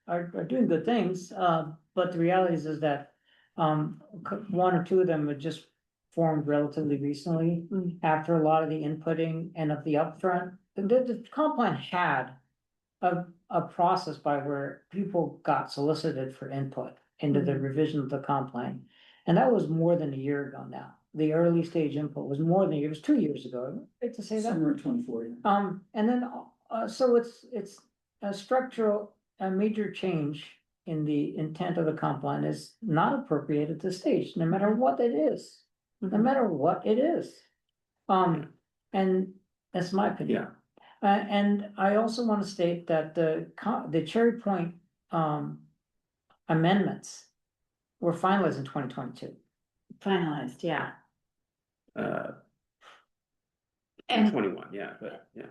are doing good things, but the reality is that, one or two of them have just formed relatively recently, after a lot of the inputting and of the upfront. The comp plan had a process by where people got solicited for input into the revision of the comp plan. And that was more than a year ago now. The early stage input was more than a year, it was 2 years ago, right to say that? Summer of 24, yeah. And then, so it's a structural, a major change in the intent of the comp plan is not appropriate at this stage, no matter what it is, no matter what it is. And that's my opinion. And I also want to state that the Cherry Point, amendments were finalized in 2022. Finalized, yeah. In 21, yeah, but yeah.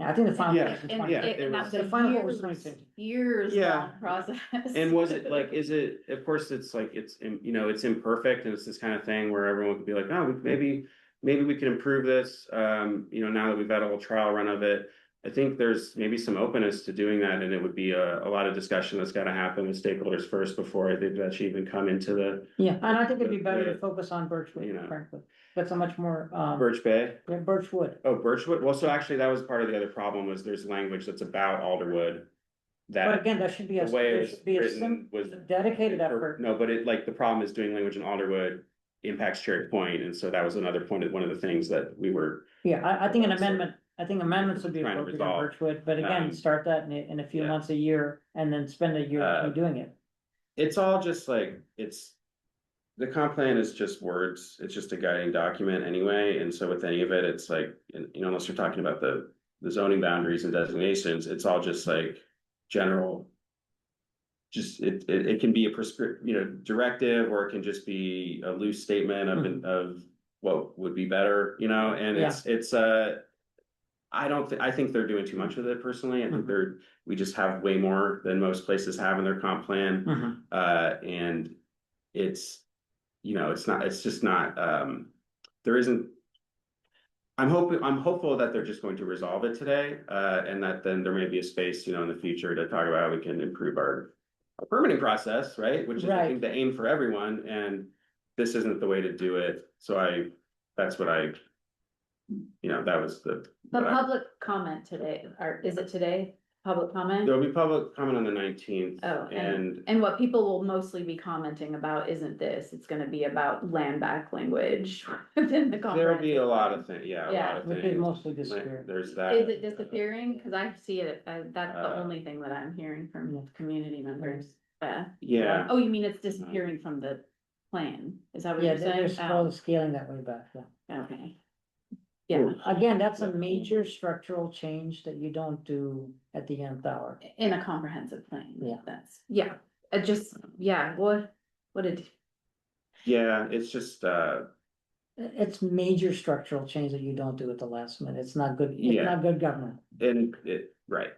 I think the final. Yeah, was in And 20 yeah, it- it and was- that was The a final vote was years, 2020. years Yeah. long process. And was it like, is it, of course, it's like, you know, it's imperfect and it's this kind of thing where everyone could be like, oh, maybe we can improve this. You know, now that we've had a whole trial run of it, I think there's maybe some openness to doing that, and it would be a lot of discussion that's got to happen with stakeholders first before they've actually even come into the Yeah, and I think it'd be better the- to focus on Birchwood, you know. frankly. That's a much more, Birch Bay. yeah, Birchwood. Oh, Birchwood. Well, so actually, that was part of the other problem was there's language that's about Alderwood. That But again, that should be a, the way it there was should be a written was dedicated effort. No, but it like the problem is doing language in Alderwood impacts Cherry Point, and so that was another point. One of the things that we were. Yeah, I think an Sort of amendment, I think amendments would be trying to appropriate in resolve. Birchwood, but again, start that in a few yeah. months, a year, and then spend a year doing it. It's all just like the comp plan is just words. It's just a guiding document anyway, and so with any of it, it's like you know, unless you're talking about the zoning boundaries and designations, it's all just like general. Just it can be a directive, or it can just be a loose statement of what would be better, you know, and it's I think they're doing too much with it personally. I think we just have way more than most places have in their comp plan. And it's, you know, it's just not, there isn't. I'm hopeful that they're just going to resolve it today, and that then there may be a space, you know, in the future to talk about how we can improve our permitting process, right? Which is I think the aim for everyone, and this isn't the way to do it. So that's what you know, that was The public comment today, or is it today? Public comment? There'll be public comment on the 19th. Oh, and and what people will mostly be commenting about isn't this, it's gonna be about land back language within the there'll be a comprehensive lot plan. of things, yeah, a Yeah. lot of Which is things. mostly disappearing. There's that. Is it disappearing? Cause I see it, that's the Uh, only thing that I'm hearing from community members. Yeah, Oh, you mean it's disappearing from the plan? Is that what Yeah, you're saying? they're slowly scaling that way back, yeah. Oh, okay. Yeah, Again, that's a major structural change that you don't do at the nth hour. in a comprehensive plan. Yeah. What did, yeah, it's just, It's major structural change that you don't do at the last minute. It's not good, it's Yeah. not good government. right.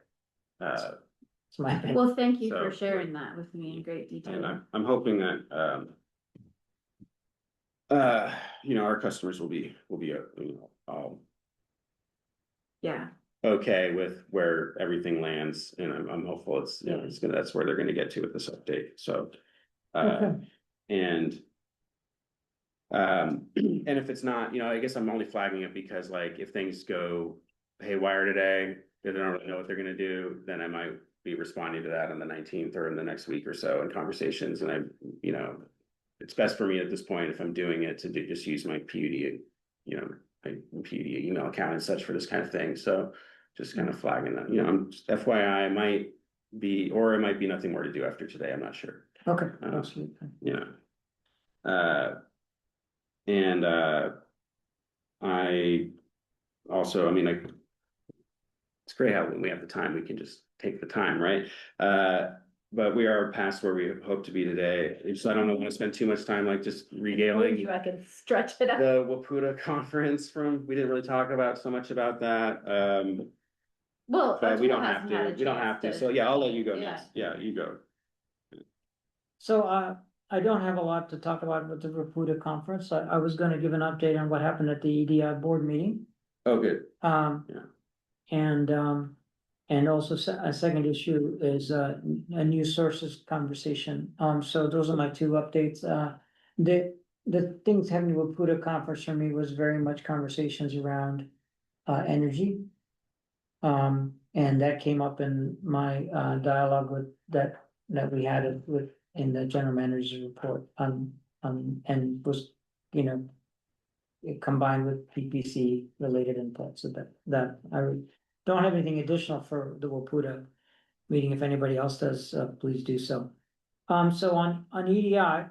It's my opinion. well, thank you for So- sharing that with me in great And detail. I'm hoping that, you know, our customers will be, you know, all Yeah, okay with where everything lands, and I'm hopeful it's, you know, that's where they're gonna get to with this update, so. Okay. And and if it's not, you know, I guess I'm only flagging it because like if things go haywire today, they don't really know what they're gonna do, then I might be responding to that on the 19th or in the next week or so in conversations, and you know, it's best for me at this point if I'm doing it to just use my PUD, you know, my PUD email account and such for this kind of thing. So just kind of flagging that, you know, I'm FYI, it might be, or it might be nothing more to do after today. I'm not sure, Okay, absolutely. you know. And I also, I mean, like, it's great how when we have the time, we can just take the time, right? But we are past where we hope to be today. So I don't want to spend too much time like just regaling I can stretch it out. the Whatcom conference we didn't really talk about so much about that. Well, But we don't hasn't have had to, a we don't chance have to. So yeah, I'll let you go Yeah. next. Yeah, you go. So, I don't have a lot to talk about with the Raputa conference. I was gonna give an update on what happened at the EDI board meeting. Oh, good. And also a second issue is a new sources conversation. So those are my two updates. The things having to put a conference for me was very much conversations around energy. And that came up in my dialogue with that we had in the general manager's report and was, you know, it combined with PPC related input, so that I don't have anything additional for the Waputa. meeting. If anybody else does, please do so. So on EDI,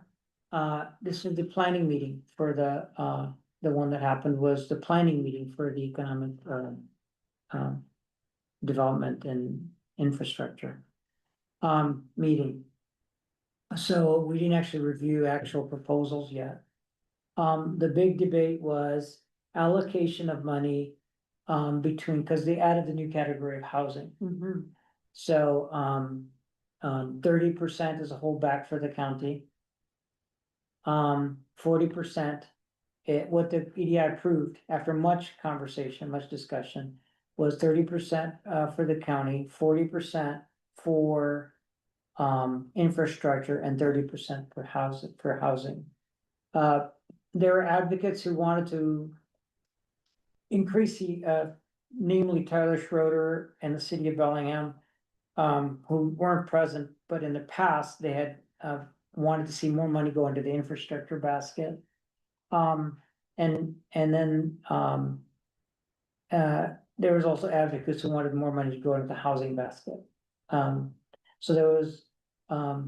this is the planning meeting for the one that happened was the planning meeting for the economic, development and infrastructure, meeting. So we didn't actually review actual proposals yet. The big debate was allocation of money, between, because they added the new category of housing. So, 30% is a holdback for the county. 40%, what the EDI approved after much conversation, much discussion, was 30% for the county, 40% for infrastructure, and 30% for housing. There were advocates who wanted to increase the, namely Tyler Schroeder and the city of Bellingham, who weren't present, but in the past, they had wanted to see more money go into the infrastructure basket. And then there was also advocates who wanted more money to go into the housing basket. So there was a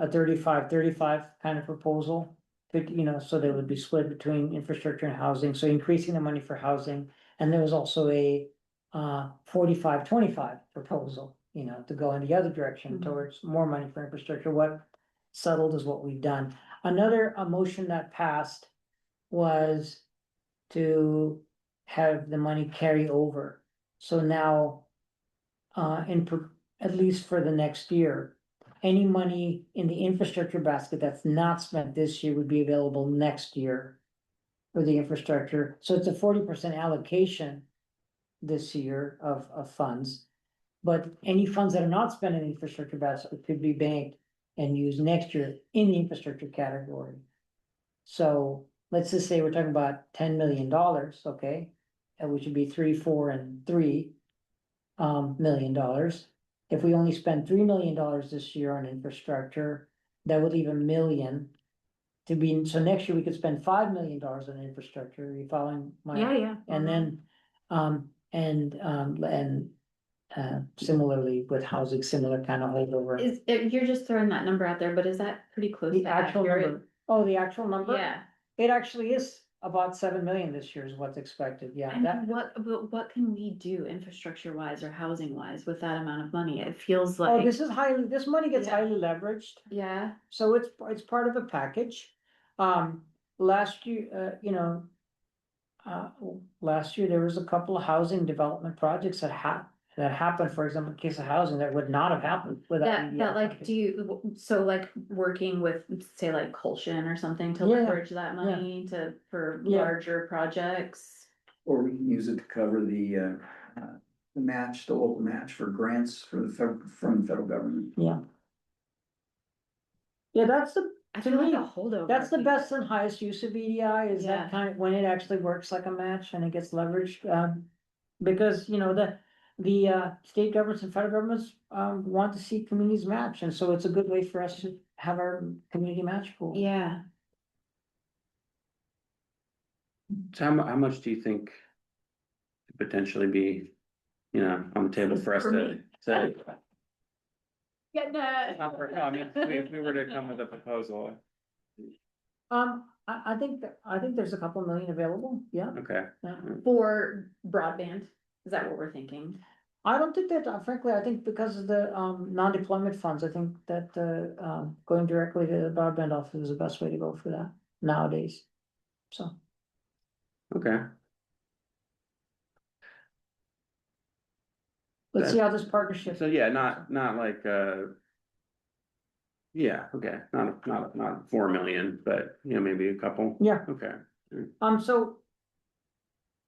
35-35 kind of proposal, but so they would be split between infrastructure and housing, so increasing the money for housing. And there was also a 45-25 proposal, to go in the other direction towards more money for infrastructure. What settled is what we've done. Another motion that passed was to have the money carry over. So now, at least for the next year, any money in the infrastructure basket that's not spent this year would be available next year for the infrastructure. So it's a 40% allocation this year of funds. But any funds that are not spent in the infrastructure basket could be banked and used next year in the infrastructure category. So let's just say we're talking about $10 million, okay? Which would be 3, 4, and $3 million. If we only spend $3 million this year on infrastructure, that would leave $1 million to be, so next year we could spend $5 million on infrastructure. Are you following my? Yeah. And then, similarly with housing, similar kind of holdover. You're just throwing that number out there, but is that pretty close The to actual accurate? number, oh, the actual number? Yeah. It actually is about 7 million this year is what's expected, yeah. And what can we do infrastructure wise or housing wise with that amount of money? It feels like. Oh, this money gets Yeah. highly leveraged, Yeah, so it's part of a package. Last year, last year there was a couple of housing development projects that happened, for example, in case of housing, that would not have happened without. that like, so like working with, say like Colshan or something to Yeah, leverage that money for Yeah. larger projects. Or we can use it to cover the match, the local match for grants from the federal government. Yeah. Yeah, that's I to feel like me, a holdover. that's the best and highest use of EDI is Yeah. that kind of, when it actually works like a match and it gets leveraged, because, the state governments and federal governments, want to see communities match, and so it's a good way for us to have our community match pool. Yeah, So how much do you think could potentially be, on the table for us For to me. say? yeah, No, I mean, if we were to come with a proposal, I think there's a couple million available, yeah. okay. Yeah. for broadband, is that what we're thinking? I don't think that, frankly, I think because of the, non-deployment funds, I think that, going directly to the broadband office is the best way to go for that nowadays, so. Okay, Let's see how this partnership. so yeah, not like, yeah, okay, not 4 million, but, maybe a couple. Yeah. Okay, So.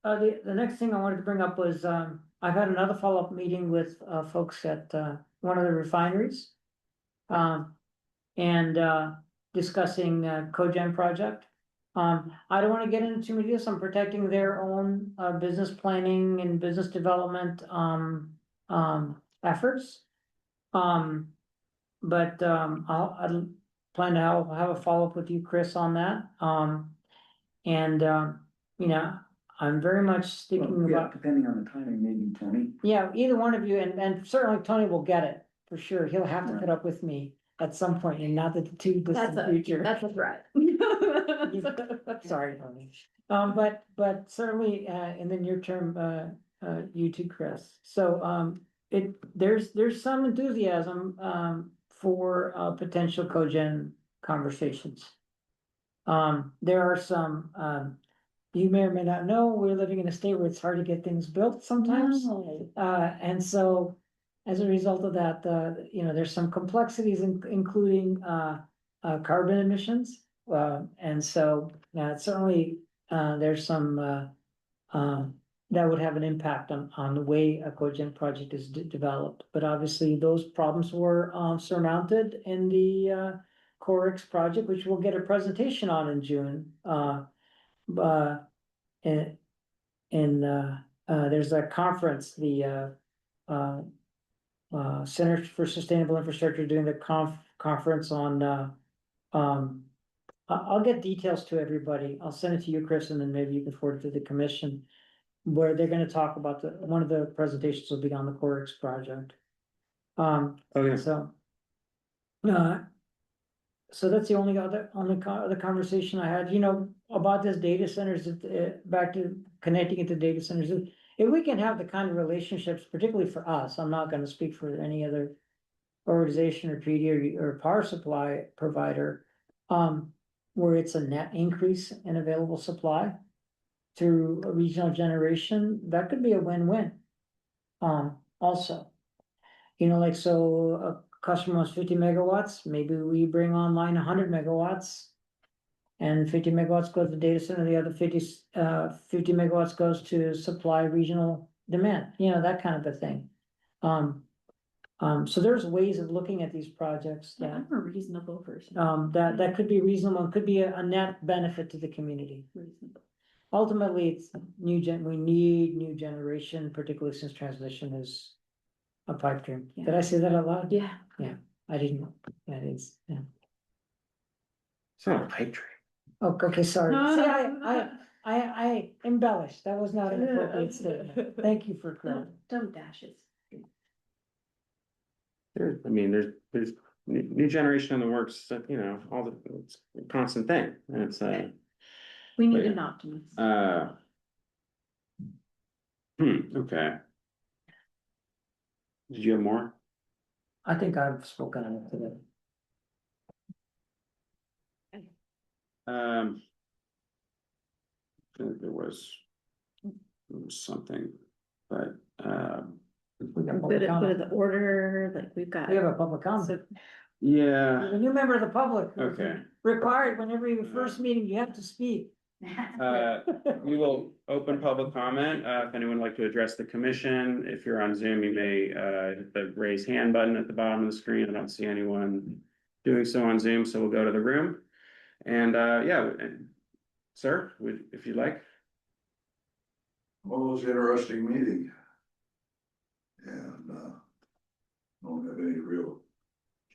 The next thing I wanted to bring up was, I've had another follow-up meeting with, folks at, one of the refineries. And discussing, cogen project. I don't wanna get into too many details, I'm protecting their own, business planning and business development, efforts. But, I'll plan to have a follow-up with you, Chris, on that. And, I'm very much sticking Well, yeah, about, depending on the timing, maybe Tony. yeah, either one of you, and certainly Tony will get it, for sure. He'll have to put up with me at some point and not the too distant future. That's a threat. Sorry, Tony. But certainly, in the near term, you too, Chris. So, there's some enthusiasm, for, potential cogen conversations. There are some, you may or may not know, we're living in a state where it's hard to get things built sometimes. And so as a result of that, there's some complexities including, carbon emissions. And so, certainly, there's some, that would have an impact on the way a cogen project is developed. But obviously, those problems were, surmounted in the, CoreX project, which we'll get a presentation on in June. There's a conference, the, Center for Sustainable Infrastructure doing the conference on, I'll get details to everybody. I'll send it to you, Chris, and then maybe you can forward it to the commission. Where they're gonna talk about one of the presentations will be on the CoreX project. Okay. So. So that's the only other conversation I had, about this data centers, back to connecting it to data centers. If we can have the kind of relationships, particularly for us, I'm not gonna speak for any other organization or treaty or power supply provider, where it's a net increase in available supply through a regional generation, that could be a win-win. Also, so a customer wants 50 megawatts, maybe we bring online 100 megawatts. And 50 megawatts goes to data center, the other 50 megawatts goes to supply regional demand, that kind of a thing. So there's ways of looking at these projects that, I'm a reasonable person. that could be reasonable, and could be a net benefit to the community. Reasonable. Ultimately, it's we need new generation, particularly since transmission is a pipe dream. Yeah. Did I say that out loud? Yeah. I didn't, yeah, it's, yeah. It's not a pipe dream. Oh, okay, sorry. See, I embellished. That was not an appropriate statement. Thank you for credit. Don't dashes. There's new generation in the works, it's a constant thing, and it's, We need yeah. an optimist. Okay. Did you have more? I think I've spoken on it today. I think there was something, but, We got Put public it comment. the order, like we've got. We have a public comment. yeah, There's a new member of the public. okay. Required, whenever your first meeting, you have to speak. We will open public comment, if anyone would like to address the commission. If you're on Zoom, you may, hit the raise hand button at the bottom of the screen. I don't see anyone doing so on Zoom, so we'll go to the room. And, sir, if you'd like. Well, it was an interesting meeting. And, don't have any real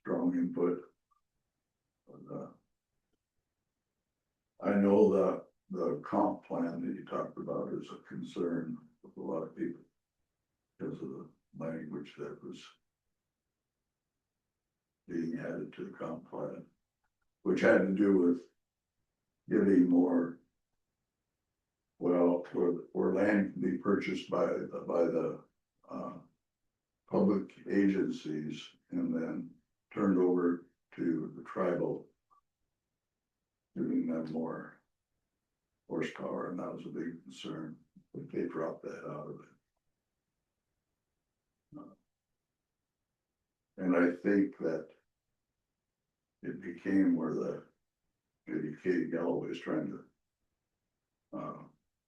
strong input. But, I know that the comp plan that you talked about is a concern with a lot of people. Because of the language that was being added to the comp plan, which had to do with giving more. Well, where land can be purchased by the public agencies and then turned over to the tribal, giving them more horsepower, and that was a big concern. They dropped that out of it. And I think that it became where maybe Katie Galloway is trying to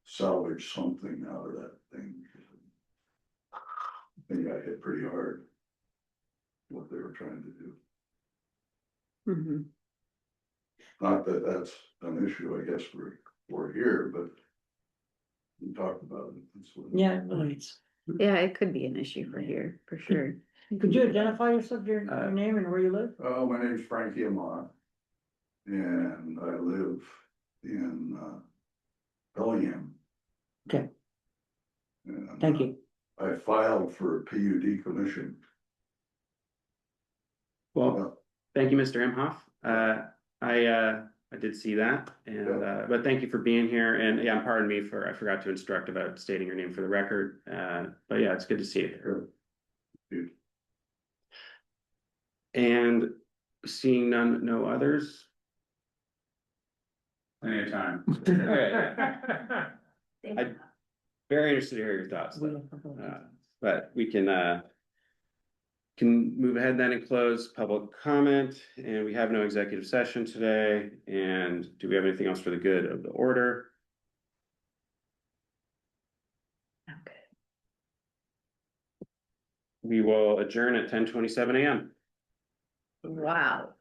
salvage something out of that thing. I think I hit pretty hard what they were trying to do. Mhm. Not that that's an issue, I guess, we're here, but we talked about it. That's what. Yeah, right. Yeah, it could be an issue for here, for sure. Could you identify yourself, your name and where you live? My name's Frankie Amott, and I live in Bellingham. Okay. And, Thank you. I filed for a PUD commission Well, thank you, Mr. Imhoff. I did see that, and but thank you for being here. And yeah, pardon me for I forgot to instruct about stating your name for the record. But yeah, it's good to see you. Good. And seeing none, no others. Plenty of time. I- Very interested to hear your thoughts, though. But we can move ahead then and close public comment, and we have no executive session today. And do we have anything else for the good of the order? Okay. We will adjourn at 10:27 a.m. Wow.